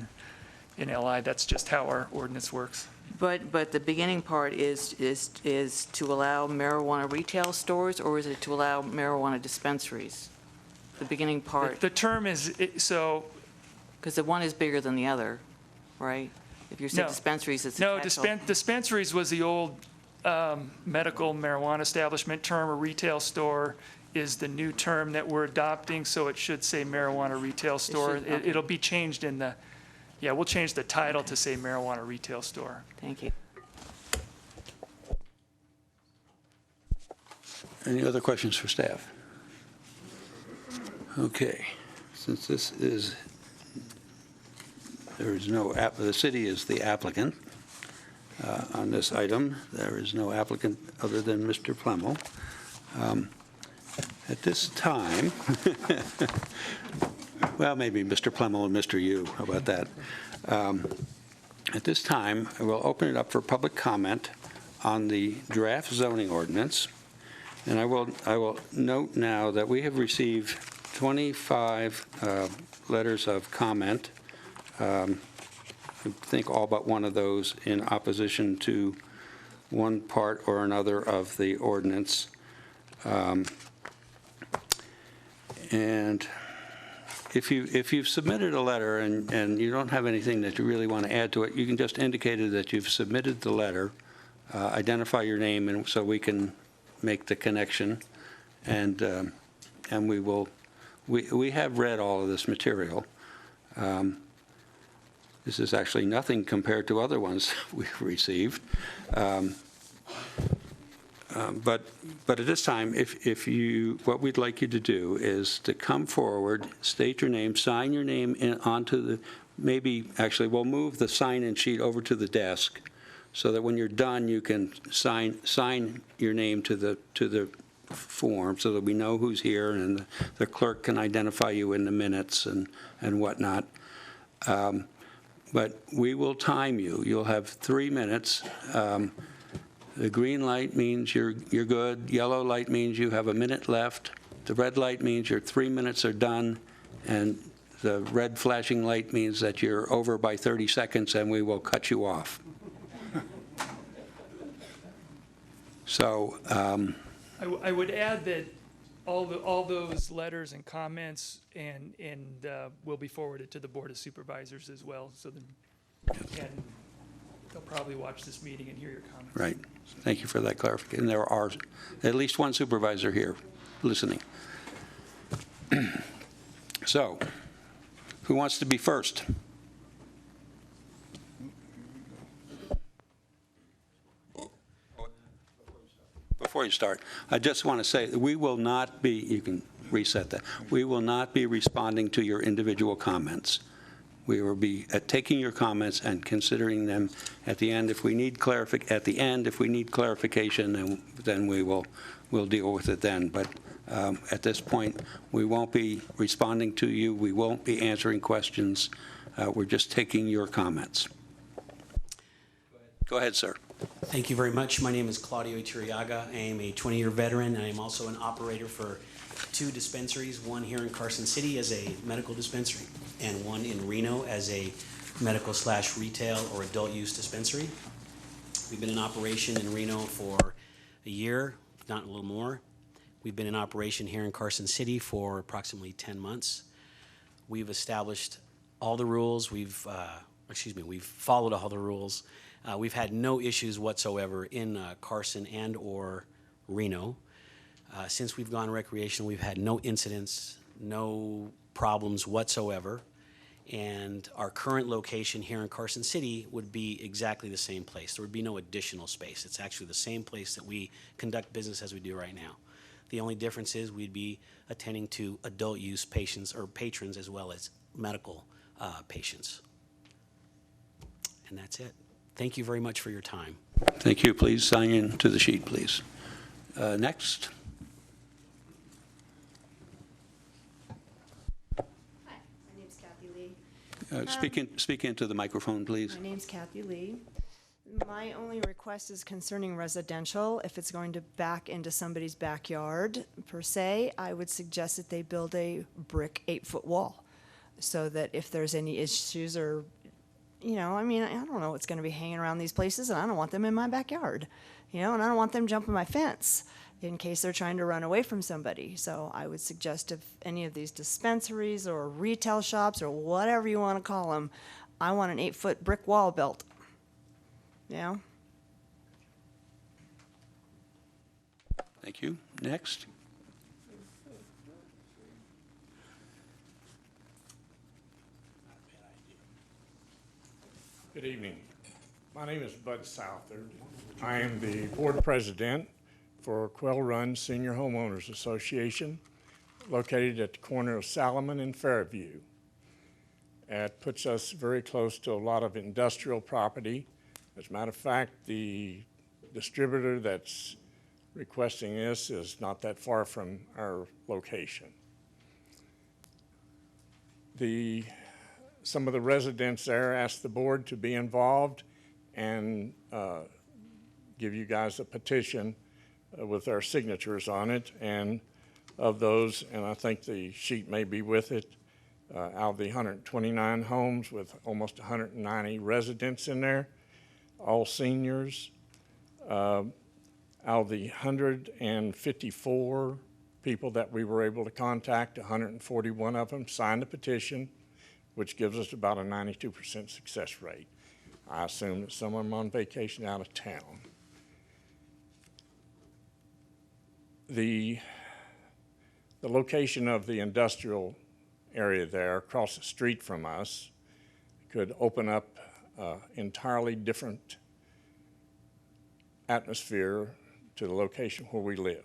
in LI. That's just how our ordinance works. But the beginning part is to allow marijuana retail stores, or is it to allow marijuana dispensaries? The beginning part. The term is, because the one is bigger than the other, right? If you say No. dispensaries, it's No, a catch-all. dispensaries was the old medical marijuana establishment term. A retail store is the new term that we're adopting, so it should say marijuana retail store. okay. It'll be changed we'll change the title to say marijuana retail store. Thank you. Any other questions for staff? Okay, since the city is the applicant on this item. There is no applicant other than Mr. Plemmel. At this time, well, maybe Mr. Plemmel and Mr. Yu, how about that? At this time, I will open it up for public comment on the draft zoning ordinance. And I will note now that we have received 25 letters of comment. I think all but one of those in opposition to one part or another of the ordinance. And if you've submitted a letter and you don't have anything that you really want to add to it, you can just indicate that you've submitted the letter, identify your name, and so we can make the connection, and we have read all of this material. This is actually nothing compared to other ones we've received. But at this time, what we'd like you to do is to come forward, state your name, sign your name onto actually we'll move the sign-in sheet over to the desk so that when you're done, you can sign your name to the form so that we know who's here and the clerk can identify you in the minutes and whatnot. But we will time you. You'll have 3 minutes. The green light means you're good. Yellow light means you have a minute left. The red light means your 3 minutes are done. And the red flashing light means that you're over by 30 seconds and we will cut you off. So I would add that all those letters and comments and will be forwarded to the Board of Supervisors as well, so then they'll probably watch this meeting and hear your comments. Right. Thank you for that clarification. There are at least one supervisor here listening. So, who wants to be first? Before you start, I just want to say that we will not be, you can reset that, we will not be responding to your individual comments. We will be taking your comments and considering them at the end. If we need clarification, then we'll deal with it then. But at this point, we won't be responding to you. We won't be answering questions. We're just taking your comments. Go ahead, sir. Thank you very much. My name is Claudio Iturriaga. I am a 20-year veteran. I am also an operator for 2 dispensaries, one here in Carson City as a medical dispensary and one in Reno as a medical/retail or adult use dispensary. We've been in operation in Reno for a year, if not a little more. We've been in operation here in Carson City for approximately 10 months. We've established all the rules. We've followed all the rules. We've had no issues whatsoever in Carson and/or Reno. Since we've gone recreational, we've had no incidents, no problems whatsoever. And our current location here in Carson City would be exactly the same place. There would be no additional space. It's actually the same place that we conduct business as we do right now. The only difference is we'd be attending to adult use patients or patrons as well as medical patients. And that's it. Thank you very much for your time. Thank you. Please sign in to the sheet, please. Next. My name's Kathy Lee. Speak into the microphone, please. My name's Kathy Lee. My only request is concerning residential. If it's going to back into somebody's backyard, per se, I would suggest that they build a brick 8-foot wall so that if there's any issues or, I don't know what's going to be hanging around these places, and I don't want them in my backyard, and I don't want them jumping my fence in case they're trying to run away from somebody. So I would suggest if any of these dispensaries or retail shops or whatever you want to call them, I want an 8-foot brick wall built. Yeah. Thank you. Next. Good evening. My name is Bud Southard. I am the board president for Quail Run Senior Homeowners Association, located at the corner of Salomon and Fairview. It puts us very close to a lot of industrial property. As a matter of fact, the distributor that's requesting this is not that far from our location. Some of the residents there asked the board to be involved and give you guys a petition with our signatures on it. And of those, and I think the sheet may be with it, out of the 129 homes with almost 190 residents in there, all seniors. Out of the 154 people that we were able to contact, 141 of them signed the petition, which gives us about a 92% success rate. I assume that some of them on vacation out of town. The location of the industrial area there across the street from us could open up entirely different atmosphere to the location where we live.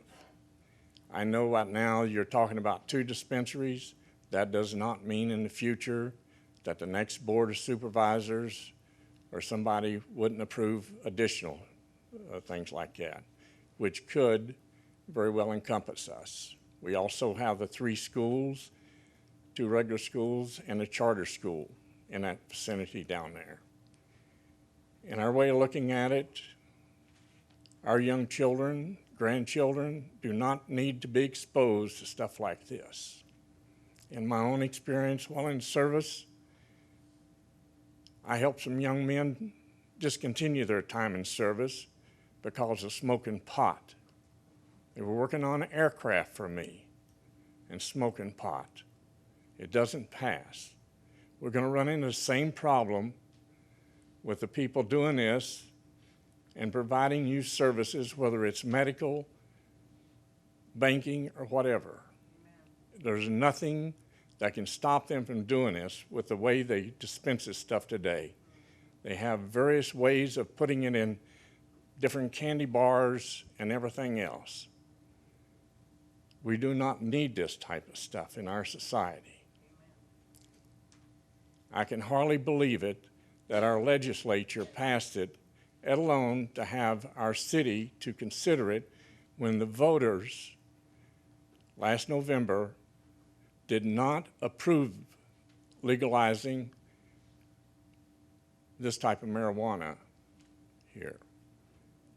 I know right now you're talking about 2 dispensaries. That does not mean in the future that the next board of supervisors or somebody wouldn't approve additional things like that, which could very well encompass us. We also have the 3 schools, 2 regular schools and a charter school in that vicinity down there. In our way of looking at it, our young children, grandchildren do not need to be exposed to stuff like this. In my own experience while in service, I helped some young men discontinue their time in service because of smoking pot. They were working on an aircraft for me and smoking pot. It doesn't pass. We're going to run into the same problem with the people doing this and providing you services, whether it's medical, banking, or whatever. There's nothing that can stop them from doing this with the way they dispense this stuff today. They have various ways of putting it in different candy bars and everything else. We do not need this type of stuff in our society. I can hardly believe it that our legislature passed it, let alone to have our city to consider it when the voters last November did not approve legalizing this type of marijuana here.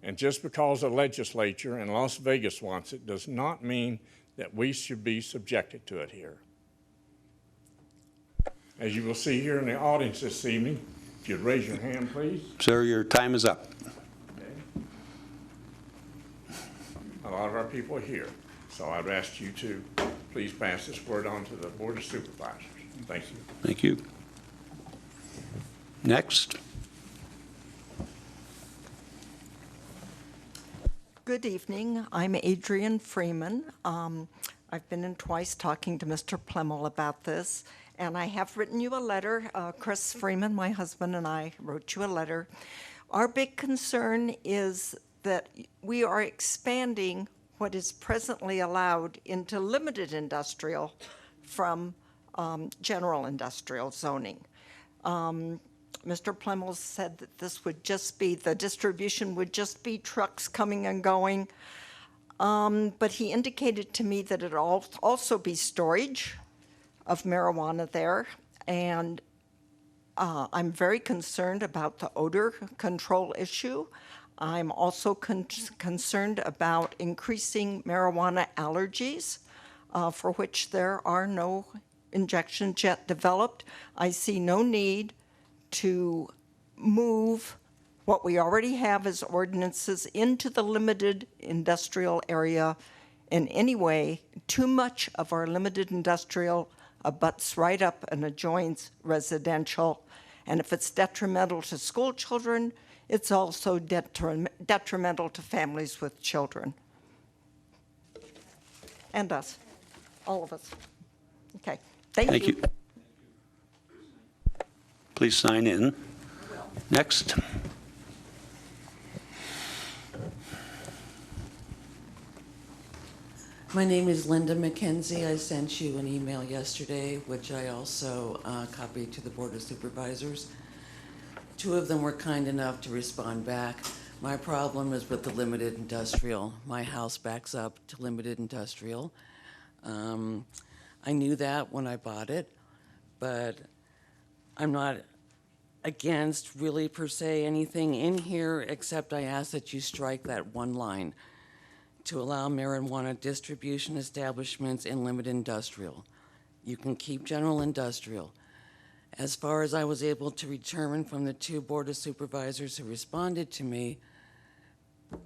And just because the legislature in Las Vegas wants it does not mean that we should be subjected to it here. As you will see here in the audience this evening, if you'd raise your hand, please. Sir, your time is up. Okay. A lot of our people are here, so I'd ask you to please pass this word on to the Board of Supervisors. Thank you. Thank you. Next. Good evening. I'm Adrienne Freeman. I've been in twice talking to Mr. Plemmel about this, and I have written you a letter. Chris Freeman, my husband, and I wrote you a letter. Our big concern is that we are expanding what is presently allowed into limited industrial from general industrial zoning. Mr. Plemmel said that this would just be, the distribution would just be trucks coming and going. But he indicated to me that it'll also be storage of marijuana there. And I'm very concerned about the odor control issue. I'm also concerned about increasing marijuana allergies, for which there are no injections yet developed. I see no need to move what we already have as ordinances into the limited industrial area in any way. Too much of our limited industrial abuts right up and adjoins residential. And if it's detrimental to school children, it's also detrimental to families with children. And us, all of us. Okay, thank you. Please sign in. Next. My name is Linda McKenzie. I sent you an email yesterday, which I also copied to the Board of Supervisors. Two of them were kind enough to respond back. My problem is with the limited industrial. My house backs up to limited industrial. I knew that when I bought it, but I'm not against really per se anything in here, except I ask that you strike that one line to allow marijuana distribution establishments in limited industrial. You can keep general industrial. As far as I was able to determine from the two Board of Supervisors who responded to me,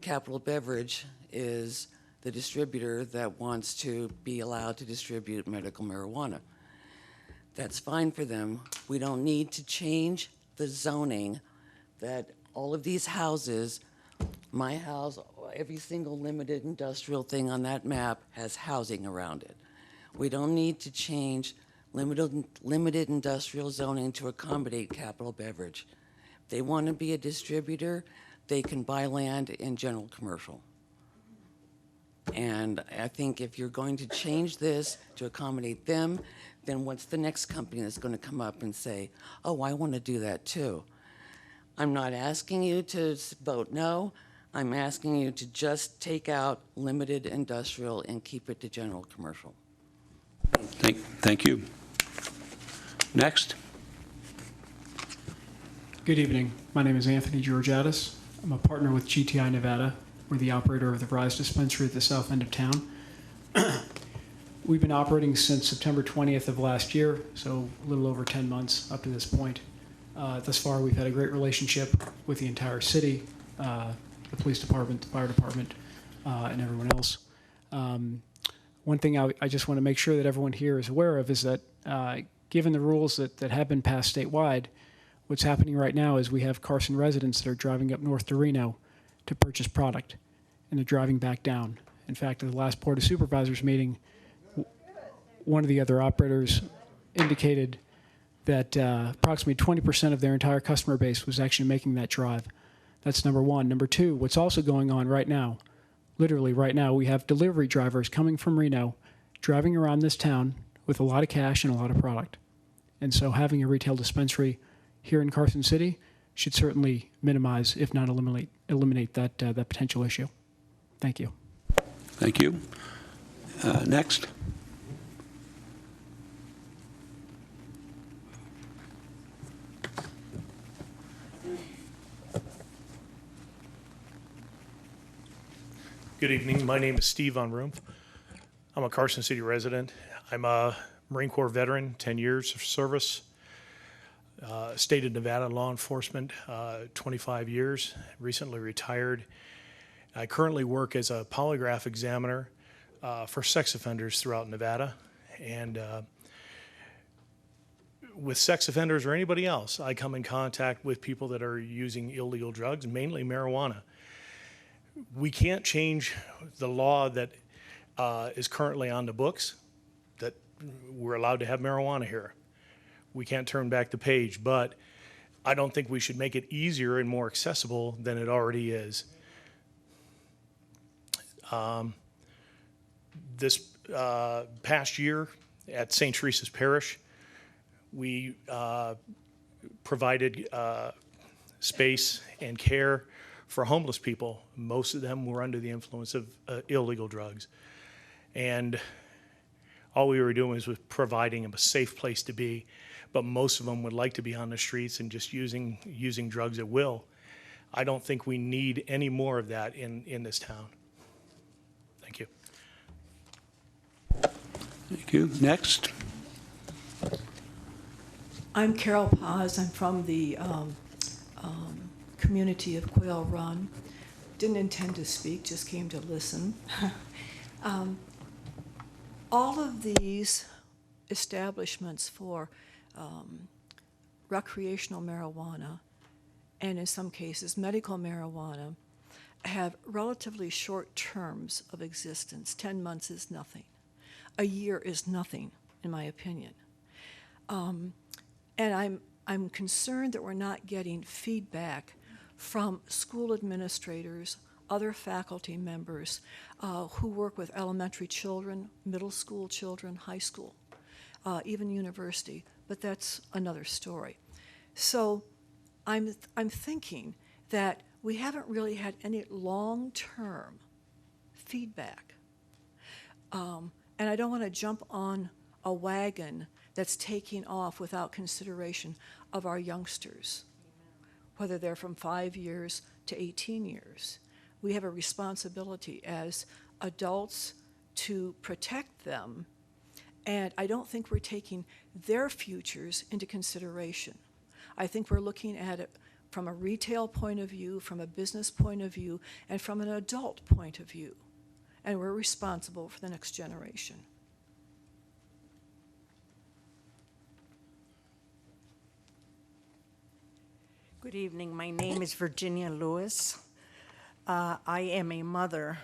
Capital Beverage is the distributor that wants to be allowed to distribute medical marijuana. That's fine for them. We don't need to change the zoning that all of these houses, my house, every single limited industrial thing on that map has housing around it. We don't need to change limited industrial zoning to accommodate Capital Beverage. If they want to be a distributor, they can buy land in general commercial. And I think if you're going to change this to accommodate them, then what's the next company that's going to come up and say, oh, I want to do that too? I'm not asking you to vote no. I'm asking you to just take out limited industrial and keep it to general commercial. Thank you. Next. Good evening. My name is Anthony Georgiadis. I'm a partner with GTI Nevada. We're the operator of the Rise Dispensary at the south end of town. We've been operating since September 20th of last year, so a little over 10 months up to this point. Thus far, we've had a great relationship with the entire city, the police department, the fire department, and everyone else. One thing I just want to make sure that everyone here is aware of is that given the rules that have been passed statewide, what's happening right now is we have Carson residents that are driving up north to Reno to purchase product, and they're driving back down. In fact, at the last Board of Supervisors meeting, one of the other operators indicated that approximately 20% of their entire customer base was actually making that drive. That's number one. Number two, what's also going on right now, literally right now, we have delivery drivers coming from Reno, driving around this town with a lot of cash and a lot of product. And so having a retail dispensary here in Carson City should certainly minimize, if not eliminate that potential issue. Thank you. Thank you. Next. Good evening. My name is Steve Von Rumpf. I'm a Carson City resident. I'm a Marine Corps veteran, 10 years of service. State of Nevada law enforcement, 25 years, recently retired. I currently work as a polygraph examiner for sex offenders throughout Nevada. And with sex offenders or anybody else, I come in contact with people that are using illegal drugs, mainly marijuana. We can't change the law that is currently on the books, that we're allowed to have marijuana here. We can't turn back the page, but I don't think we should make it easier and more accessible than it already is. This past year at St. Teresa's Parish, we provided space and care for homeless people. Most of them were under the influence of illegal drugs. And all we were doing was providing them a safe place to be, but most of them would like to be on the streets and just using drugs at will. I don't think we need any more of that in this town. Thank you. Thank you. Next. I'm Carol Paz. I'm from the community of Quail Run. Didn't intend to speak, just came to listen. All of these establishments for recreational marijuana, and in some cases medical marijuana, have relatively short terms of existence. 10 months is nothing. A year is nothing, in my opinion. And I'm concerned that we're not getting feedback from school administrators, other faculty members who work with elementary children, middle school children, high school, even university, but that's another story. So I'm thinking that we haven't really had any long-term feedback. And I don't want to jump on a wagon that's taking off without consideration of our youngsters, whether they're from 5 years to 18 years. We have a responsibility as adults to protect them, and I don't think we're taking their futures into consideration. I think we're looking at it from a retail point of view, from a business point of view, and from an adult point of view, and we're responsible for the next generation. Good evening. My name is Virginia Lewis. I am a mother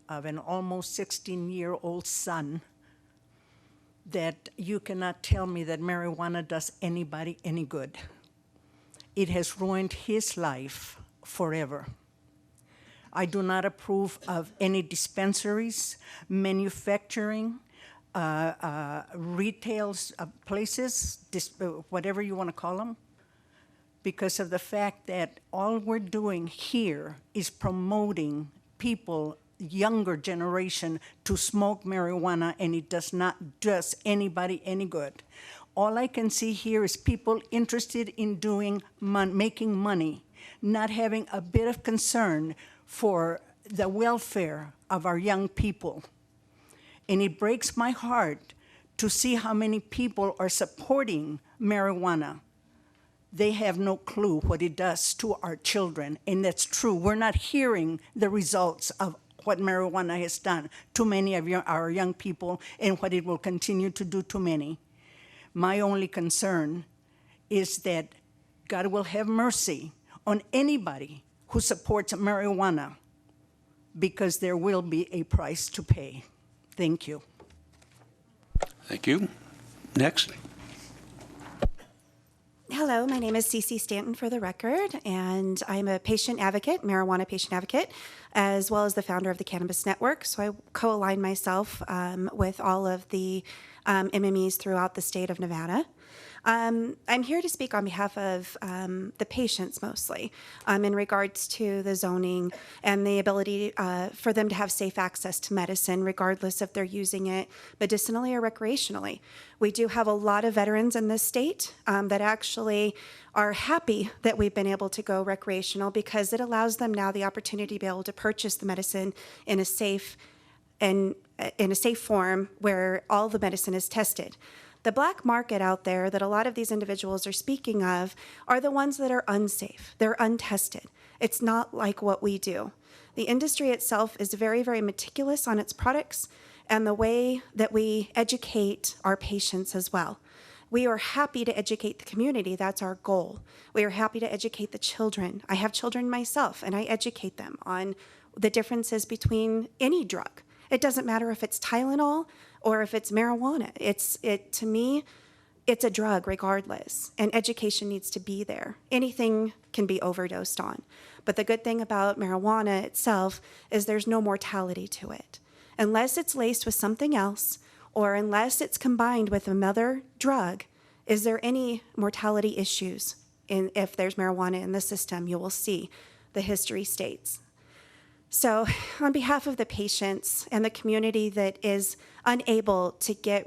of an almost 16-year-old son that you cannot tell me that marijuana does anybody any good. It has ruined his life forever. I do not approve of any dispensaries, manufacturing, retail places, whatever you want to call them, because of the fact that all we're doing here is promoting people, younger generation, to smoke marijuana, and it does not do anybody any good. All I can see here is people interested in making money, not having a bit of concern for the welfare of our young people. And it breaks my heart to see how many people are supporting marijuana. They have no clue what it does to our children, and that's true. We're not hearing the results of what marijuana has done to many of our young people and what it will continue to do to many. My only concern is that God will have mercy on anybody who supports marijuana, because there will be a price to pay. Thank you. Thank you. Next. Hello, my name is Cece Stanton for the record, and I'm a patient advocate, marijuana patient advocate, as well as the founder of the Cannabis Network. So I co-align myself with all of the MMEs throughout the state of Nevada. I'm here to speak on behalf of the patients mostly in regards to the zoning and the ability for them to have safe access to medicine regardless if they're using it medicinally or recreationally. We do have a lot of veterans in this state that actually are happy that we've been able to go recreational, because it allows them now the opportunity to be able to purchase the medicine in a safe form where all the medicine is tested. The black market out there that a lot of these individuals are speaking of are the ones that are unsafe. They're untested. It's not like what we do. The industry itself is very, very meticulous on its products and the way that we educate our patients as well. We are happy to educate the community. That's our goal. We are happy to educate the children. I have children myself, and I educate them on the differences between any drug. It doesn't matter if it's Tylenol or if it's marijuana. To me, it's a drug regardless, and education needs to be there. Anything can be overdosed on. But the good thing about marijuana itself is there's no mortality to it. Unless it's laced with something else, or unless it's combined with another drug, is there any mortality issues? If there's marijuana in the system, you will see the history states. So on behalf of the patients and the community that is unable to get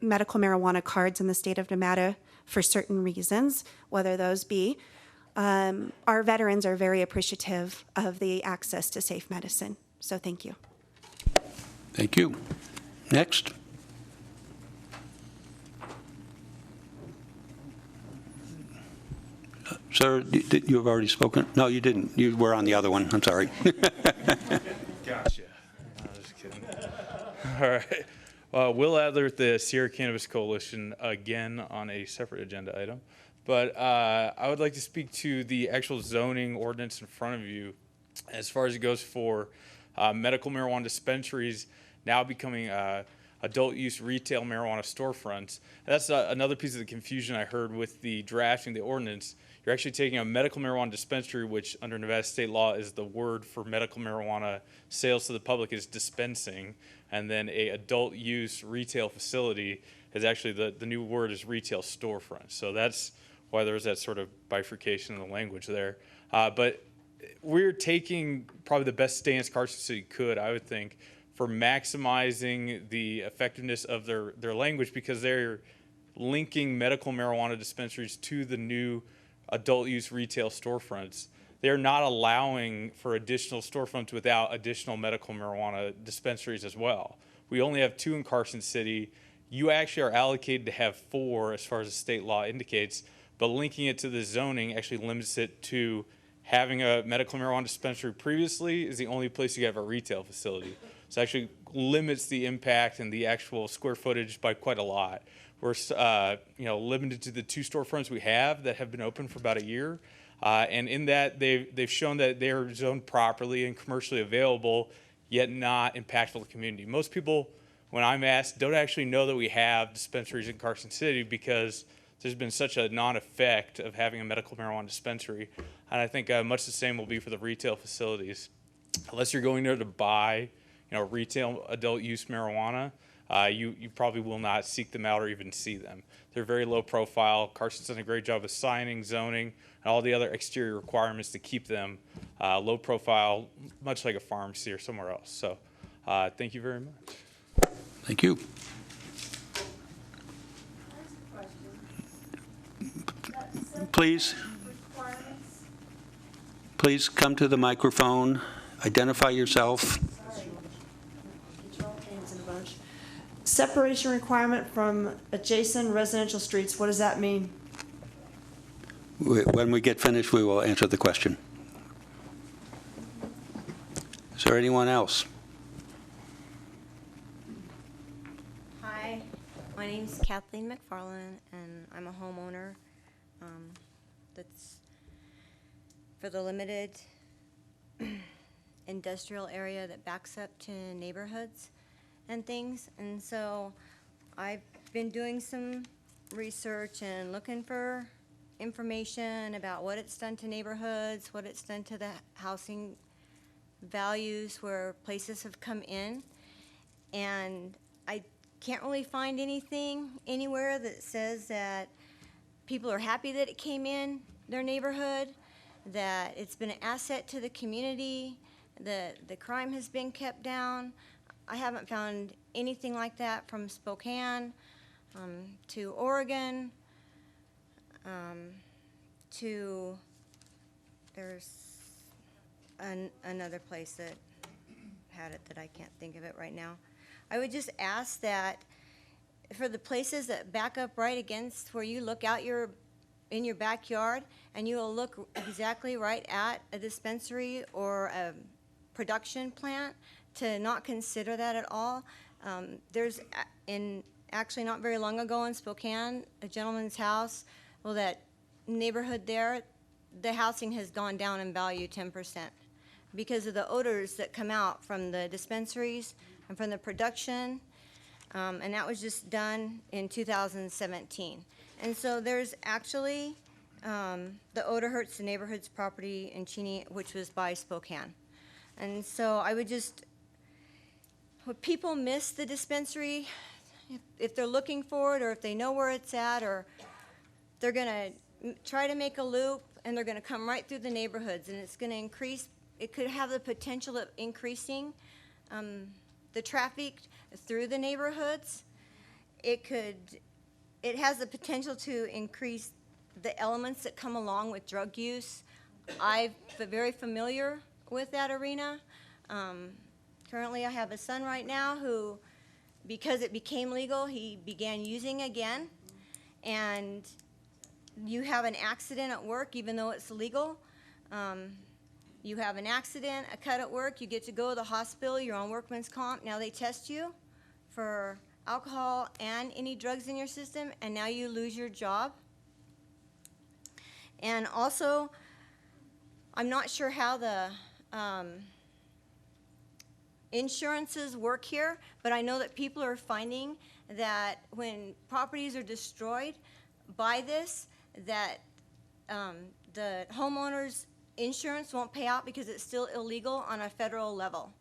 medical marijuana cards in the state of Nevada for certain reasons, whether those be, our veterans are very appreciative of the access to safe medicine. So thank you. Thank you. Next. Sir, you have already spoken? No, you didn't. You were on the other one. I'm sorry. Gotcha. No, just kidding. All right. Will Adler with the Sierra Cannabis Coalition, again on a separate agenda item. But I would like to speak to the actual zoning ordinance in front of you as far as it goes for medical marijuana dispensaries now becoming adult use retail marijuana storefronts. And that's another piece of the confusion I heard with the drafting the ordinance. You're actually taking a medical marijuana dispensary, which under Nevada state law is the word for medical marijuana sales to the public is dispensing, and then a adult use retail facility is actually the new word is retail storefront. So that's why there's that sort of bifurcation in the language there. But we're taking probably the best stance Carson City could, I would think, for maximizing the effectiveness of their language, because they're linking medical marijuana dispensaries to the new adult use retail storefronts. They're not allowing for additional storefronts without additional medical marijuana dispensaries as well. We only have 2 in Carson City. You actually are allocated to have 4 as far as the state law indicates, but linking it to the zoning actually limits it to having a medical marijuana dispensary previously is the only place you have a retail facility. So it actually limits the impact and the actual square footage by quite a lot. We're limited to the 2 storefronts we have that have been open for about a year. And in that, they've shown that they're zoned properly and commercially available, yet not impactful to the community. Most people, when I'm asked, don't actually know that we have dispensaries in Carson City because there's been such a non-effect of having a medical marijuana dispensary. And I think much the same will be for the retail facilities. Unless you're going there to buy, retail adult use marijuana, you probably will not seek them out or even see them. They're very low profile. Carson's done a great job of signing, zoning, and all the other exterior requirements to keep them low profile, much like a pharmacy or somewhere else. So thank you very much. Thank you. Please come to the microphone, identify yourself. Separation requirement from adjacent residential streets, what does that mean? When we get finished, we will answer the question. Is there anyone else? Hi, my name's Kathleen McFarland, and I'm a homeowner that's for the limited industrial area that backs up to neighborhoods and things. And so I've been doing some research and looking for information about what it's done to neighborhoods, what it's done to the housing values where places have come in. And I can't really find anything anywhere that says that people are happy that it came in their neighborhood, that it's been an asset to the community, that the crime has been kept down. I haven't found anything like that from Spokane to Oregon to there's another place that had it that I can't think of it right now. I would just ask that for the places that back up right against where you look out in your backyard and you will look exactly right at a dispensary or a production plant, to not consider that at all. There's in actually not very long ago in Spokane, a gentleman's house. Well, that neighborhood there, the housing has gone down in value 10% because of the odors that come out from the dispensaries and from the production. And that was just done in 2017. And so there's actually, the odor hurts the neighborhood's property in Cheney, which was by Spokane. And so I would just, when people miss the dispensary, if they're looking for it, or if they know where it's at, or they're gonna try to make a loop, and they're gonna come right through the neighborhoods, and it's gonna increase, it could have the potential of increasing the traffic through the neighborhoods. It has the potential to increase the elements that come along with drug use. I'm very familiar with that arena. Currently, I have a son right now who, because it became legal, he began using again. And you have an accident at work, even though it's legal. You have an accident, a cut at work, you get to go to the hospital, you're on workman's comp. Now they test you for alcohol and any drugs in your system, and now you lose your job. And also, I'm not sure how the insurances work here, but I know that people are finding that when properties are destroyed by this, that the homeowner's insurance won't pay out because it's still illegal on a federal level.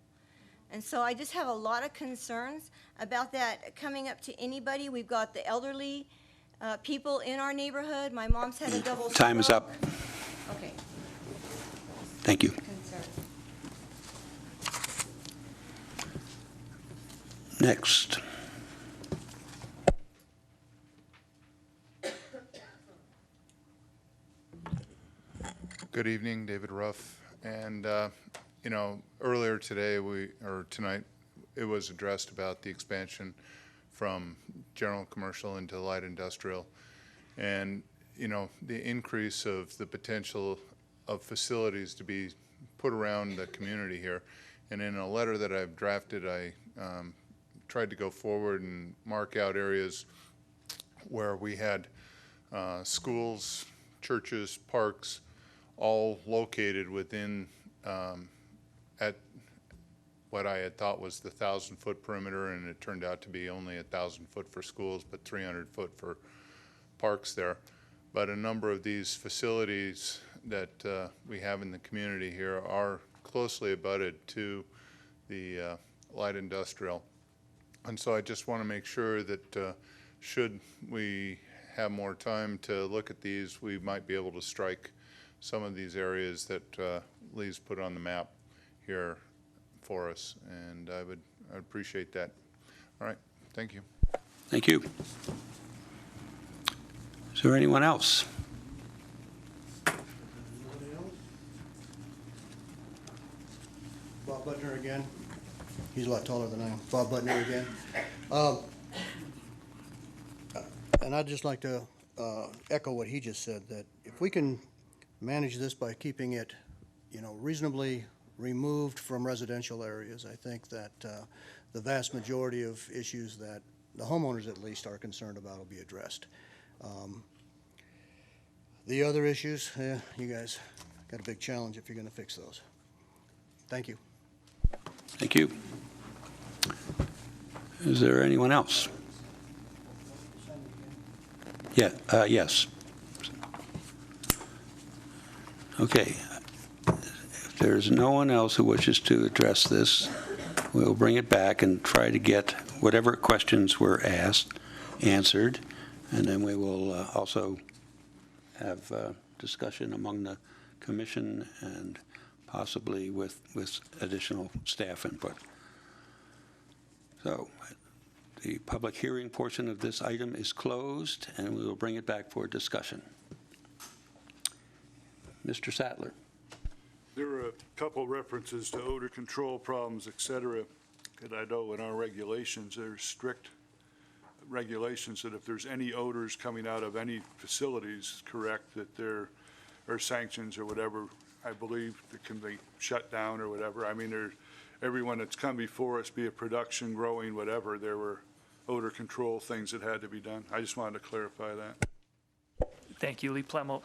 And so I just have a lot of concerns about that coming up to anybody. We've got the elderly people in our neighborhood. My mom's had a double stroke. Time is up. Okay. Thank you. Concern. Next. Good evening, David Ruff. And, you know, earlier today, or tonight, it was addressed about the expansion from general commercial into light industrial. And, you know, the increase of the potential of facilities to be put around the community here. And in a letter that I've drafted, I tried to go forward and mark out areas where we had schools, churches, parks, all located within at what I had thought was the 1,000-foot perimeter, and it turned out to be only 1,000 foot for schools, but 300 foot for parks there. But a number of these facilities that we have in the community here are closely abutted to the light industrial. And so I just want to make sure that should we have more time to look at these, we might be able to strike some of these areas that Lee's put on the map here for us, and I'd appreciate that. All right, thank you. Thank you. Is there anyone else? Bob Butner again. He's a lot taller than I am. Bob Butner again. And I'd just like to echo what he just said, that if we can manage this by keeping it, you know, reasonably removed from residential areas, I think that the vast majority of issues that the homeowners at least are concerned about will be addressed. The other issues, you guys got a big challenge if you're going to fix those. Thank you. Thank you. Is there anyone else? Yeah, yes. Okay. If there's no one else who wishes to address this, we'll bring it back and try to get whatever questions were asked answered, and then we will also have discussion among the commission and possibly with additional staff input. So the public hearing portion of this item is closed, and we will bring it back for discussion. Mr. Sattler. There are a couple references to odor control problems, et cetera, that I know in our regulations, there's strict regulations that if there's any odors coming out of any facilities, correct, that there are sanctions or whatever, I believe, that can be shut down or whatever. I mean, everyone that's come before us, be it production, growing, whatever, there were odor control things that had to be done. I just wanted to clarify that. Thank you, Lee Plemmel.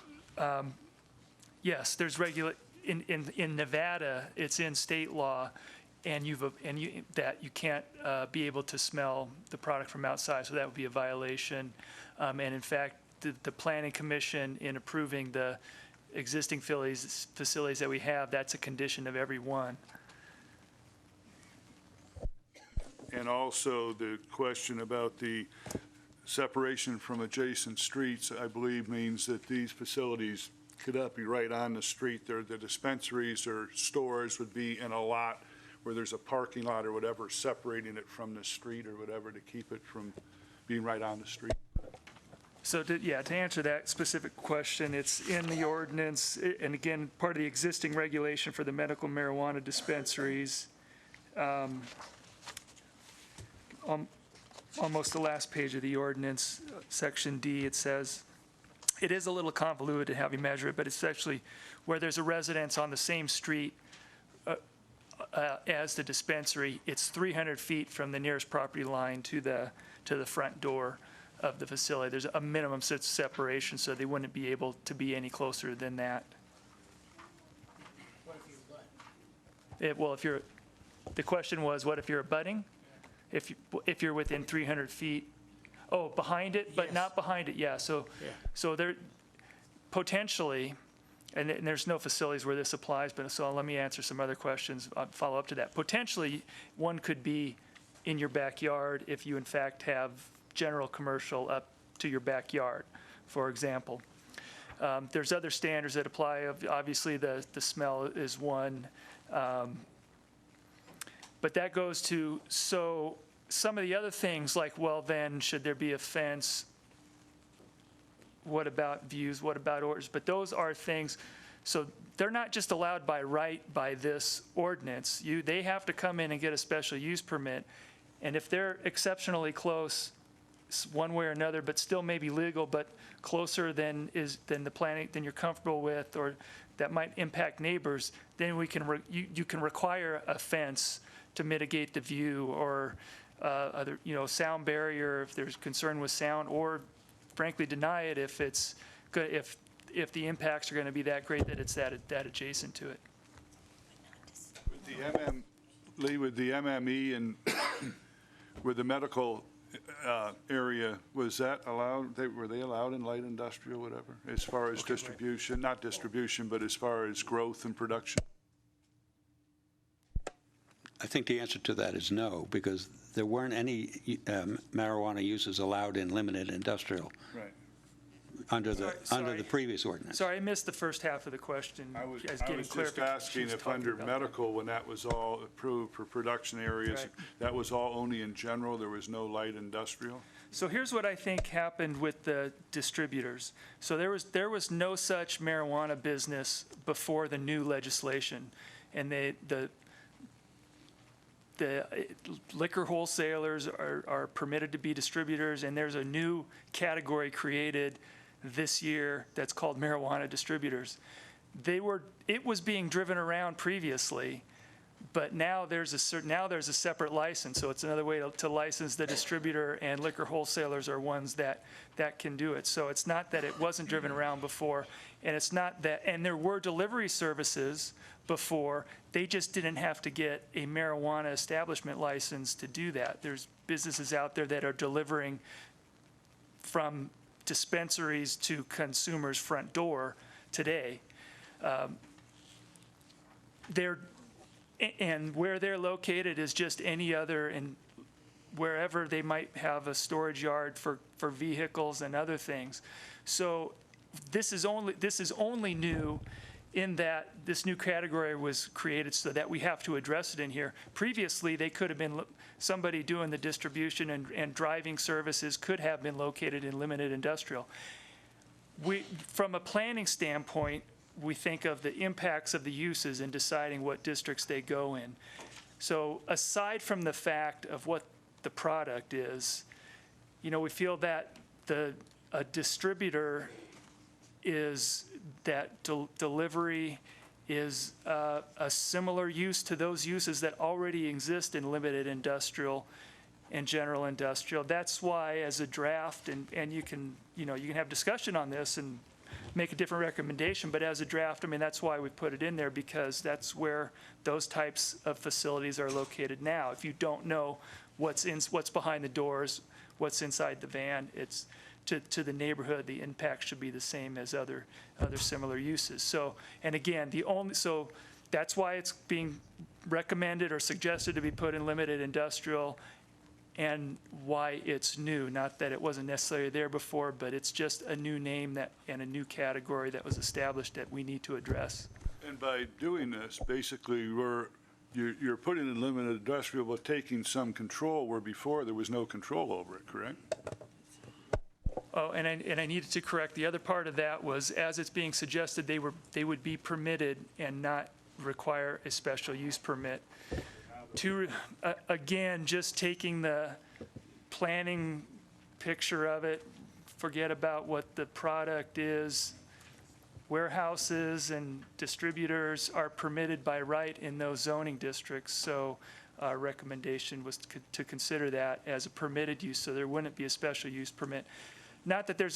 Yes, there's in Nevada, it's in state law, and that you can't be able to smell the product from outside, so that would be a violation. And in fact, the Planning Commission, in approving the existing facilities that we have, that's a condition of every one. And also the question about the separation from adjacent streets, I believe means that these facilities could not be right on the street. The dispensaries or stores would be in a lot where there's a parking lot or whatever separating it from the street or whatever to keep it from being right on the street. So to answer that specific question, it's in the ordinance, and again, part of the existing regulation for the medical marijuana dispensaries. Almost the last page of the ordinance, section D, it says, it is a little convoluted to have you measure it, but it's actually where there's a residence on the same street as the dispensary, it's 300 feet from the nearest property line to the front door of the facility. There's a minimum separation, so they wouldn't be able to be any closer than that. What if you abut? The question was, what if you're abutting? If you're within 300 feet, behind it, but not behind it, yeah. So there, potentially, and there's no facilities where this applies, but so let me answer some other questions, follow up to that. Potentially, one could be in your backyard if you in fact have general commercial up to your backyard, for example. There's other standards that apply. Obviously, the smell is one. But that goes to, so some of the other things like, well, then, should there be a fence? What about views? What about orders? But those are things, so they're not just allowed by right by this ordinance. They have to come in and get a special use permit. And if they're exceptionally close, one way or another, but still maybe legal, but closer than the planning, than you're comfortable with, or that might impact neighbors, then you can require a fence to mitigate the view, or other, sound barrier if there's concern with sound, or frankly deny it if it's good, if the impacts are going to be that great that it's that adjacent to it. With the MME and with the medical area, was that allowed? Were they allowed in light industrial, whatever, as far as distribution, not distribution, but as far as growth and production? I think the answer to that is no, because there weren't any marijuana uses allowed in limited industrial. Right. Under the previous ordinance. Sorry, I missed the first half of the question. I was just asking if under medical, when that was all approved for production areas, that was all only in general, there was no light industrial? So here's what I think happened with the distributors. So there was no such marijuana business before the new legislation, and the liquor wholesalers are permitted to be distributors, and there's a new category created this year that's called marijuana distributors. It was being driven around previously, but now there's a separate license. So it's another way to license the distributor, and liquor wholesalers are ones that can do it. So it's not that it wasn't driven around before, and it's not that, and there were delivery services before, they just didn't have to get a marijuana establishment license to do that. There's businesses out there that are delivering from dispensaries to consumers' front door today. And where they're located is just any other, and wherever they might have a storage yard for vehicles and other things. So this is only new in that this new category was created so that we have to address it in here. Previously, they could have been, somebody doing the distribution and driving services could have been located in limited industrial. From a planning standpoint, we think of the impacts of the uses in deciding what districts they go in. So aside from the fact of what the product is, we feel that a distributor is that delivery is a similar use to those uses that already exist in limited industrial, and general industrial. That's why as a draft, and you can have discussion on this and make a different recommendation, but as a draft, I mean, that's why we put it in there, because that's where those types of facilities are located now. If you don't know what's behind the doors, what's inside the van, it's to the neighborhood, the impact should be the same as other similar uses. So, and again, so that's why it's being recommended or suggested to be put in limited industrial, and why it's new. Not that it wasn't necessarily there before, but it's just a new name and a new category that was established that we need to address. And by doing this, basically, you're putting in limited industrial, but taking some control where before there was no control over it, correct? Oh, and I needed to correct, the other part of that was, as it's being suggested, they would be permitted and not require a special use permit. Again, just taking the planning picture of it, forget about what the product is. Warehouses and distributors are permitted by right in those zoning districts, so our recommendation was to consider that as a permitted use, so there wouldn't be a special use permit. Not that there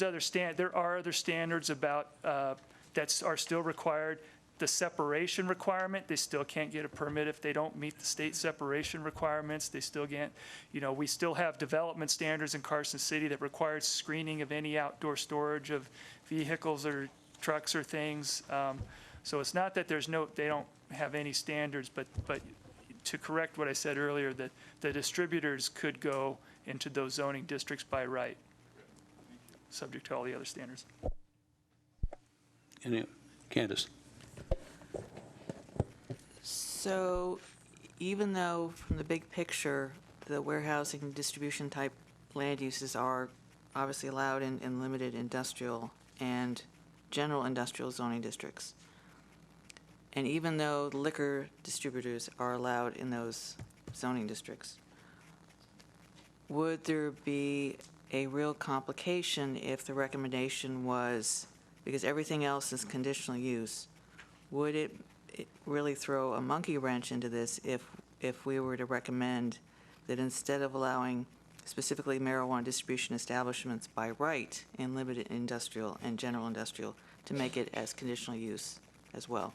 are other standards about that are still required. The separation requirement, they still can't get a permit if they don't meet the state separation requirements. They still can't, we still have development standards in Carson City that require screening of any outdoor storage of vehicles or trucks or things. So it's not that they don't have any standards, but to correct what I said earlier, that the distributors could go into those zoning districts by right, subject to all the other standards. Candace. So even though from the big picture, the warehousing and distribution type land uses are obviously allowed in limited industrial and general industrial zoning districts, and even though liquor distributors are allowed in those zoning districts, would there be a real complication if the recommendation was, because everything else is conditional use, would it really throw a monkey wrench into this if we were to recommend that instead of allowing specifically marijuana distribution establishments by right in limited industrial and general industrial, to make it as conditional use as well?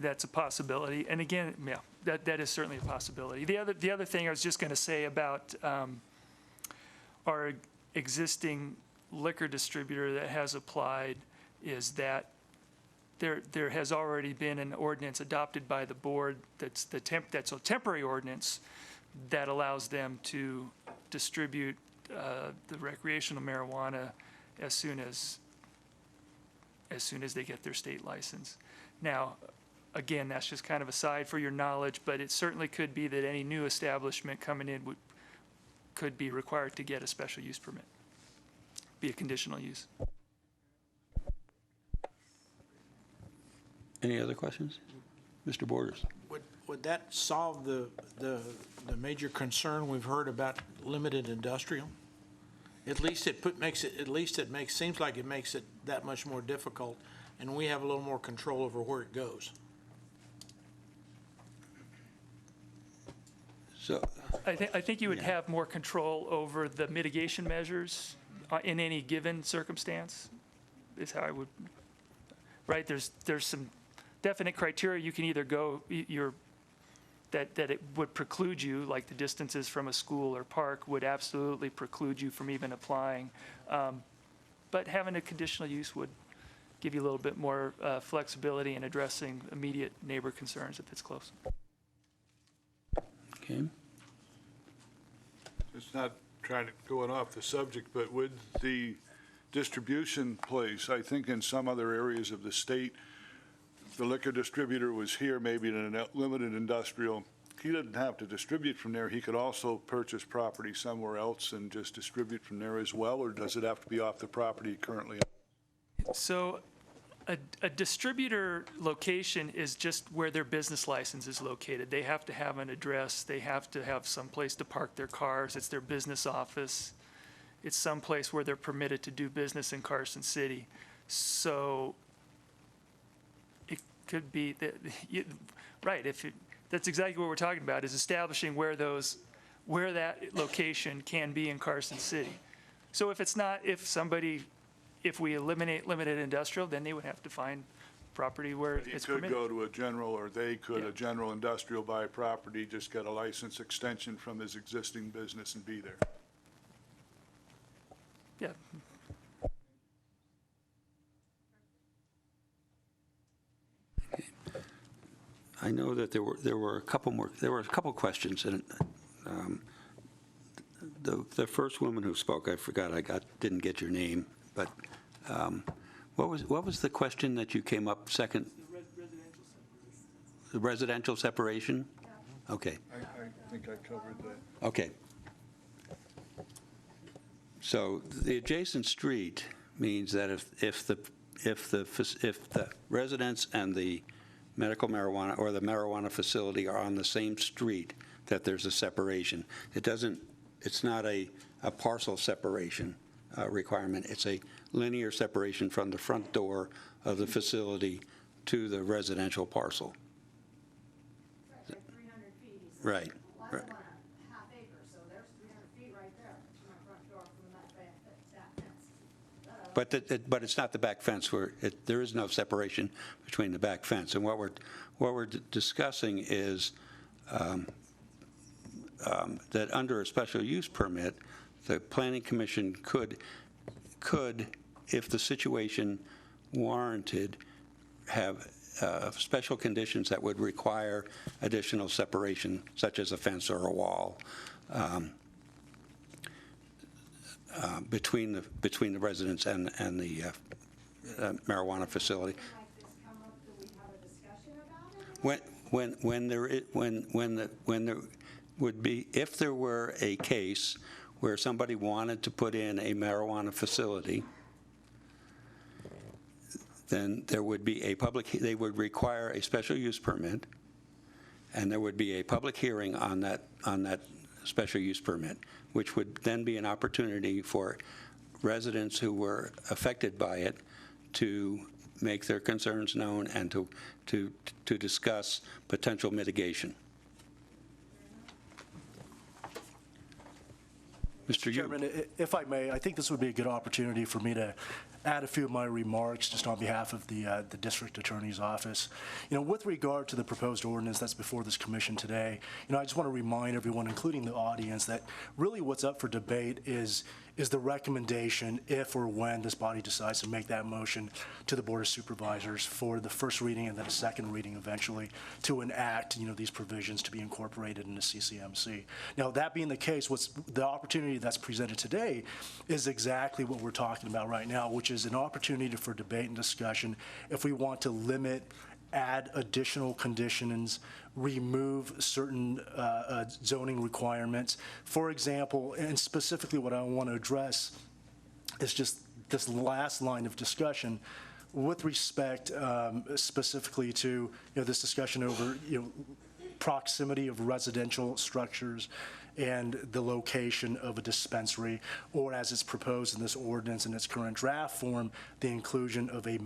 That's a possibility. And again, yeah, that is certainly a possibility. The other thing I was just going to say about our existing liquor distributor that has applied is that there has already been an ordinance adopted by the board that's a temporary ordinance that allows them to distribute the recreational marijuana as soon as they get their state license. Now, again, that's just kind of aside for your knowledge, but it certainly could be that any new establishment coming in could be required to get a special use permit, be a conditional use. Any other questions? Mr. Borders. Would that solve the major concern we've heard about limited industrial? At least seems like it makes it that much more difficult, and we have a little more control over where it goes. So I think you would have more control over the mitigation measures in any given circumstance, is how I would, right? There's some definite criteria you can either go, that it would preclude you, like the distances from a school or park would absolutely preclude you from even applying. But having a conditional use would give you a little bit more flexibility in addressing immediate neighbor concerns if it's close. Okay. It's not trying to going off the subject, but with the distribution place, I think in some other areas of the state, the liquor distributor was here, maybe in a limited industrial. He didn't have to distribute from there. He could also purchase property somewhere else and just distribute from there as well, or does it have to be off the property currently? So a distributor location is just where their business license is located. They have to have an address. They have to have some place to park their cars. It's their business office. It's some place where they're permitted to do business in Carson City. So it could be that, right, that's exactly what we're talking about, is establishing where those where that location can be in Carson City. So if we eliminate limited industrial, then they would have to find property where He it's could permitted. go to a general, or they could, Yeah. a general industrial buy property, just get a license extension from his existing business and be there. Yeah. I know that there were a couple questions, and the first woman who spoke, I forgot, didn't get your name, but what was the question that you came up second? The residential separation? Okay. I think I covered that. Okay. So the adjacent street means that if the residents and the medical marijuana or the marijuana facility are on the same street, that there's a separation. It's not a parcel separation requirement. It's a linear separation from the front door of the facility to the residential parcel. Right, 300 feet, he said. Right. Well, I live on a half acre, so there's 300 feet right there to my front door from that fence. But it's not the back fence where there is no separation between the back fence. And what we're discussing is that under a special use permit, the Planning Commission could, if the situation warranted, have special conditions that would require additional separation, such as a fence or a wall, between the residents and the marijuana facility. When there would be, if there were a case where somebody wanted to put in a marijuana facility, then there would be they would require a special use permit, and there would be a public hearing on that special use permit, which would then be an opportunity for residents who were affected by it to make their concerns known and to discuss potential mitigation. Mr. Chairman, if I may, I think this would be a good opportunity for me to add a few of my remarks just on behalf of the District Attorney's Office. With regard to the proposed ordinance that's before this commission today, I just want to remind everyone, including the audience, that really what's up for debate is the recommendation if or when this body decides to make that motion to the Board of Supervisors for the first reading and then a second reading eventually to enact, these provisions to be incorporated into CCMC. Now, that being the case, the opportunity that's presented today is exactly what we're talking about right now, which is an opportunity for debate and discussion if we want to limit, add additional conditions, remove certain zoning requirements. For example, and specifically what I want to address is just this last line of discussion with respect specifically to this discussion over proximity of residential structures and the location of a dispensary, or as it's proposed in this ordinance in its current draft form, the inclusion of a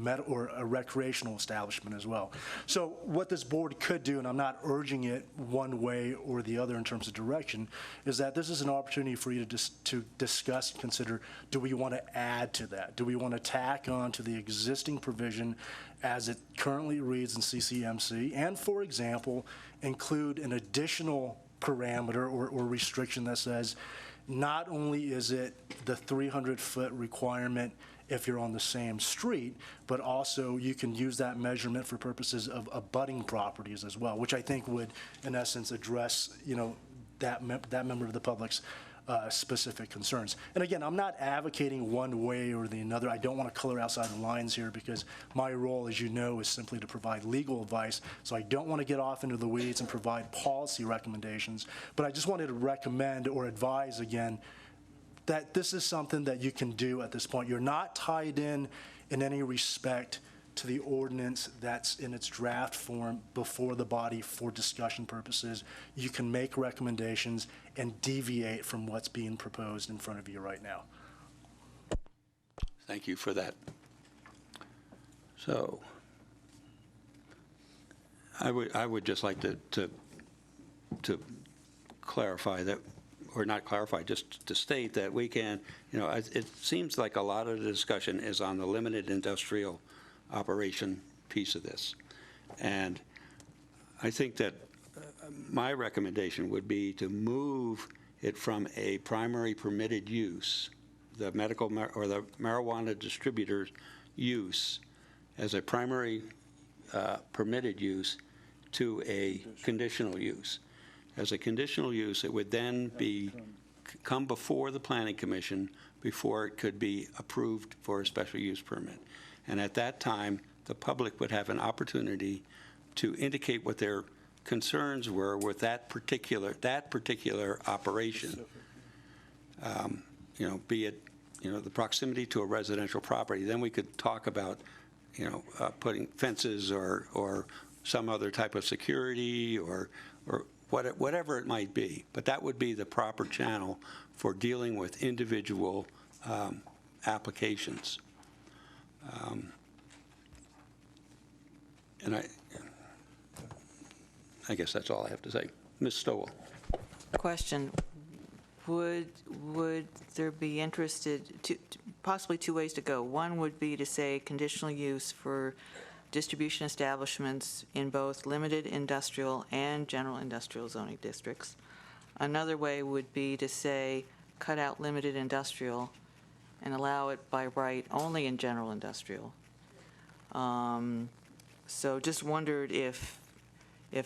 recreational establishment as well. So what this board could do, and I'm not urging it one way or the other in terms of direction, is that this is an opportunity for you to discuss and consider, do we want to add to that? Do we want to tack on to the existing provision as it currently reads in CCMC, and, for example, include an additional parameter or restriction that says not only is it the 300-foot requirement if you're on the same street, but also you can use that measurement for purposes of abutting properties as well, which I think would, in essence, address, that member of the public's specific concerns. And again, I'm not advocating one way or the other. I don't want to color outside the lines here because my role, as you know, is simply to provide legal advice. So I don't want to get off into the weeds and provide policy recommendations. But I just wanted to recommend or advise again that this is something that you can do at this point. You're not tied in any respect to the ordinance that's in its draft form before the body for discussion purposes. You can make recommendations and deviate from what's being proposed in front of you right now. Thank you for that. So I would just like to clarify that or not clarify, just to state that we can, it seems like a lot of the discussion is on the limited industrial operation piece of this. And I think that my recommendation would be to move it from a primary permitted use, the medical or the marijuana distributor's use as a primary permitted use to a conditional use. As a conditional use, it would then come before the Planning Commission before it could be approved for a special use permit. And at that time, the public would have an opportunity to indicate what their concerns were with that particular operation. Be it the proximity to a residential property. Then we could talk about putting fences or some other type of security or whatever it might be. But that would be the proper channel for dealing with individual applications. And I guess that's all I have to say. Ms. Stowell. Question, would there be possibly two ways to go? One would be to say conditional use for distribution establishments in both limited industrial and general industrial zoning districts. Another way would be to say cut out limited industrial and allow it by right only in general industrial. So just wondered if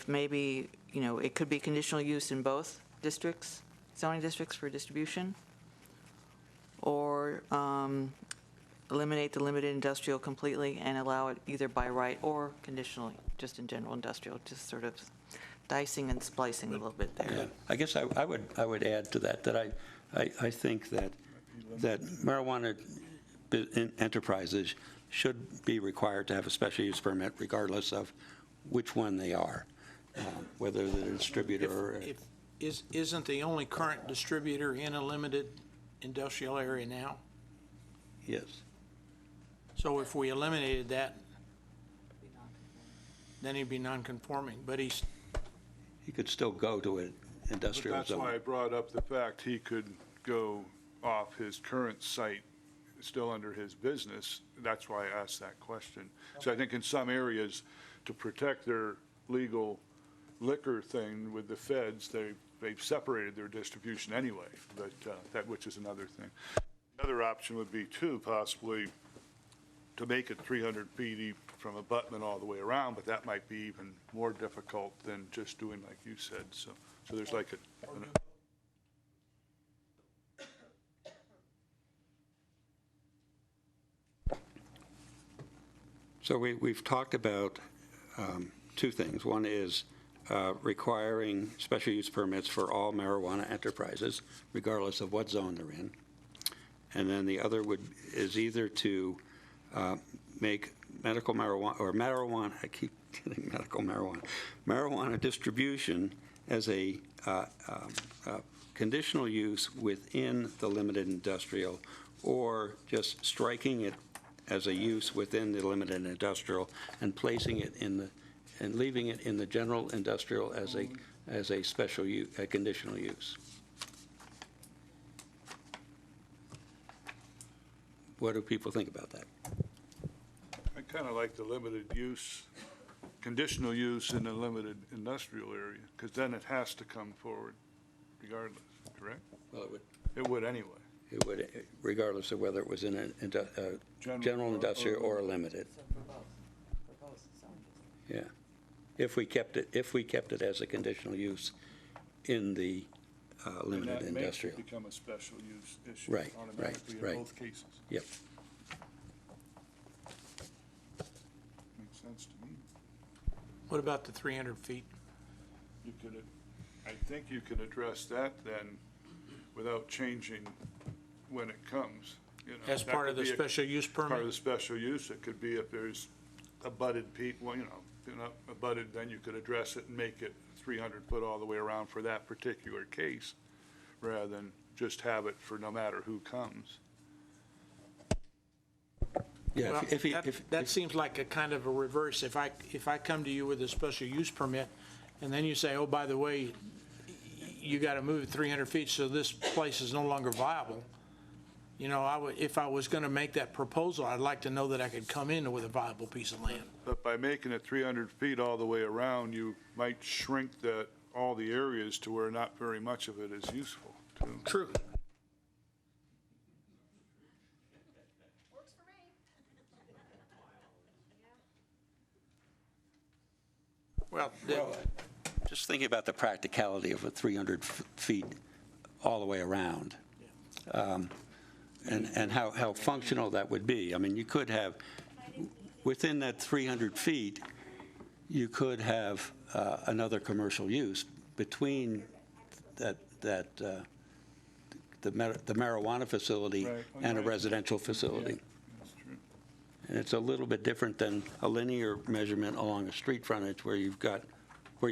maybe, it could be conditional use in both districts, zoning districts for distribution, or eliminate the limited industrial completely and allow it either by right or conditionally, just in general industrial, just sort of dicing and splicing a little bit there. Yeah. I guess I would add to that I think that marijuana enterprises should be required to have a special use permit regardless of which one they are, whether they're a distributor or... Isn't the only current distributor in a limited industrial area now? Yes. So if we eliminated that, then he'd be non-conforming, but he could still go to an industrial But zone. that's why I brought up the fact he could go off his current site, still under his business. That's why I asked that question. So I think in some areas, to protect their legal liquor thing with the feds, they've separated their distribution anyway, but which is another thing. The other option would be, too, possibly to make it 300 feet from abutment all the way around, but that might be even more difficult than just doing like you said. So there's like So we've talked about two things. One is requiring special use permits for all marijuana enterprises, regardless of what zone they're in. And then the other is either to make medical marijuana, I keep getting marijuana distribution as a conditional use within the limited industrial, or just striking it as a use within the limited industrial and placing it and leaving it in the general industrial as a special use, a conditional use. What do people think about that? I kind of like the limited use, conditional use in the limited industrial area, because then it has to come forward regardless, correct? Well, it would. It would anyway. It would, regardless of whether it was in a general industrial or a limited. Yeah. If we kept it as a conditional use in the limited And that industrial. makes it become a special use issue Right, automatically right. in both cases. Yep. Makes sense to me. What about the 300 feet? I think you could address that then without changing when it comes. As part of the special use permit? Part of the special use, it could be if there's abutted people, if you're not abutted, then you could address it and make it 300 foot all the way around for that particular case, rather than just have it for no matter who comes. Yeah, Well, that seems like a kind of a reverse. If I come to you with a special use permit, and then you say, oh, by the way, you got to move it 300 feet, so this place is no longer viable. You know, if I was going to make that proposal, I'd like to know that I could come in with a viable piece of land. But by making it 300 feet all the way around, you might shrink all the areas to where not very much of it is useful, too. True. Well, just thinking about the practicality of a 300 feet all the way around, and how functional that would be. I mean, you could have, within that 300 feet, you could have another commercial use between the marijuana facility and a residential facility. And it's a little bit different than a linear measurement along a street frontage where you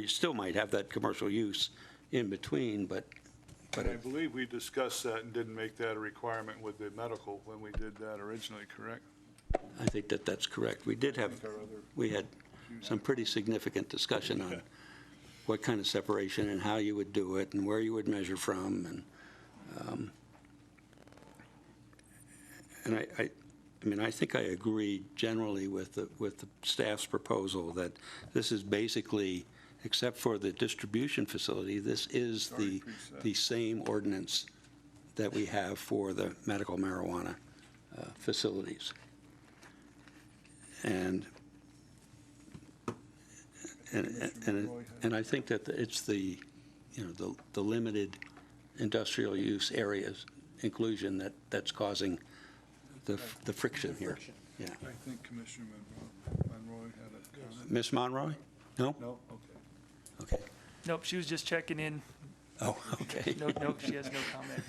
still might have that commercial use in between, but I believe we discussed that and didn't make that a requirement with the medical when we did that originally, correct? I think that's correct. We had some pretty significant discussion on what kind of separation and how you would do it and where you would measure from, and I mean, I think I agree generally with the staff's proposal that this is basically, except for the distribution facility, this is the same ordinance that we have for the medical marijuana facilities. And I think that it's the limited industrial use areas inclusion that's causing the friction here. Yeah. I think Commissioner Monroy had a comment. Ms. Monroy? No? No? Okay. Nope, she was just checking in. Oh, okay. No, she has no comment.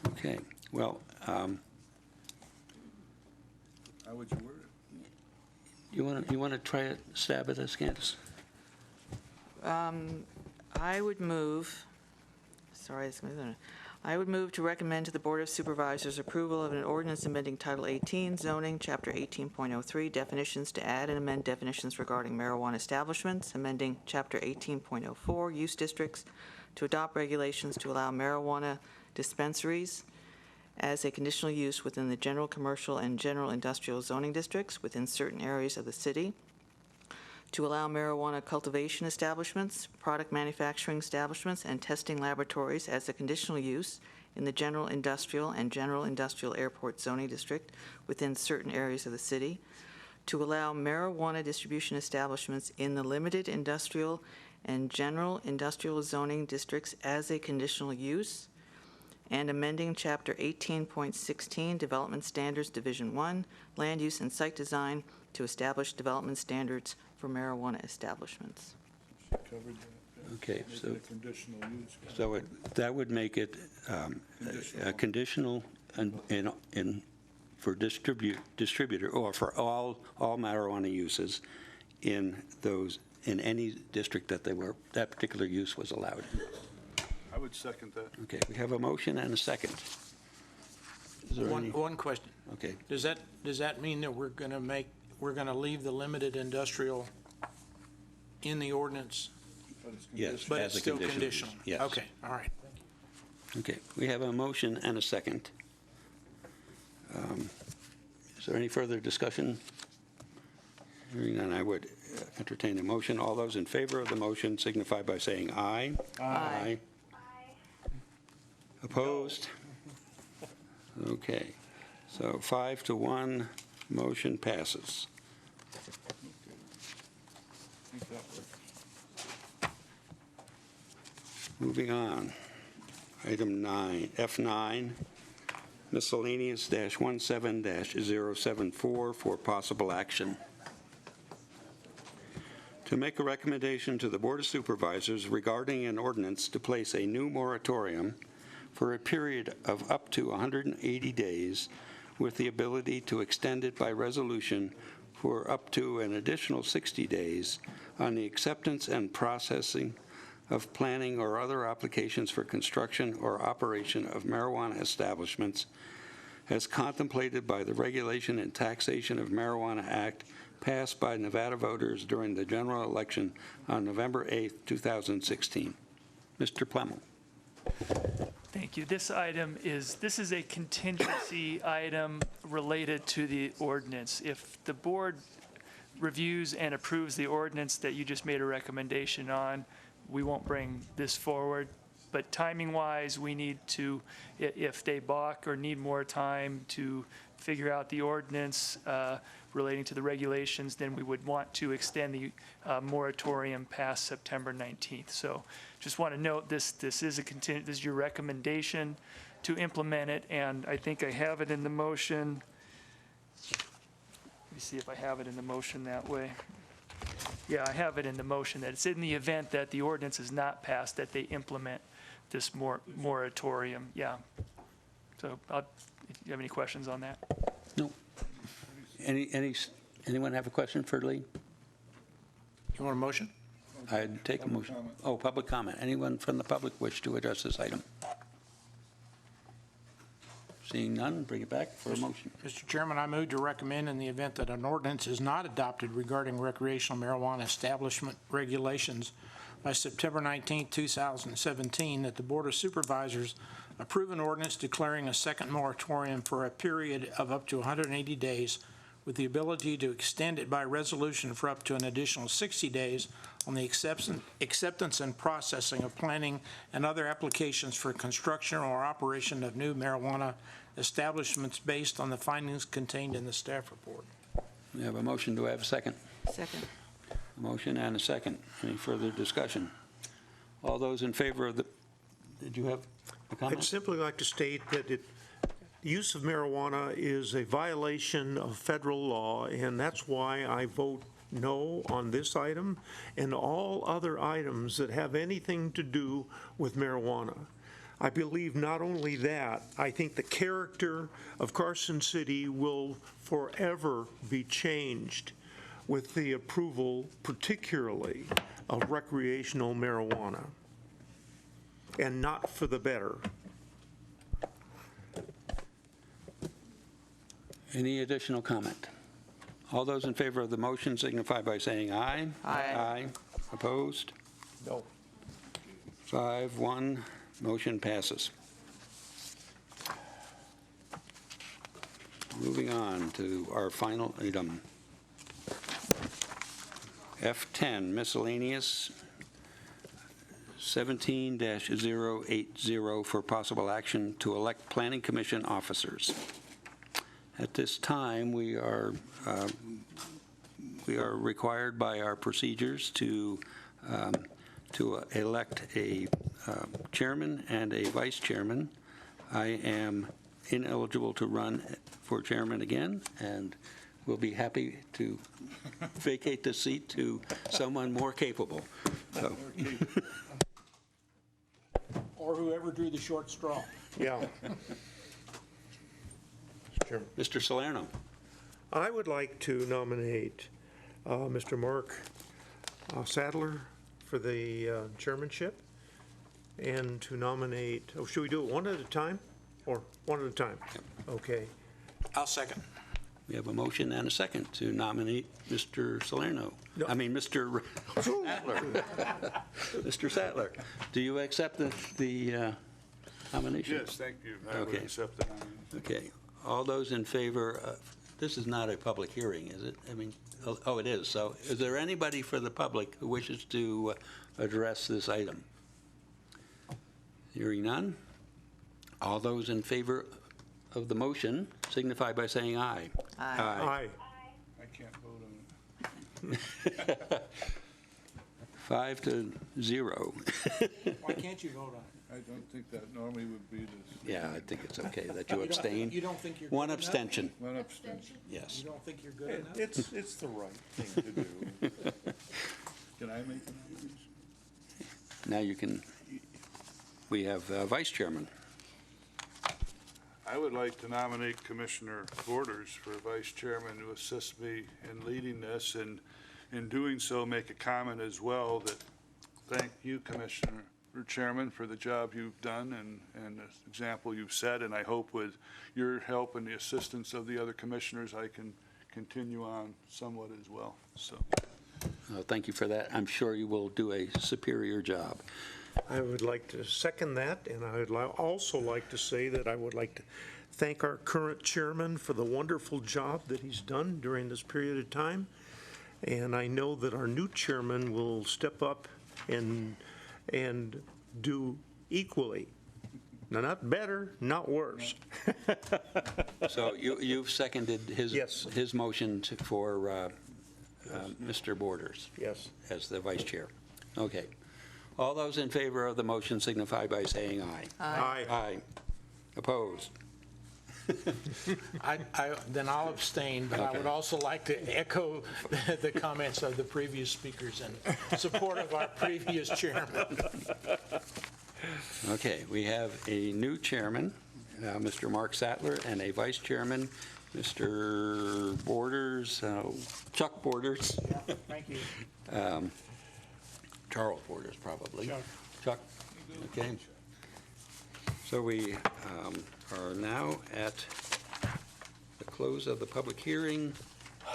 Okay. Well, How would you word it? you want to try a stab at this, Candace? I would move, I would move to recommend to the Board of Supervisors approval of an ordinance amending Title 18 zoning, Chapter 18.03, definitions to add and amend definitions regarding marijuana establishments, amending Chapter 18.04, use districts, to adopt regulations to allow marijuana dispensaries as a conditional use within the general commercial and general industrial zoning districts within certain areas of the city, to allow marijuana cultivation establishments, product manufacturing establishments, and testing laboratories as a conditional use in the general industrial and general industrial airport zoning district within certain areas of the city, to allow marijuana distribution establishments in the limited industrial and general industrial zoning districts as a conditional use, and amending Chapter 18.16, Development Standards, Division 1, Land Use and Site Design, to establish development standards for marijuana establishments. She covered that. Okay, Make so- it a conditional use. So that would make it a conditional for distributor, or for all marijuana uses in any district that particular use was allowed. I would second that. Okay, we have a motion and a second. Is there any? One question. Okay. Does that mean that we're going to leave the limited industrial in the ordinance? Yes, But as it's a still conditional. conditional? Yes. Okay, all right. Okay, we have a motion and a second. Is there any further discussion? Hearing none, I would entertain a motion. All those in favor of the motion signify by saying aye. Aye. Opposed? Okay, so 5-1, motion passes. I think that works. Moving on. Item 9, F9, miscellaneous -17-074 for possible action. To make a recommendation to the Board of Supervisors regarding an ordinance to place a new moratorium for a period of up to 180 days with the ability to extend it by resolution for up to an additional 60 days on the acceptance and processing of planning or other applications for construction or operation of marijuana establishments as contemplated by the Regulation and Taxation of Marijuana Act passed by Nevada voters during the general election on November 8, 2016. Mr. Plemmel. Thank you. This is a contingency item related to the ordinance. If the board reviews and approves the ordinance that you just made a recommendation on, we won't bring this forward. But timing-wise, we need to, if they balk or need more time to figure out the ordinance relating to the regulations, then we would want to extend the moratorium past September 19th. So just want to note this is this is your recommendation to implement it, and I think I have it in the motion. Let me see if I have it in the motion that way. Yeah, I have it in the motion that it's in the event that the ordinance is not passed, that they implement this moratorium. Yeah. So if you have any questions on that? No. Anyone have a question for Lee? You want a motion? I'd take a motion. Oh, public comment. Anyone from the public wish to address this item? Seeing none, bring it back for a motion. Mr. Chairman, I move to recommend in the event that an ordinance is not adopted regarding recreational marijuana establishment regulations by September 19, 2017, that the Board of Supervisors approve an ordinance declaring a second moratorium for a period of up to 180 days with the ability to extend it by resolution for up to an additional 60 days on the acceptance and processing of planning and other applications for construction or operation of new marijuana establishments based on the findings contained in the staff report. We have a motion. Do I have a second? Second. A motion and a second. Any further discussion? All those in favor of the, did you have a comment? I'd simply like to state that use of marijuana is a violation of federal law, and that's why I vote no on this item and all other items that have anything to do with marijuana. I believe not only that, I think the character of Carson City will forever be changed with the approval, particularly of recreational marijuana, and not for the better. Any additional comment? All those in favor of the motion signify by saying aye. Aye. Aye. Opposed? No. 5-1, motion passes. Moving on to our final item. F10, miscellaneous 17-080 for possible action to elect Planning Commission officers. At this time, we are required by our procedures to elect a chairman and a vice chairman. I am ineligible to run for chairman again, and will be happy to vacate the seat to someone more capable. So. Or whoever drew the short straw. Yeah. Mr. Salerno. I would like to nominate Mr. Mark Sadler for the chairmanship, and to nominate, should we do it one at a time, or one at a time? Okay. I'll second. We have a motion and a second to nominate Mr. Salerno. No. I mean, Mr. Sattler. Mr. Sattler, do you accept the nomination? Yes, thank you. I would Okay. accept the nomination. Okay. All those in favor of, this is not a public hearing, is it? I mean, oh, it is. So is there anybody for the public who wishes to address this item? Hearing none. All those in favor of the motion signify by saying aye. Aye. Aye. I can't vote on it. 5-0. Why can't you vote on it? I don't think that normally would be this. Yeah, I think it's okay that you abstain. You don't think you're One good enough? abstention. One abstention. Yes. You don't think you're good enough? It's the right thing to do. Can I make the nomination? Now you can, we have vice chairman. I would like to nominate Commissioner Borders for vice chairman to assist me in leading this, and in doing so, make a comment as well that thank you, Commissioner or Chairman, for the job you've done and the example you've set, and I hope with your help and the assistance of the other commissioners, I can continue on somewhat as well. So, Thank you for that. I'm sure you will do a superior job. I would like to second that, and I would also like to say that I would like to thank our current chairman for the wonderful job that he's done during this period of time. And I know that our new chairman will step up and do equally. Now, not better, not worse. So you've seconded his motion for Mr. Borders? Yes. As the vice chair? Okay. All those in favor of the motion signify by saying aye. Aye. Aye. Opposed? Then I'll abstain, but I would also like to echo the comments of the previous speakers in support of our previous chairman. Okay, we have a new chairman, Mr. Mark Sattler, and a vice chairman, Mr. Borders, Chuck Borders. Yeah, thank you. Charles Borders, probably. Chuck. Okay. So we are now at the close of the public hearing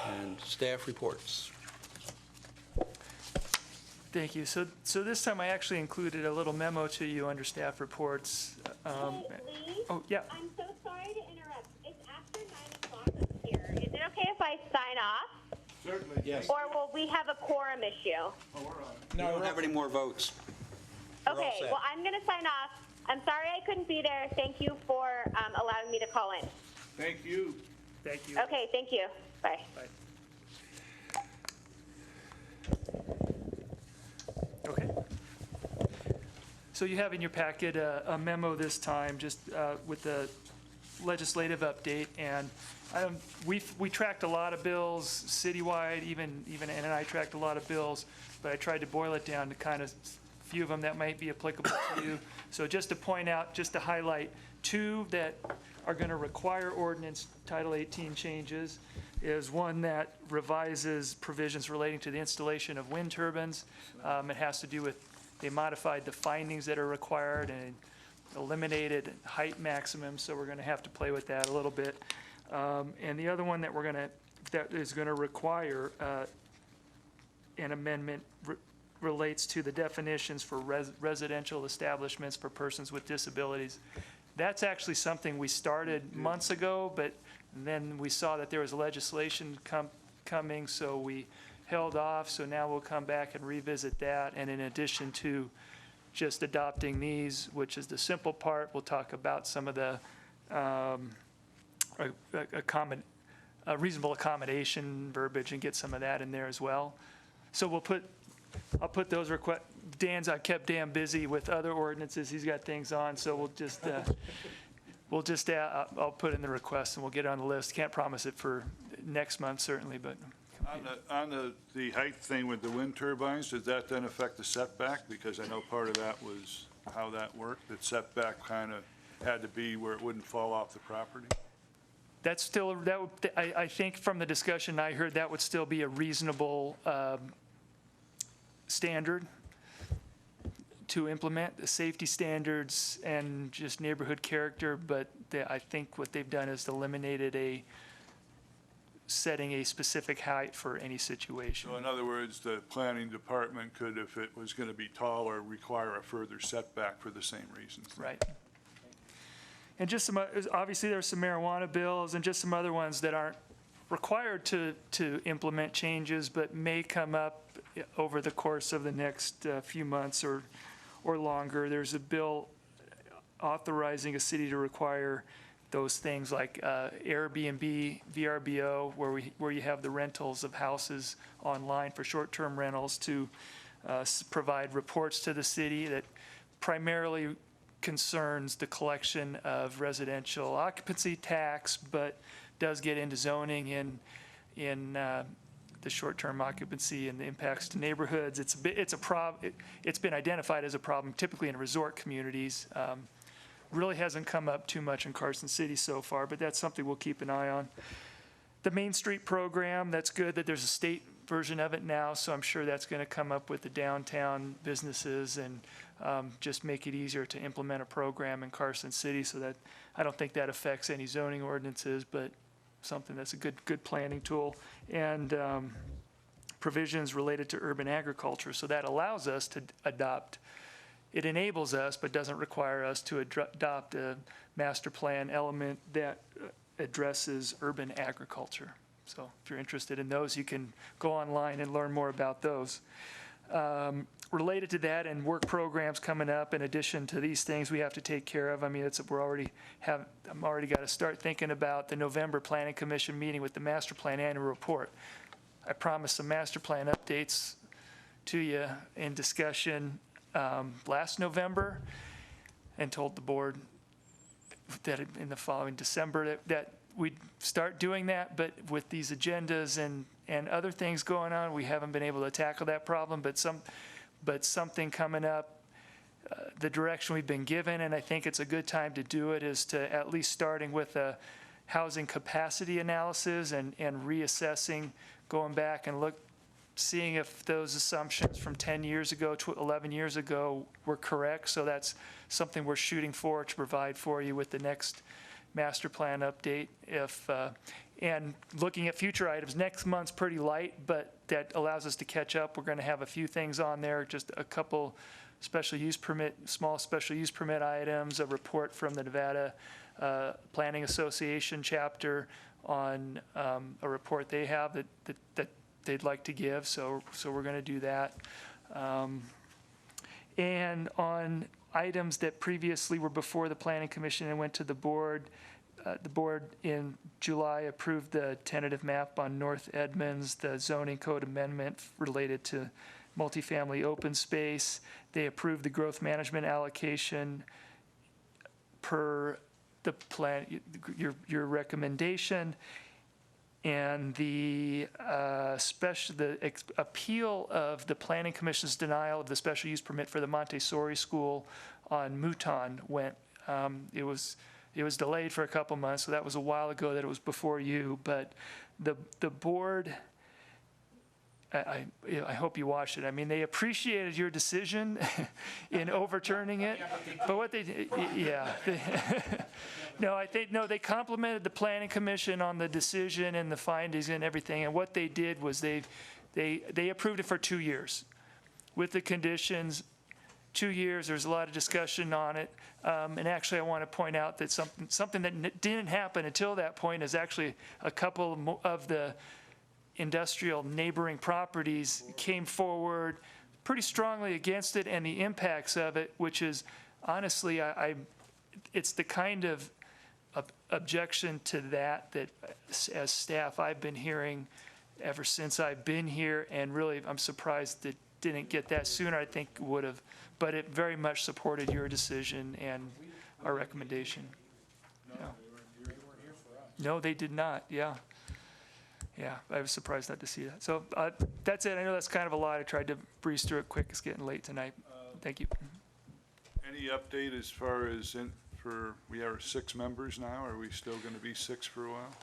and staff reports. Thank you. So this time I actually included a little memo to you under staff reports. Hey, Lee? Oh, yeah. I'm so sorry to interrupt. It's after 9 o'clock up here. Is it okay if I sign off? Certainly, yes. Or will we have a quorum issue? Oh, we're on. We don't have any more votes. We're all Okay, set. well, I'm going to sign off. I'm sorry I couldn't be there. Thank you for allowing me to call in. Thank you. Thank you. Okay, thank you. Bye. Bye. Okay. So you have in your packet a memo this time, just with the legislative update, and we tracked a lot of bills citywide, even Ann and I tracked a lot of bills, but I tried to boil it down to kind of a few of them that might be applicable to you. So just to point out, just to highlight, two that are going to require ordinance Title 18 changes is one that revises provisions relating to the installation of wind turbines. It has to do with, they modified the findings that are required and eliminated height maximums, so we're going to have to play with that a little bit. And the other one that that is going to require an amendment relates to the definitions for residential establishments for persons with disabilities. That's actually something we started months ago, but then we saw that there was legislation coming, so we held off. So now we'll come back and revisit that. And in addition to just adopting these, which is the simple part, we'll talk about some of the reasonable accommodation verbiage and get some of that in there as well. So I'll put those requests. I've kept Dan busy with other ordinances. He's got things on, so I'll put in the request and we'll get it on the list. Can't promise it for next month certainly, but. On the height thing with the wind turbines, does that then affect the setback? Because I know part of that was how that worked, that setback kind of had to be where it wouldn't fall off the property? That's still, I think from the discussion I heard, that would still be a reasonable standard to implement, the safety standards and just neighborhood character, but I think what they've done is eliminated setting a specific height for any situation. So in other words, the planning department could, if it was going to be taller, require a further setback for the same reasons. Right. And just obviously there's some marijuana bills and just some other ones that aren't required to implement changes, but may come up over the course of the next few months or longer. There's a bill authorizing a city to require those things like Airbnb, VRBO, where you have the rentals of houses online for short-term rentals, to provide reports to the city that primarily concerns the collection of residential occupancy tax, but does get into zoning in the short-term occupancy and the impacts to neighborhoods. It's been identified as a problem typically in resort communities. Really hasn't come up too much in Carson City so far, but that's something we'll keep an eye on. The Main Street program, that's good that there's a state version of it now, so I'm sure that's going to come up with the downtown businesses and just make it easier to implement a program in Carson City, so that I don't think that affects any zoning ordinances, but something that's a good planning tool. And provisions related to urban agriculture, so that allows us to adopt it enables us, but doesn't require us to adopt a master plan element that addresses urban agriculture. So if you're interested in those, you can go online and learn more about those. Related to that and work programs coming up, in addition to these things we have to take care of, I mean, I'm already got to start thinking about the November Planning Commission meeting with the master plan annual report. I promised some master plan updates to you in discussion last November, and told the board that in the following December that we'd start doing that, but with these agendas and other things going on, we haven't been able to tackle that problem, but something coming up, the direction we've been given, and I think it's a good time to do it, is to at least starting with a housing capacity analysis and reassessing, going back and seeing if those assumptions from 10 years ago to 11 years ago were correct. So that's something we're shooting for to provide for you with the next master plan update. And looking at future items, next month's pretty light, but that allows us to catch up. We're going to have a few things on there, just a couple small special use permit items, a report from the Nevada Planning Association chapter on a report they have that they'd like to give. So we're going to do that. And on items that previously were before the Planning Commission and went to the board in July approved the tentative map on North Edmonds, the zoning code amendment related to multifamily open space. They approved the growth management allocation per the plan, your recommendation. And the appeal of the Planning Commission's denial of the special use permit for the Montessori school on Mouton went. It was delayed for a couple months, so that was a while ago that it was before you. But the board, I hope you watched it. I mean, they appreciated your decision in overturning it. But what they did, they complimented the Planning Commission on the decision and the findings and everything. And what they did was they approved it for 2 years with the conditions. 2 years, there's a lot of discussion on it. And actually, I want to point out that something that didn't happen until that point is actually a couple of the industrial neighboring properties came forward pretty strongly against it and the impacts of it, which is honestly, it's the kind of objection to that as staff I've been hearing ever since I've been here, and really I'm surprised that didn't get that sooner. I think would have, but it very much supported your decision and our recommendation. Yeah. No, they did not. Yeah, I was surprised not to see that. So that's it. I know that's kind of a lot. I tried to breeze through it quick. It's getting late tonight. Thank you. Any update as far as we are 6 members now? Are we still going to be 6 for a while?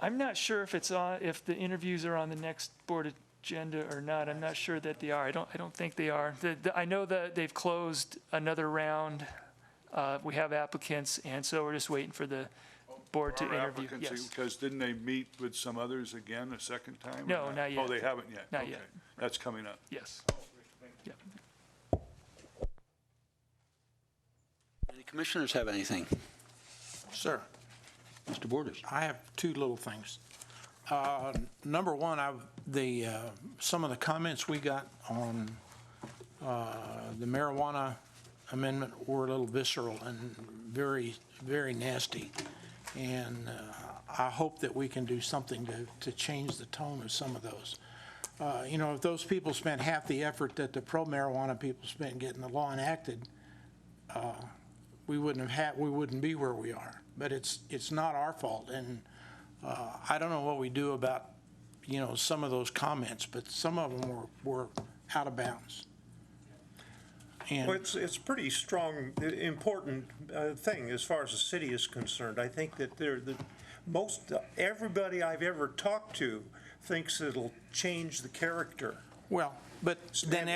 I'm not sure if if the interviews are on the next board agenda or not. I'm not sure that they are. I don't think they are. I know that they've closed another round. We have applicants, and so we're just waiting for the board to interview. Yes. Because didn't they meet with some others again a second time? No, not yet. Oh, they haven't yet? Not Okay. yet. That's coming up. Yes. Yeah. Any commissioners have anything? Sir. Mr. Borders. I have 2 little things. Number one, some of the comments we got on the marijuana amendment were a little visceral and very, very nasty. And I hope that we can do something to change the tone of some of those. If those people spent half the effort that the pro-marijuana people spent getting the law enacted, we wouldn't be where we are. But it's not our fault, and I don't know what we do about some of those comments, but some of them were out of bounds. And well, it's pretty strong, important thing as far as the city is concerned. I think that everybody I've ever talked to thinks it'll change the character. Well, but then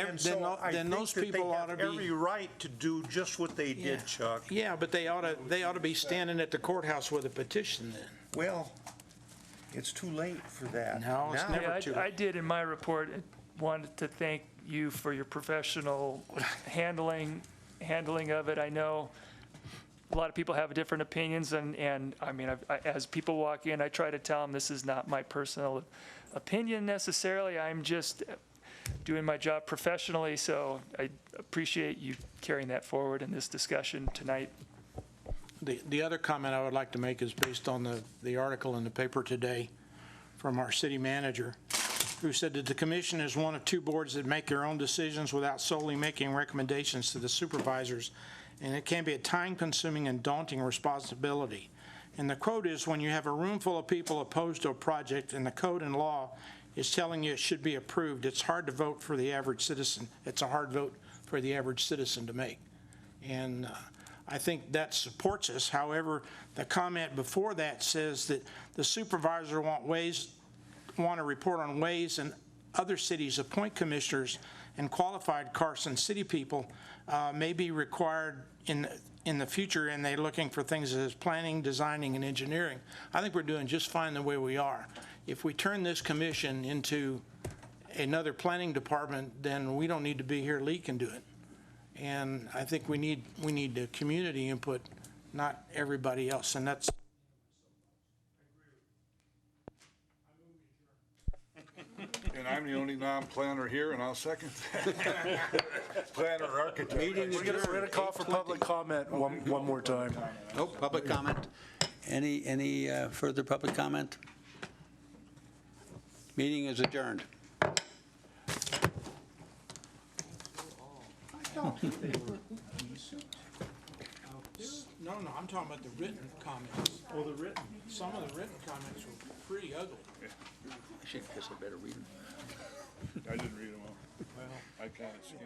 those people ought to be every right to do just what they did, Chuck. Yeah, but they ought to be standing at the courthouse with a petition then. Well, it's too late for that. No, it's never too late. I did in my report wanted to thank you for your professional handling handling of it. I know a lot of people have different opinions, and I mean, as people walk in, I try to tell them this is not my personal opinion necessarily. I'm just doing my job professionally, so I appreciate you carrying that forward in this discussion tonight. The other comment I would like to make is based on the article in the paper today from our city manager, who said that the commission is one of two boards that make their own decisions without solely making recommendations to the supervisors, and it can be a time-consuming and daunting responsibility. And the quote is, when you have a room full of people opposed to a project and the code and law is telling you it should be approved, it's hard to vote for the average citizen. It's a hard vote for the average citizen to make. And I think that supports us. However, the comment before that says that the supervisor want to report on ways and other cities appoint commissioners, and qualified Carson City people may be required in the future, and they're looking for things as planning, designing, and engineering. I think we're doing just fine the way we are. If we turn this commission into another planning department, then we don't need to be here. Lee can do it. And I think we need the community input, not everybody else, and that's. And I'm the only non-planner here, and I'll second that. Planner, architect. Meeting We're going to call for public comment one more time. Oh, public comment. Any further public comment? Meeting is adjourned. No, I'm talking about the written comments. Oh, the written. Some of the written comments were pretty ugly. I guess I better read them. I didn't read them all. Well, I kind of skimmed.